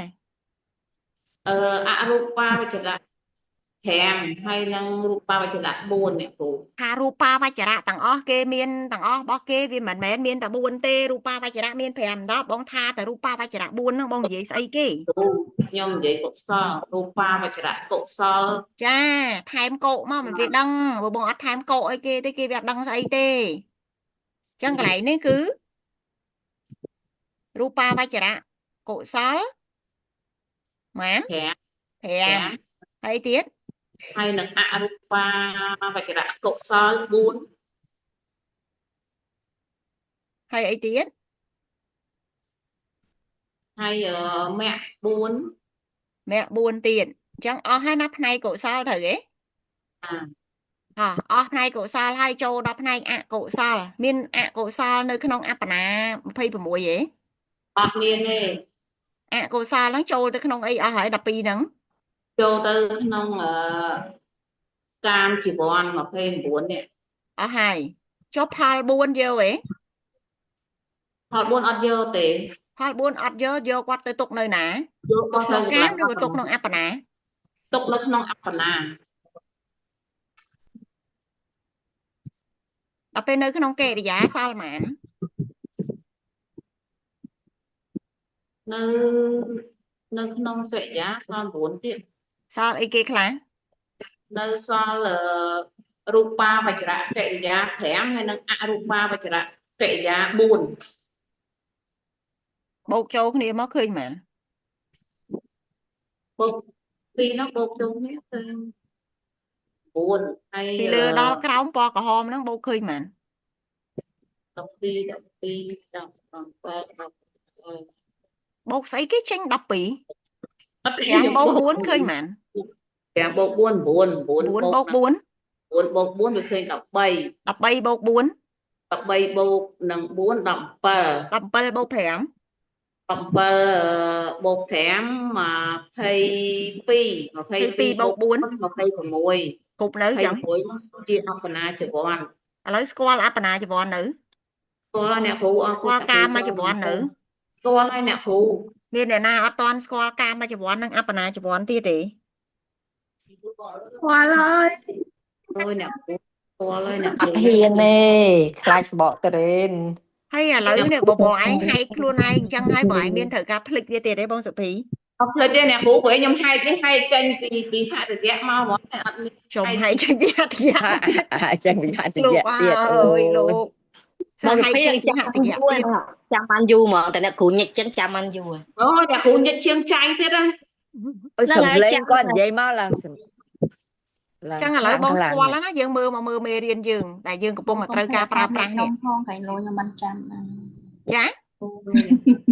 K: អរូបាវចរៈ5ហើយនឹងរូបាវចរៈ4អ្នកគ្រូ
B: ថារូបាវចរៈទាំងអស់គេមានទាំងអស់របស់គេវាមិនមែនមានតែ4ទេរូបាវចរៈមាន5ដែរបងថាតែរូបាវចរៈ4ហ្នឹងបងនិយាយស្អីគេ
K: ខ្ញុំនិយាយកុសលរូបាវចរៈកុសល
B: ចាថែមកុមកមិនវាដឹងបើបងអត់ថែមកុអីគេទេគេវាអត់ដឹងស្អីទេអញ្ចឹងកន្លែងនេះគឺរូបាវចរៈកុសលម៉ាន 5ហើយទៀត
K: ហើយនឹងអរូបាវចរៈកុសល4
B: ហើយអីទៀត
K: ហើយមគ្គ4
B: មគ្គ4ទៀតអញ្ចឹងអស់ហើយណាផ្នែកកុសលត្រូវទេអស់ផ្នែកកុសលហើយចូលដល់ផ្នែកអកុសលមានអកុសលនៅក្នុងអបណា26ទេ
K: អត់មានទេ
B: អកុសលហ្នឹងចូលទៅក្នុងអីអស់ហើយ12ហ្នឹង
K: ចូលទៅក្នុងកាមជីវ័ន29នេះ
B: អស់ហើយចុះផល4យកទេ
K: ផល4អត់យកទេ
B: ផល4អត់យកគាត់ទៅទុកនៅណា
K: យក
B: ទុកក្នុងកាមឬក៏ទុកក្នុងអបណា
K: ទុកនៅក្នុងអបណា
B: ដល់ពេលនៅក្នុងកិរិយាសល់ហ្មង
K: នៅក្នុងកិរិយាសល់9ទៀត
B: សល់អីគេខ្លះ
K: នៅសល់រូបាវចរៈកិរិយា5ហើយនឹងអរូបាវចរៈកិរិយា4
B: បូកចូលគ្នាមកឃើញហ្មង
K: បូកពីរនោះបូកចូលគ្នាគឺ4ហើយ
B: ពីលើដល់ក្រោមពណ៌ក្រហមហ្នឹងបូកឃើញហ្មង
K: 12 17
B: បូកស្អីគេចេញ12
K: អត់ទេ
B: 5បូក4ឃើញហ្មង
K: 5បូក4 9
B: 4បូក4
K: 4បូក4វាឃើញ13
B: 13បូក4
K: 13បូកនឹង4 17
B: 17បូក5
K: 7បូក5 22
B: 22បូក4
K: 26
B: គ្រប់នៅចឹង
K: 26ជាអបណាជីវ័ន
B: ឥឡូវស្គាល់អបណាជីវ័ននៅ
K: ស្គាល់ហើយអ្នកគ្រូអរ
B: ស្
K: គុណ
B: គាល់កាមជីវ័ននៅ
K: ស្គាល់ហើយអ្នកគ្រូ
B: មានអ្នកណាអត់ទាន់ស្គាល់កាមជីវ័ននិងអបណាជីវ័នទៀតទេ
G: ស្គាល់ហើយ
K: អើយអ្នកគ្រូស្គាល់ហើយអ្នក
L: អត់ហ៊ានទេខ្លាចស្បកត្រេន
B: ហើយឥឡូវនេះបងឯងហែកខ្លួនឯងអញ្ចឹងហើយបងឯងមានត្រូវការភ្លេចវាទៀតទេបងសុភី
K: អត់ភ្លេចទេអ្នកគ្រូព្រោះខ្ញុំហែកទេហែកចេញពីហត្ថយៈមកហ្មងតែអត់មាន
B: ចំហើយចេញពីហត្ថយៈ
A: ចឹងវិហារតិ
B: លោក
A: យៈទៀត
B: អើយលោក
I: ដល់
B: ហែក
I: ពេល
B: ចេញពី
I: ចាំ
B: ហត្ថ
I: បាន
B: យៈ
I: យូរ
B: ទៀត
I: ចាំបានយូរហ្មងតែអ្នកគ្រូញិចចឹងចាំបានយូរ
K: អូអ្នកគ្រូញិតជាងចាញ់ទៀតណា
A: អើយសំលេងគាត់និយាយមកឡើងឡើង
B: ចឹងឥឡូវបងស្គាល់ហើយណាយើងមើលមកមើលមេរៀនយើងដែលយើងកំពុងតែត្រូវការប្រើប្រាស់
D: ខ្ញុំ
B: នេះ
D: ផងក្រែងលោខ្ញុំមិនចាំដែរ
B: ចា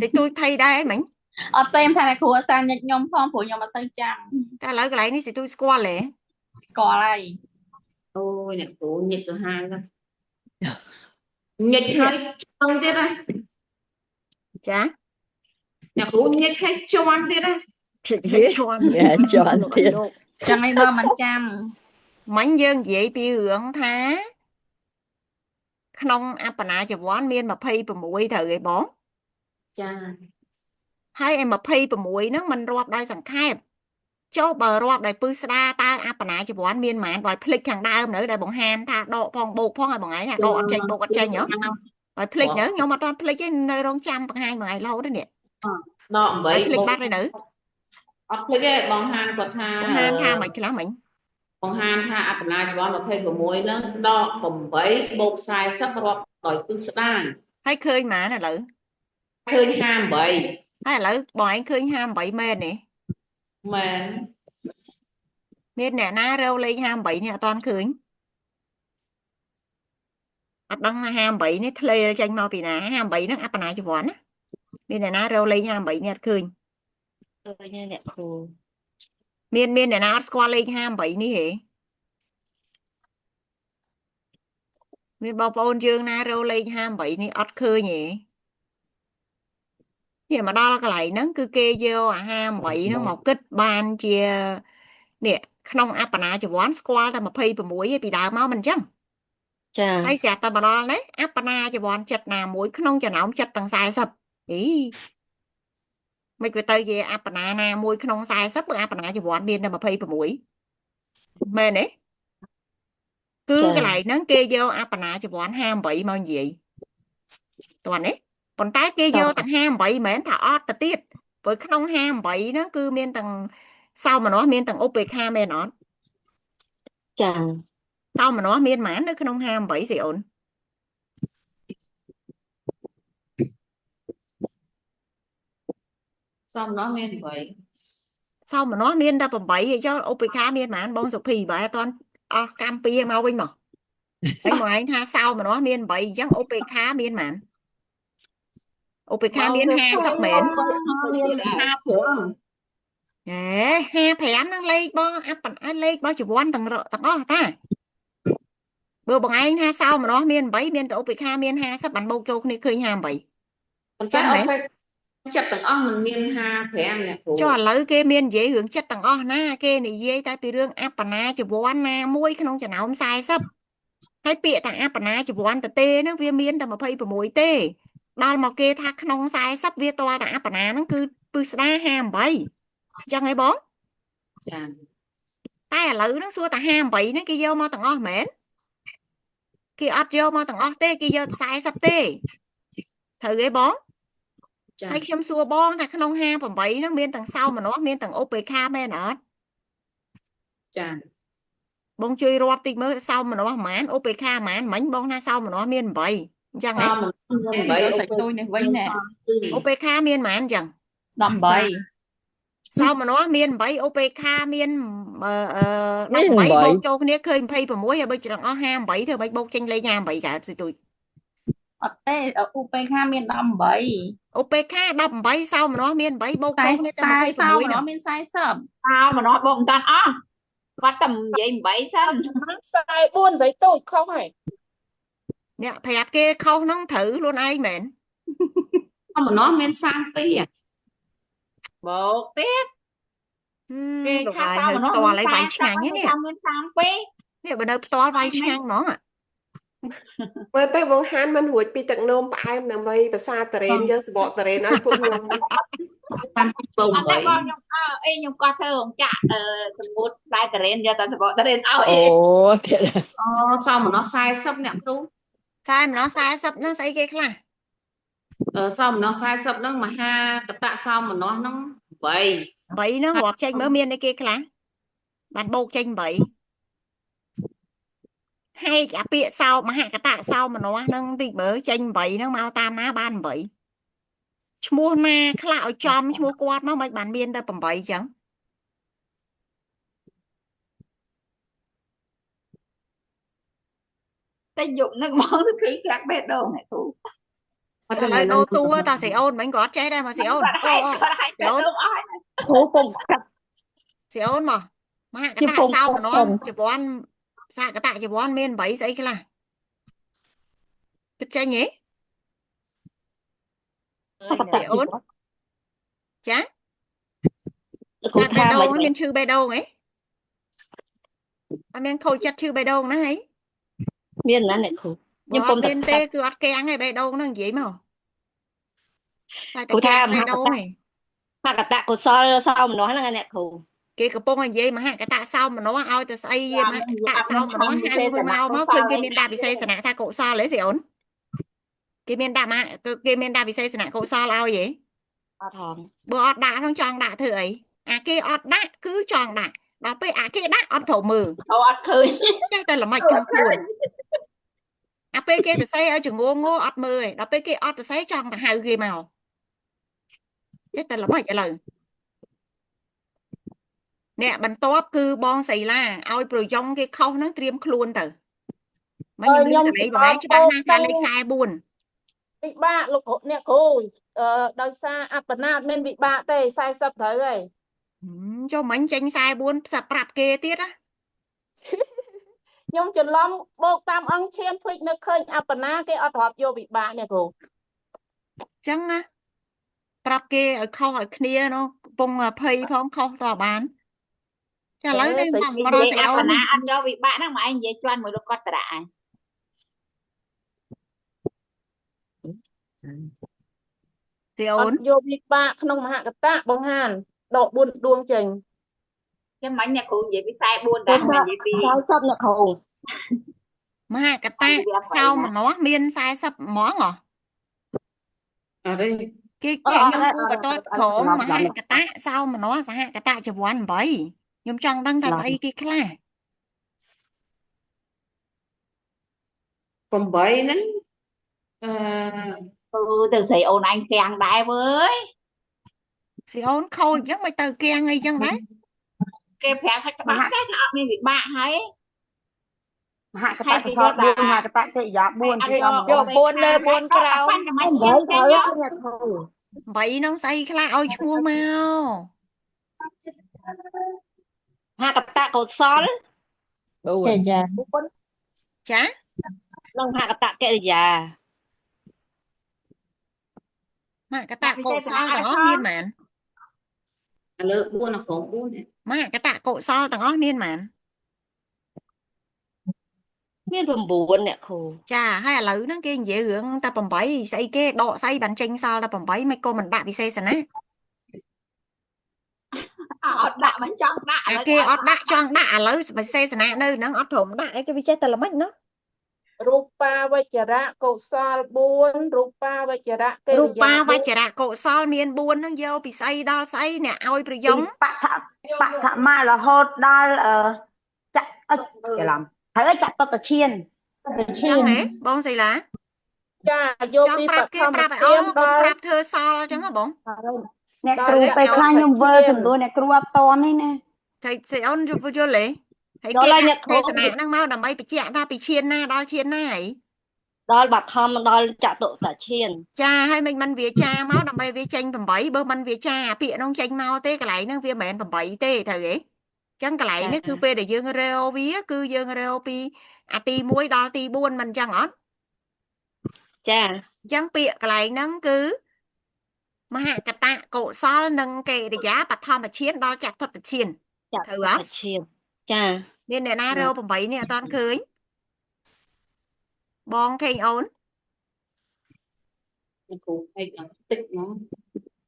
B: តិចតួចថៃដែរអីមិញ
D: អត់ទេថាអ្នកគ្រូអាសាញិចខ្ញុំផងព្រោះខ្ញុំអត់សូវចាំ
B: តែឥឡូវកន្លែងនេះសិតួចស្គាល់ហ៎
D: ស្គាល់ហើយ
K: អូយអ្នកគ្រូញិតសាហាវណាញិតហើយចង់ទៀតណា
B: ចា
K: អ្នកគ្រូញិតហើយជន់ទៀតណា
B: ជន់
A: ជន់ទៀត
D: ចឹងឯងបើមិនចាំ
B: មិញយើងនិយាយពីរឿងថា ក្នុងអបណាចវ័នមាន26ត្រូវឯងបង
K: ចា
B: ហើយឯ26ហ្នឹងมันរាប់ដោយសង្ខេបចុះបើរាប់ដោយពឹសស្ដាតើអបណាចវ័នមានប៉ុន្មានបើភ្លេចខាងដើមនៅដែលបង្ហាញថាដកផងបូកផងឲ្យបងឯងថាដកអត់ចេញបូកអត់ចេញហ៎បើភ្លេចនៅខ្ញុំអត់ទាន់ភ្លេចទេនៅរងចាំបង្ហាញមួយថ្ងៃរហូតទេនេះ
K: ដក
B: ហើយ
K: 8
B: ភ្លេចបាត់ហើយនៅ
K: អត់ភ្លេចទេបងហានគាត់ថា
B: បង្ហាញថាមិនខ្លះមិញ
K: បង្ហាញថាអបណាចវ័ន26ហ្នឹងដក8បូក40រាប់ដោយពឹសស្ដា
B: ហើយឃើញប៉ុន្មានឥឡូវ
K: ឃើញ58
B: ហើយឥឡូវបងឯងឃើញ58មែនទេ
K: មែន
B: មានអ្នកណារកលេខ58នេះអត់ទាន់ឃើញអត់ដឹងថា58នេះធ្លេចេញមកពីណា58ហ្នឹងអបណាចវ័នណាមានអ្នកណារកលេខ58នេះអត់ឃើញ
H: ឃើញហើយអ្នកគ្រូ
B: មានអ្នកណាអត់ស្គាល់លេខ58នេះហេមានបងប្អូនយើងណារកលេខ58នេះអត់ឃើញហេនេះមកដល់កន្លែងហ្នឹងគឺគេយកអា58ហ្នឹងមកគិតបានជានេះក្នុងអបណាចវ័នស្គាល់តែ26ឯពីដើមមកមិនអញ្ចឹង
H: ចា
B: ហើយស្រាប់តែមកដល់នេះអបណាចវ័នចិត្តណាមួយក្នុងចំណោមចិត្តទាំង40អីមិនក៏ទៅជាអបណាណាមួយក្នុង40បើអបណាចវ័នមានតែ26មែនទេគឺកន្លែងហ្នឹងគេយកអបណាចវ័ន58មកនិយាយតោះនេះប៉ុន្តែគេយកទាំង58មែនថាអត់ទៅទៀតព្រោះក្នុង58ហ្នឹងគឺមានទាំងសោមនស្សមានទាំងឧបេក្ខាមែនអត់
H: ចា
B: សោមនស្សមានប៉ុន្មាននៅក្នុង58សិអូន
K: សមណោះមាន8
B: សោមនស្សមានតែ8ហើយចុះឧបេក្ខាមានប៉ុន្មានបងសុភីបើអត់ទាន់អស់កម្មពីមកវិញមកហើយមកឯងថាសោមនស្សមាន8អញ្ចឹងឧបេក្ខាមានប៉ុន្មានឧបេក្ខាមាន50មែន 55ហ្នឹងលេខបងអបលេខរបស់ចវ័នទាំងអស់តាបើបងឯងថាសោមនស្សមាន8មានតែឧបេក្ខាមាន50បានបូកចូលគ្នាឃើញ58
K: ប៉ុន្តែអត់ទៅចិត្តទាំងអស់มันមាន55អ្នកគ្រូ
B: ចុះឥឡូវគេមាននិយាយរឿងចិត្តទាំងអស់ណាគេនិយាយតែពីរឿងអបណាចវ័នណាមួយក្នុងចំណោម40ហើយពាក្យថាអបណាចវ័នតទេហ្នឹងវាមានតែ26ទេដល់មកគេថាក្នុង40វាតើតែអបណាហ្នឹងគឺពឹសស្ដា58អញ្ចឹងហីបង
K: ចា
B: តែឥឡូវហ្នឹងសួរតែ58ហ្នឹងគេយកមកទាំងអស់មែនគេអត់យកមកទាំងអស់ទេគេយកតែ40ទេត្រូវទេបង
K: ចា
B: ហើយខ្ញុំសួរបងថាក្នុង58ហ្នឹងមានទាំងសោមនស្សមានទាំងឧបេក្ខាមែនអត់
K: ចា
B: បងជួយរាប់តិចមើលសោមនស្សប៉ុន្មានឧបេក្ខាប៉ុន្មានមិញបងថាសោមនស្សមាន8អញ្ចឹងហ៎
D: សាច់ទួយនេះវិញណែ
B: ឧបេក្ខាមានប៉ុន្មានអញ្ចឹង
D: 18
B: សោមនស្សមាន8ឧបេក្ខាមាន18បូកចូលគ្នាឃើញ26ហើយបើច្រងអស់58ធ្វើម៉េចបូកចេញលេខ58កើតសិទួយ
D: អត់ទេឧបេក្ខាមាន18
B: ឧបេក្ខា18សោមនស្សមាន8បូកចូលគ្នាទៅ
D: 40សោម
B: 26
D: ន
B: ហ្នឹង
D: ស្សមាន40
I: សោមនស្សបងមិនតាន់អស់គាត់តែនិយាយ8សិន
C: 44ស្អីតូចខុសហើយ
B: អ្នកប្រាប់គេខុសហ្នឹងត្រូវខ្លួនឯងមែន
K: សមណោះមាន32
I: បោកទៀត គេ
B: លោក
I: ថា
B: ហើយ
I: សោម
B: នៅ
I: នស្ស
B: ផ្ទាល់ឲ្យវាយឆ្ងាញ់
I: មាន
B: នេះ
I: 40មាន32
B: នេះបើនៅផ្ទាល់វាយឆ្ងាញ់ហ្មង
C: មើលទៅបងហានមិនរួចពីទឹកនោមផ្អែមដើម្បីភាសាតរេនយកសបកតរេនឲ្យពួកខ្ញុំ
K: តាម
I: អត់តែបងខ្ញុំអីខ្ញុំគាត់ធ្វើរងចាក់សម្ងួតតែតរេនយកតែសបកតរេនឲ្យ
A: អូទៀត
K: អូសមណោះ40អ្នកគ្រូ
B: តែម្ដង40ហ្នឹងស្អីគេខ្លះ
K: សមណោះ40ហ្នឹងមហាកតៈសមណោះហ្នឹង 7
B: 7ហ្នឹងរាប់ចេញមើលមានអីគេខ្លះបានបូកចេញ8ហើយអាពាក្យសោមហកតៈសោមនស្សហ្នឹងតិចមើលចេញ8ហ្នឹងមកតាមណាបាន8ឈ្មោះណាខ្លះឲ្យចំឈ្មោះគាត់មកមិនបានមានតែ8អញ្ចឹង
I: តែយកនឹងមកទៅពីក្លាក់បេះដូងអ្នកគ្រូ
K: អត់
B: ឥឡូវដូរតួតាស្រីអូនមិញគាត់ចេះដែរមកស្រីអូន
I: គាត់ឲ្យបេះដូងអស់
H: គ្រូពុំកាត់
B: ស្រីអូនមកមហក
H: ជា
B: តៈ
H: ពុំ
B: សោម
H: កាត់
B: ន
H: ពុ
B: ស្ស
H: ំ
B: ជីវ័នសហកតៈជីវ័នមាន8ស្អីខ្លះគិតចេញហ៎
H: ហកតៈ
B: អូន ចា
H: គ្រូ
B: តែបេះ
H: ថា
B: ដូ
H: មិន
B: ងមានឈឺបេះដូងហ៎អត់មានខូចចិត្តឈឺបេះដូងហ្នឹងហ៎
H: មានណាអ្នកគ្រូខ្ញុំ
B: បើ
H: ពុ
B: អ
H: ំ
B: ត់
H: តែ
B: មាន
H: កា
B: ទេ
H: ត់
B: គឺអត់កាំងទេបេះដូងហ្នឹងនិយាយមកតែ
H: គ្រូ
B: កាំ
H: ថា
B: ង
H: ម
B: បេះ
H: ហក
B: ដូង
H: តៈ
B: ហ៎
H: ហកតៈកុសលសោមនស្សហ្នឹងអ្នកគ្រូ
B: គេកំពុងនិយាយមហកតៈសោមនស្សឲ្យតែស្អីមហកតៈសោមនស្សហៅមួយមកឃើញគេមានដាក់វិសេសណៈថាកុសលហ៎ស្រីអូនគេមានដាក់គេមានដាក់វិសេសណៈកុសលឲ្យហ៎
H: អត់ហង
B: បើអត់ដាក់ហ្នឹងចង់ដាក់ធ្វើអីអាគេអត់ដាក់គឺចង់ដាក់ដល់ពេលអាគេដាក់អត់ត្រូវមើល
I: អូអត់ឃើញ
B: ចេះតែល្មិចក្នុងខ្លួនអាពេលគេទៅសេឲ្យចងងអត់មើលឯងដល់ពេលគេអត់ទៅសេចង់ទៅហៅគេមកចេះតែល្មិចឥឡូវអ្នកបន្ទាប់គឺបងសីឡាឲ្យប្រយងគេខុសហ្នឹងត្រៀមខ្លួនទៅមិនខ្ញុំលឺតលេងបងឯងច្បាស់ណាស់ថាលេខ44
M: ពិបាកលោកអ្នកគ្រូដោយសារអបណាតមានវិបាកទេ40ត្រូវហើយ
B: ចុះមិញចេញ44សាប់ប្រាប់គេទៀតណា
M: ខ្ញុំច្រឡំបូកតាមអង្គឈាមភ្លេចនឹកឃើញអបណាគេអត់រាប់យកវិបាកអ្នកគ្រូ
B: ចឹងណាប្រាប់គេឲ្យខុសឲ្យគ្នានោះកំពុង20ផងខុសតើបានចាឥឡូវនេះមក
I: និ
B: រក
I: យាយ
B: ស្រី
I: អ
B: អូ
I: ប
B: ន
I: ណាអត់យកវិបាកហ្នឹងមកឯងនិយាយជន់មួយលោកគាត់តរៈឯង
B: ស្រីអូ
M: អ
B: ន
M: ត់យកវិបាកក្នុងមហកតៈបង្ហាញដក4ដួងចេញ
I: ចាំមិញអ្នកគ្រូនិយាយពី44ដែរមិននិយាយពី
H: 40អ្នកគ្រូ
B: មហកតៈសោមនស្សមាន40ហ្មងហ៎
K: អត់ទេ
B: គេខ្ញុំគូបន្ទាត់ក្រុមមហកតៈសោមនស្សសហកតៈជីវ័ន8ខ្ញុំចង់ដឹងថាស្អីគេខ្លះ
K: 8ហ្នឹងអឺ
I: ទៅស្រីអូនឯងទាំងដែរវើយ
B: ស្រីអូនខូចអញ្ចឹងមិនទៅគៀងអីចឹងដែរ
I: គេប្រាប់ថាច្បាស់ចេះថាអត់មានវិបាកហើយ
E: មហកតៈកុសល4មហកតៈកិរិយា4ពីចំ
A: យក4លើ4ក្រោម
I: បាញ់តែមក
E: 8
I: ជិះ
E: ត្រូវ
I: ចេញ
E: អ្នកគ្រូ
B: 8ហ្នឹងស្អីខ្លះឲ្យឈ្មោះមក
H: ហកតៈកុសល
L: 4
H: ចាចា
B: ចា
H: និងហកតៈកិរិយា
B: មហកតៈកុសលទាំងអស់មានមែន
K: ឥឡូវ4នៅក្រុម4នេះ
B: មហកតៈកុសលទាំងអស់មានមែន
H: មាន9អ្នកគ្រូ
B: ចាហើយឥឡូវហ្នឹងគេនិយាយរឿងតែ8ស្អីគេដកស្អីបានចេញសល់តែ8មិនក៏មិនដាក់វិសេសណៈ
I: អត់ដាក់មិនចង់ដាក់ឥ
B: អា
I: ឡូវ
B: គេអត់ដាក់ចង់ដាក់ឥឡូវវិសេសណៈនៅហ្នឹងអត់ព្រមដាក់អីគេវាចេះតែល្មិចណា
M: រូបាវចរៈកុសល4រូបាវចរៈកិ
B: រូ
M: រិ
B: បា
M: យា
B: វចរៈកុសលមាន4ហ្នឹងយកពីស្អីដល់ស្អីអ្នកឲ្យប្រយ
E: ពី
B: ង
E: បឋមរហូតដល់ចាក់ច្រឡំហើយចាក់តតឈាន
B: ចឹងហ៎បងសីឡា
M: ចាយក
B: ចង់
M: ពី
B: ប្
M: ប
B: រាប់គេ
M: ឋម
B: ប្រាប់ឲ្យ
M: ទា
B: អូ
M: ន
B: កុំ
M: ដល់
B: ប្រាប់ធ្វើសល់ចឹងហ៎បង
E: អ្នកគ្រូពេលខ្លះខ្ញុំវើសំដួលអ្នកគ្រូអត់តន់នេះណា
B: តែស្រីអូនយល់ទេហើយ
H: ដល់
B: គេ
H: ហើយ
B: អា
H: អ្នកគ្រូ
B: ទេសនាហ្នឹងមកដើម្បីបញ្ជាក់ថាពីឈានណាដល់ឈានណាហី
H: ដល់បឋមដល់ចតុតឈាន
B: ចាហើយមិនវាចាមកដើម្បីវាចេញ8បើមិនវាចាពាក្យហ្នឹងចេញមកទេកន្លែងហ្នឹងវាមិនមែន8ទេត្រូវទេចឹងកន្លែងនេះគឺពេលដែលយើងរេវវាគឺយើងរេវពីអាទី1ដល់ទី4មិនចឹងអត់
H: ចា
B: ចឹងពាក្យកន្លែងហ្នឹងគឺមហកតៈកុសលនិងកិរិយាបឋមឈានដល់ចតុតឈាន
H: ច
B: ត្រូវ
H: តុ
B: ហ៎
H: តឈានចា
B: មានអ្នកណារេវ8នេះអត់ទាន់ឃើញបងខេងអូន
K: អ្នកគ្រូពេកតិចហ្មង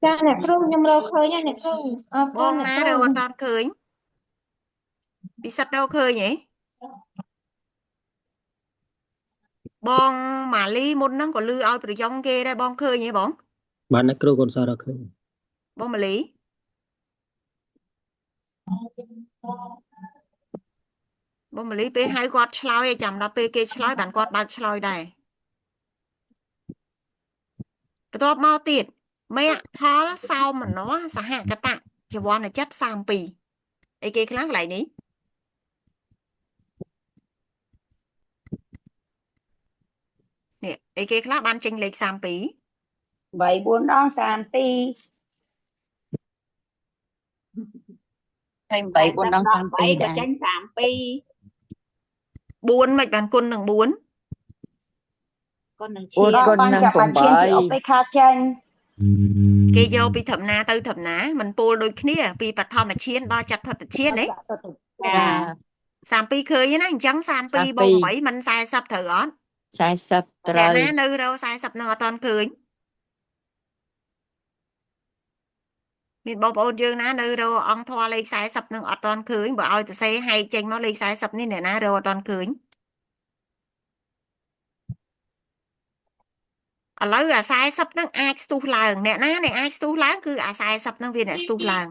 J: ចាអ្នកគ្រូខ្ញុំរកឃើញហើយអ្នកគ្រូអរ
B: ប
J: គុណ
B: ង
J: អ្នក
B: ណា
J: គ្រូ
B: រេវអត់ទាន់ឃើញពិសិដ្ឋរកឃើញហ៎បងម៉ាលីមុនហ្នឹងក៏លឺឲ្យប្រយងគេដែរបងឃើញហ៎បង
N: បានអ្នកគ្រូកូនសរឃើញ
B: បងម៉ាលី បងមលីពេលហៅគាត់ឆ្លើយឲ្យចាំដល់ពេលគេឆ្លើយបានគាត់បើកឆ្លើយដែរបន្ទាប់មកទៀតមគ្គផលសោមនស្សសហកតៈជីវ័នចិត្ត32អីគេខ្លះកន្លែងនេះនេះអីគេខ្លះបានចេញលេខ32
E: 8 4 ដង 32
D: 28 4 ដង 32
I: ក៏
D: ដែរ
I: ចេញ32
B: 4មិនបានគុណនឹង4
I: ក៏នឹងឈា
L: 4
I: ន
L: គុណ
E: បាន
L: នឹង
E: ចាំមកឈានជាឧបេក្ខាចេញ
B: គេយកពីធម្មតាទៅធម្មតាមិនពោលដូចគ្នាពីបឋមឈានដល់ចតុតឈានណា
I: ចា
B: 32ឃើញណាអញ្ចឹង32បូក8មិន40ត្រូវអត់
A: 40ត្
B: តែ
A: រើ
B: ណានៅរក40នឹងអត់ទាន់ឃើញមានបងប្អូនយើងណានៅរកអង្គធម៌លេខ40នឹងអត់ទាន់ឃើញបើឲ្យទៅសេហែកចេញមកលេខ40នេះអ្នកណារកអត់ទាន់ឃើញឥឡូវអា40នឹងអាចស្ទុះឡើងអ្នកណាអ្នកអាចស្ទុះឡើងគឺអា40នឹងវាអ្នកស្ទុះឡើង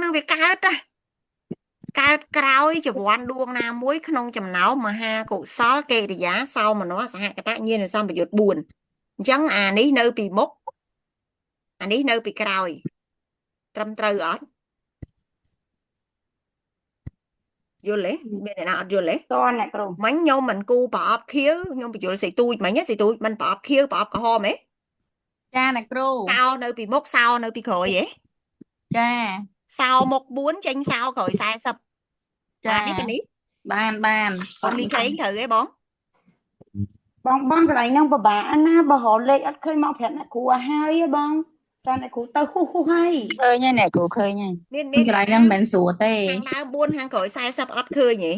B: នឹងវាកើតណាកើតក្រោយចង្វាន់ដួងណាមួយក្នុងចំណោមមហាកុសលកិរិយាសោមនស្សសហកតញ្ញាណសម្បយុទ្ធ4អញ្ចឹងអានេះនៅពីមុខអានេះនៅពីក្រោយត្រឹមត្រូវអត់យល់ទេមានអ្នកណាអត់យល់ទេ
E: តើអ្នកគ្រូ
B: មិញខ្ញុំមិនគូប្រអប់ខៀវខ្ញុំបញ្យល់សេទូចមិញសេទូចមិនប្រអប់ខៀវប្រអប់ក្រហមហ៎
D: ចាអ្នកគ្រូ
B: កោនៅពីមុខសោនៅពីក្រោយហ៎
D: ចា
B: សោមុខ4ចេញសោក្រោយ40
D: ចា
B: នេះពេលនេះ
D: បាន
B: អត់លីចែងត្រូវទេបង
E: បងកន្លែងហ្នឹងពិបាកណាបើរកលេខអត់ឃើញមកប្រាប់អ្នកគ្រូឲ្យហើយហ៎បងតែអ្នកគ្រូទៅហ៊ូហើយ
A: ឃើញហើយអ្នកគ្រូឃើញហើយ
B: មា
D: មានកន្លែងហ្នឹងមិនមែនស្រួលទេ
B: ខាងដើម4ខាងក្រោយ40អត់ឃើញហ៎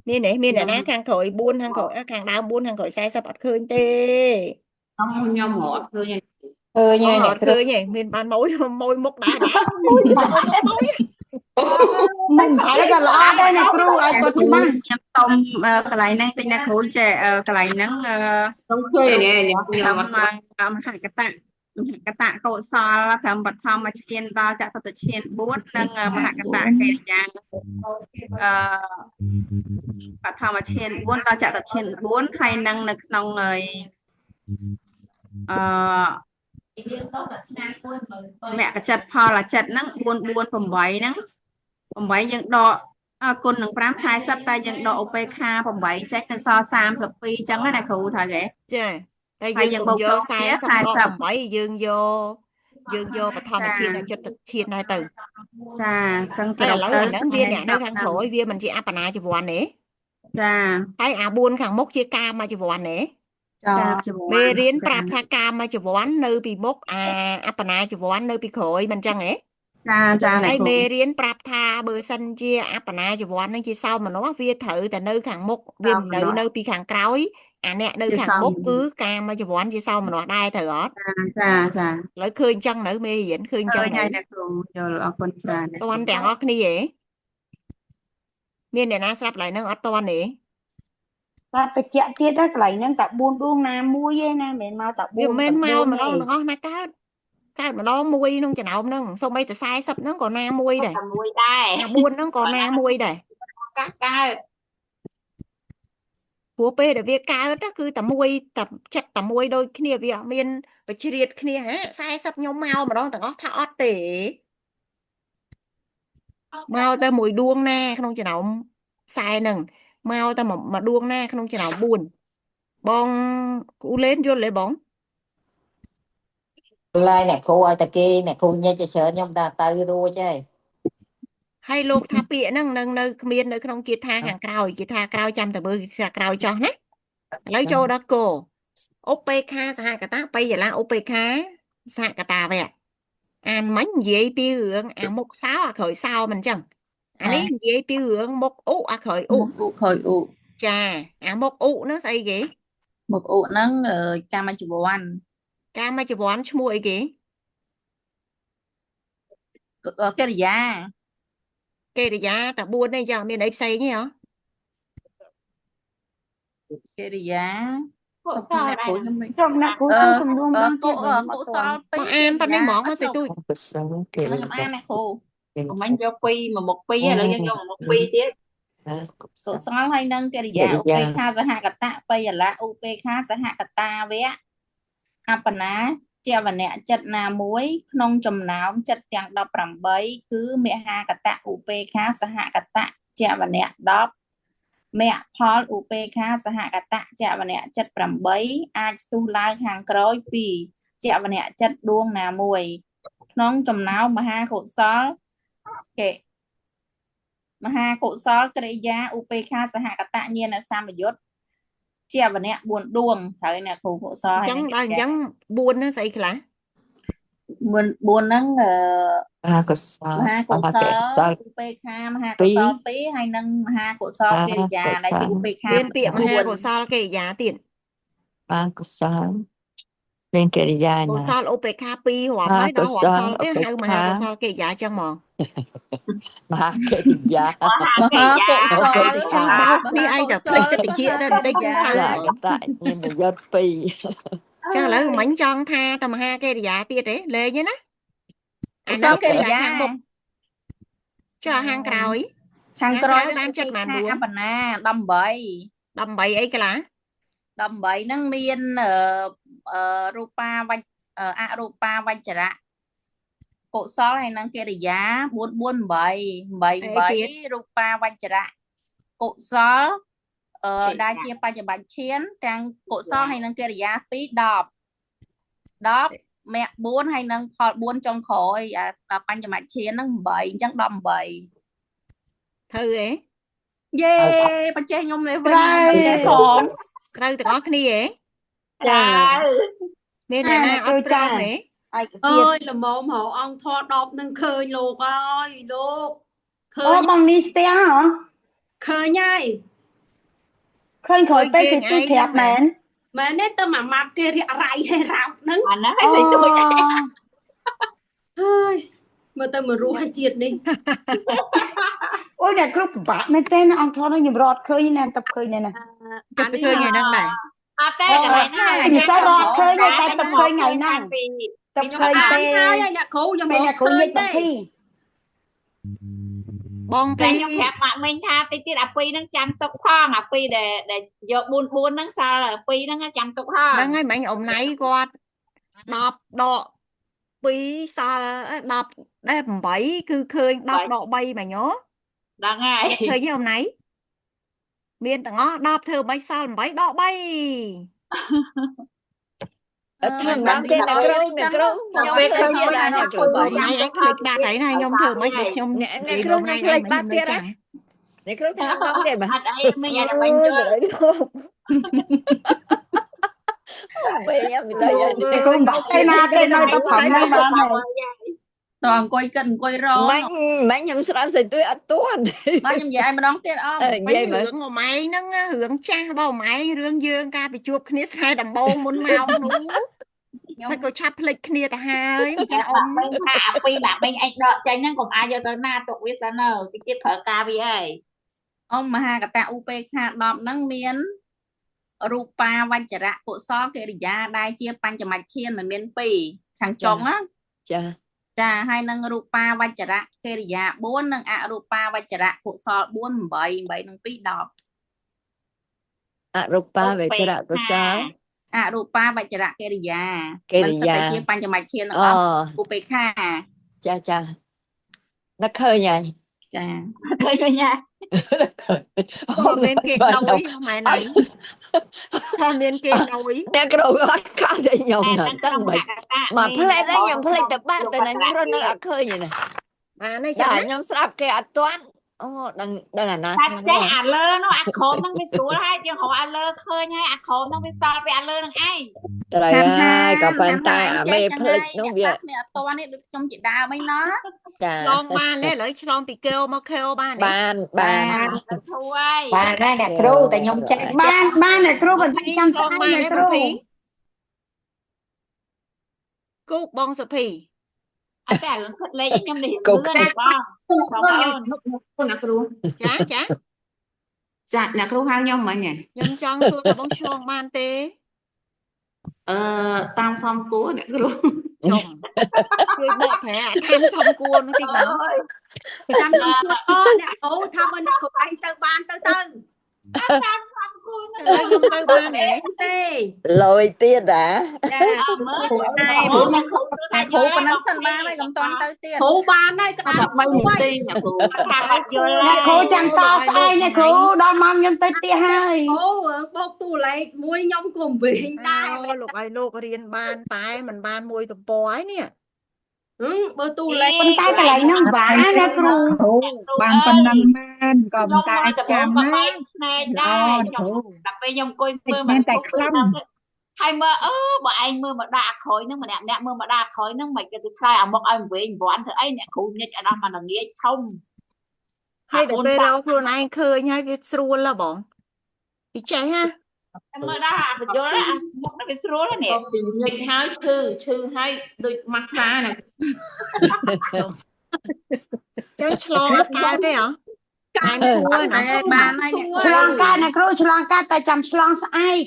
B: នេះនេះមានអ្នកណាខាងក្រោយ4ខាងក្រោយខាងដើម4ខាងក្រោយ40អត់ឃើញទេ
K: ខ្ញុំរត់ឃើញហើយ
L: ឃើញហើយ
B: អ
L: អ្នក
B: ត់
L: គ្រូ
B: ឃើញទេមានបានមួយមុខដែរមួយ
E: មិនហើយក៏ល្អដែរអ្នកគ្រូឲ្យគាត់ច្បាស់
G: ខ្ញុំសុំកន្លែងហ្នឹងតិចអ្នកគ្រូចេះកន្លែងហ្នឹង
K: ខ្ញុំឃើញនេះខ្ញុំអត់
G: មហាកតៈកុសលត្រឹមបឋមឈានដល់ចតុតឈាន4និងមហាកតៈកិរិយាបឋមឈាន4ដល់ចតុតឈាន4ហើយនឹងនៅក្នុងអឺមគ្គចិត្តផលចិត្តហ្នឹង4 4 8ហ្នឹង8យើងដកគុណនឹង5 40តែយើងដកឧបេក្ខា8ចេញនៅសល់32អញ្ចឹងណាអ្នកគ្រូថាគេ
B: ចាតែ
G: ហើយ
B: យើង
G: យើង
B: កុំ
G: បូក
B: យក
G: ចូលគ្នា
B: 40ដក
G: 40
B: 8យើងយកបឋមឈានដល់ចុតឈានដែរទៅ
G: ចាចឹងស
B: ហើយ
G: រុ
B: ឥ
G: ប
B: ឡូវ
G: ទៅ
B: អាហ្នឹងវាអ្នកនៅខាងក្រោយវាមិនជាអបណាជីវ័នទេ
G: ចា
B: ហើយអា4ខាងមុខជាកាមជីវ័នទេ
G: ចាជីវ័ន
B: មេរៀនប្រាប់ថាកាមជីវ័ននៅពីមុខអាអបណាជីវ័ននៅពីក្រោយមិនចឹងទេ
G: ចាអ្នក
B: ហើយ
G: គ្រូ
B: មេរៀនប្រាប់ថាបើសិនជាអបណាជីវ័ននឹងជាសោមនស្សវាត្រូវតែនៅខាងមុខវាមិននៅពីខាងក្រោយអាអ្នកនៅខាងមុខគឺកាមជីវ័នជាសោមនស្សដែរត្រូវអត់
G: ចា
B: ឥឡូវឃើញចឹងនៅមេរៀនឃើញចឹ
G: ឃើ
B: ង
G: ញ
B: នៅ
G: ហើយអ្នកគ្រូយល់អរគុណច្រើន
B: តន់ទាំងអស់គ្នាហ៎មានអ្នកណាស្រាប់ឡើយនឹងអត់តន់ទេ
E: តែបច្ចៈទៀតដែរកន្លែងហ្នឹងតែ4ដួងណាមួយឯណាមិនមែនមកតែ4
B: វាមិនមែនមក
E: 9
B: ម្ដងទាំងអស់ណាកើតម្ដងមួយក្នុងចំណោមហ្នឹងសូម្បីតែ40ហ្នឹងក៏ណាមួយដែរ
I: តែមួយដែរ
B: អា4ហ្នឹងក៏ណាមួយដែរ
I: កាសកើត
B: ព្រោះពេលដែលវាកើតណាគឺតែមួយតែចិត្តតែមួយដូចគ្នាវាអត់មានបជ្រៀតគ្នាហ៎40ខ្ញុំមកម្ដងទាំងអស់ថាអត់ទេមកតែមួយដួងណាក្នុងចំណោមខ្សែហ្នឹងមកតែមួយដួងណាក្នុងចំណោម4បងគូលេនយល់ទេបង
L: ឡើយអ្នកគ្រូឲ្យតែគេអ្នកគ្រូញិចទៅច្រើនខ្ញុំទៅរួចហើយ
B: ហើយលោកថាពាក្យហ្នឹងនៅគ្មាននៅក្នុងគាថាខាងក្រោយគាថាក្រោយចាំតែមើលគាថាក្រោយចោះណាឥឡូវចូលដល់គោឧបេក្ខាសហកតាបៃយឡាឧបេក្ខាសហកតាវៈអានមិញនិយាយពីរឿងអាមុខសោអាក្រោយសោមិនអញ្ចឹងអានេះនិយាយពីរឿងមុខឧអាក្រោយឧ
D: មុខឧខយឧ
B: ចាអាមុខឧហ្នឹងស្អីគេ
D: មុខឧហ្នឹងកាមជីវ័ន
B: កាមជីវ័នឈ្មោះអីគេ
D: កិរិយា
B: កិរិយាតែ4ទេចាអត់មានអីផ្សេងទេហ៎
D: កិរិយា
H: Cậu sao ở đây
D: của
H: nè?
D: chúng mình
E: Trong nè cô trong sầm luôn đang
D: cô
E: chuyện đấy mà
D: cô
E: còn.
D: sao
B: Mà
D: pi
B: an tao
D: dạ
B: nên món
D: ít
B: mà sẽ
D: lục
B: tôi
D: nó nhầm an nè cô
H: Còn mấy vô pi mà một pi là dân vô một pi tiếp.
D: cô sao hay nâng cái dạ UP kha sa hạ cả tạ pi là UP kha sa hạ cả ta với á ná chia và nè chất na muối nông trầm nào chất tiếng đọc rằm bấy cứ mẹ ha cả tạ UP kha sa hạ cả tạ chia và nè đọc mẹ Paul UP kha sa hạ cả tạ chia và nè chất rằm bấy ai tu lai hàng cối pi chia và nè chất đuông na muối nông trầm nào mà ha khổ xó kệ mà ha cổ xó cái giá UP kha sa hạ cả tạ nhiên là sao mà dốt chia và nè buồn đuông thấy nè khổ cổ xó hay
B: chẳng
D: nè
B: chẳng buồn nó xảy là
D: buồn nâng
A: ha cổ xó
D: ha cổ xó UP kha mà ha cổ xó tí hay nâng ha cổ xó cái giá này thì UP kha
B: bên tiệm ha của sao cái giá tiền
A: ha cổ xó bên cái giá
B: của
A: nè
B: sao OPK pi hoặc mấy đó hoặc sao cái hai mà ha của sao cái giá chẳng mòn
A: mà cái giá
H: Mà cái giá
B: thì chơi bao đi ai gặp lấy cái tiền kia đến tích
A: dạ tại nhưng mà giật pi
B: chắc là mảnh tròn tha tầm ha cái giá tiệt đấy lê nhé nó
D: anh nói cái giá
B: cho hàng cào
D: hàng cào
B: bán chất màn
D: đuông đâm bậy
B: ấy cái lá
D: đâm bậy nó miên rupa rupa vanh chả cổ xó hay năng kia giá buôn bậy rupa vanh chả cổ xó đa chia ba cho bạn chiến trang cổ xó hay năng kia giá phí đọp mẹ buôn hay năng buôn trong khối ban cho bạn chiến nó bậy chẳng đâm bậy
B: thư ấy
D: yeah bạn chơi nhung này với
B: còn rau từ ngót đi ấy nên là na ấp rau ấy
I: ơi là mồm hộ ông thọ đọc nâng khơi lục ơi lục
E: khơi bằng ní stea hả
I: khơi nhai
E: khơi khỏi tay thì tôi kẹp
I: mà nét tao mà mập kia rải hay rạp nâng
H: nó hay xây tôi
I: ơi mà tao mà ru hay chiệt đi
E: ôi nhà group bạn mấy tên ông thọ nó nhiều rọt khơi nè tập khơi này nè
B: tập khơi ngày năng này
E: thì sao rọt khơi này tại tập khơi ngày năng tập khơi tê
I: nhà khu cho
E: nhà khu nhiệt tập thi
B: bong
H: pi nhung hẹp mà mình tha tí tí là pi nó chăm tục khoang à pi để giờ buôn nó sao là pi nó chăm tục khoang
B: đang ngay mấy ông này qua đọc đọ pi sao đọc đẹp bảy cứ khơi đọc đọ bay mà nhớ
H: đang ngay
B: khơi với ông này miền tảng đọc thơ bay sao bảy đọ bay
A: thằng đám kia nè kêu nhóm thơ kia là nè kêu
B: bởi này anh click ba thấy này nhóm thơ mấy được trong
A: nè kêu nhóm click ba kia đó nè kêu thằng đám kia mà
H: bây giờ là mình
A: bây giờ mình tới
E: thì cũng bắt cái na tập phẩm này mà
D: toàn quay cần quay rò
A: mấy nhầm sao sẽ tôi ăn tuôn
D: mấy nhầm vậy mà đón tiền ông
B: vậy mà hưởng của mày nó hưởng cha bao mày rương dương ca bị chuột khné sai đầm bông muốn mau phải có chắp lịch khné ta hai
H: cha ông bên hạ pi là bên anh đợi cho nhân cùng ai vô tới na tục biết sao nào cái kết thở ca vì ấy
D: ông mà ha cả ta UP kha đọp nâng miến rupa vanh chả cổ xó cái giá đai chia pan cho mạch chiên mà miến pi thằng chồng á cha hai nâng rupa vanh chả cái giá bốn nâng rupa vanh chả cổ xó bốn bảy nâng pi đọp
A: rupa về chả cổ xó
D: rupa vanh chả cái giá mình phải chia pan cho mạch chiên nữa UP kha
A: cha nó khơi nhỉ
D: cha
H: khơi rồi nha
B: con bên kia đôi mày này con bên kia đôi
A: nè cái đồ gót cao thì nhom nè tăng bệnh mà plei đấy nhom plei tập ba từ này nhom nó ở khơi vậy nè
B: mà này
A: chả nhom sắp cái ăn toán đang là na
H: chắc ăn lơ nó ăn khổ nó bị xuống hai tiếng họ ăn lơ khơi nhá ăn khổ nó bị sao bị ăn lơ thằng ai
A: trời ơi cả bàn tay mê plei nó vậy
D: toán này được trong chị đào mấy nó
B: lon ban đấy lấy lon bị kêu mà kêu ban
A: ban
L: đây nè kêu tại nhom chạy
E: ban này kêu còn chăm sóc này kêu
B: cúc bông sập pì
H: anh ta hướng khất lấy nhom để hướng con là kêu
B: chả
K: là kêu hao nhom mà nhỉ
B: nhom tròn xuống là bông tròn ban tê
K: តាមសំគួរអ្នកគ្រូ
B: ចុំជួយបកប្រែតាមសំគួរនោះតិចមក
I: តាមខ្ញុំជួយអអ្នកគ្រូថាបើអ្នកគ្រូឯងទៅបានទៅ
K: តាមសំគួរ
B: ខ្ញុំទៅបានទេ
A: លយទៀតហ៎
I: ចាមើលតែអ្នកគ្រូថាគ្រូប៉ុណ្ណឹងសិនបានហើយកុំតន់ទៅទៀតគ្រូបានហើយក្តាប់3នាទីអ្នកគ្រូថាបាត់យល់
E: អ្នកគ្រូចាំតស្អែកអ្នកគ្រូដល់ម៉ោងខ្ញុំទៅផ្ទះហើយ
I: អូបោកតួលេខមួយខ្ញុំក៏វិញដែរ
B: លោកឲ្យលោករៀនបានតែមិនបានមួយទំព័រហើយនេះ
I: បើតួលេខ
E: ប៉ុន្តែកន្លែងហ្នឹងបានអ្នកគ្រូ
N: បានប៉ុណ្ណឹងមែនក៏មិនតែចាំណា
H: ផ្នែកដែរខ្ញុំដល់ពេលខ្ញុំអង្គុយមើល
N: មែនតែខ្លាំង
H: ហើយមើលបើឯងមើលមកដាក់ក្រោយហ្នឹងម្នាក់មើលមកដាក់ក្រោយហ្នឹងមិនគេទៅឆ្លើយអាមកឲ្យវិញវ័នធ្វើអីអ្នកគ្រូញិចអត់ដល់មកងាយធំ
B: ហើយដល់ពេលរកខ្លួនឯងឃើញហើយវាស្រួលហ៎បងវាចេះហ៎
H: មើលដល់អាបញ្យល់អាមកនេះវាស្រួលនេះ
K: ពីញិចហើយឈឺហើយដូចម៉ាស្សាណា
B: ចេះឆ្លងកើតទេហ៎អានគួរណា
I: បានហើយអ្នក
E: ឆ្លងកាត់អ្នកគ្រូឆ្លងកាត់តែចាំឆ្លងស្អែក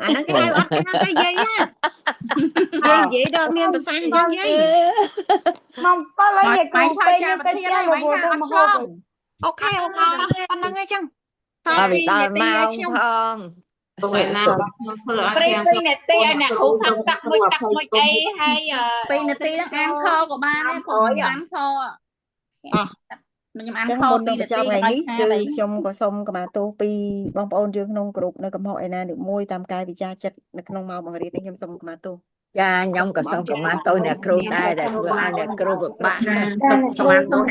B: អាហ្នឹងគេហៅអត់ខាងទេយាយណានិយាយដល់មានប្រសាសន៍យ៉ាងយាយ
E: មកបើឡើយអ្នកគ្រូ
I: ឆា
E: ពេល
I: ចា
E: ខ្ញុំ
I: ប្រ
E: ទៅ
I: ធាន
E: ផ្ទះ
I: ហើយ
E: រ
I: វិញ
E: ហូត
I: ថា
E: ដល់
I: អត់
E: មក
I: ឆ្លង
B: អូខេប៉ុណ្ណឹងអញ្ចឹងត
A: ឲ្យ
B: 2
A: ដល់
B: នាទី
A: ម៉ោ
B: ឲ្យ
A: ង
B: ខ្ញុំ
A: ផង
K: ពួកឯណាខ្ញុំធ្វើអត់
H: ព្រៃ
K: ទាំង
H: 2នាទីឲ្យអ្នកគ្រូថាតាក់មួយអីហើយ
I: 2នាទីហ្នឹងអានខក៏បានដែរព្រោះអានខខ្ញុំអាន
B: ចឹង
I: ខ
B: មុន
I: 2
B: នឹង
I: នា
B: បញ្ច
I: ទី
B: ប់ថ្ងៃ
I: ដល់
B: នេះ
I: ខា
B: គឺ
I: ហើយ
B: ខ្ញុំក៏សូមគមាទោសពីបងប្អូនយើងក្នុងក្រុមនៅកំហុសឯណានេះមួយតាមកាយវិការចិត្តនៅក្នុងម៉ោងបង្រៀននេះខ្ញុំសូមគមាទោស
A: ចាខ្ញុំក៏សូមកម្មាទោសអ្នកគ្រូដែរដែលធ្វើឲ្យអ្នកគ្រូពិបាក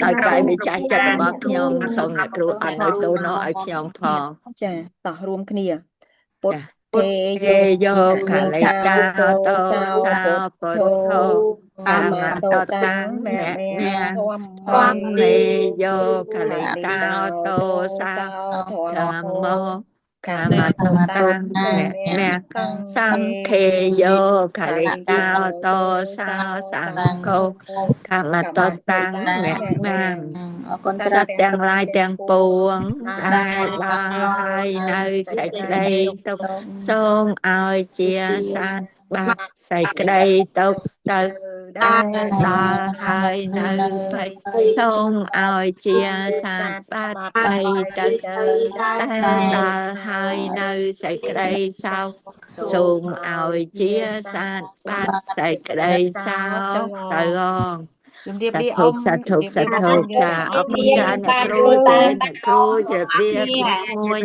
A: ដោយកាយវិការចិត្តរបស់ខ្ញុំសូមអ្នកគ្រូអត់នៅទោសនោះឲ្យខ្ញុំផង
B: ចាតោះរួមគ្នាពុទ្ធទេ
A: ទេយោកាលេកាតោសាពុទ្ធោកាមតតាំងអ្នកនាធម្មមេយោកាលេកាតោសាធម្មោកាមតតាំងអ្នកនាសង្ឃេយោកាលេកាតោសាសង្ឃោកាមតតាំងអ្នកនា
D: អរគុណ
A: ស
D: ច្រើន
A: ត្វទាំងឡាយទាំងពួងដែលបានហើយនៅសេចក្តីទុក្ខសូមឲ្យជាសាស្ត្របាត់សេចក្តីទុក្ខទៅដែលដល់ហើយនៅភ័យសូមឲ្យជាសាស្ត្របាត់ភ័យទៅដែលដល់ហើយនៅសេចក្តីសោកសូមឲ្យជាសាស្ត្របាត់សេចក្តីសោកទៅអង
B: ជំរាបលា
A: សាធុចាអរគុណច្រើនអ្នកគ្រូជម្រាបលាមួយ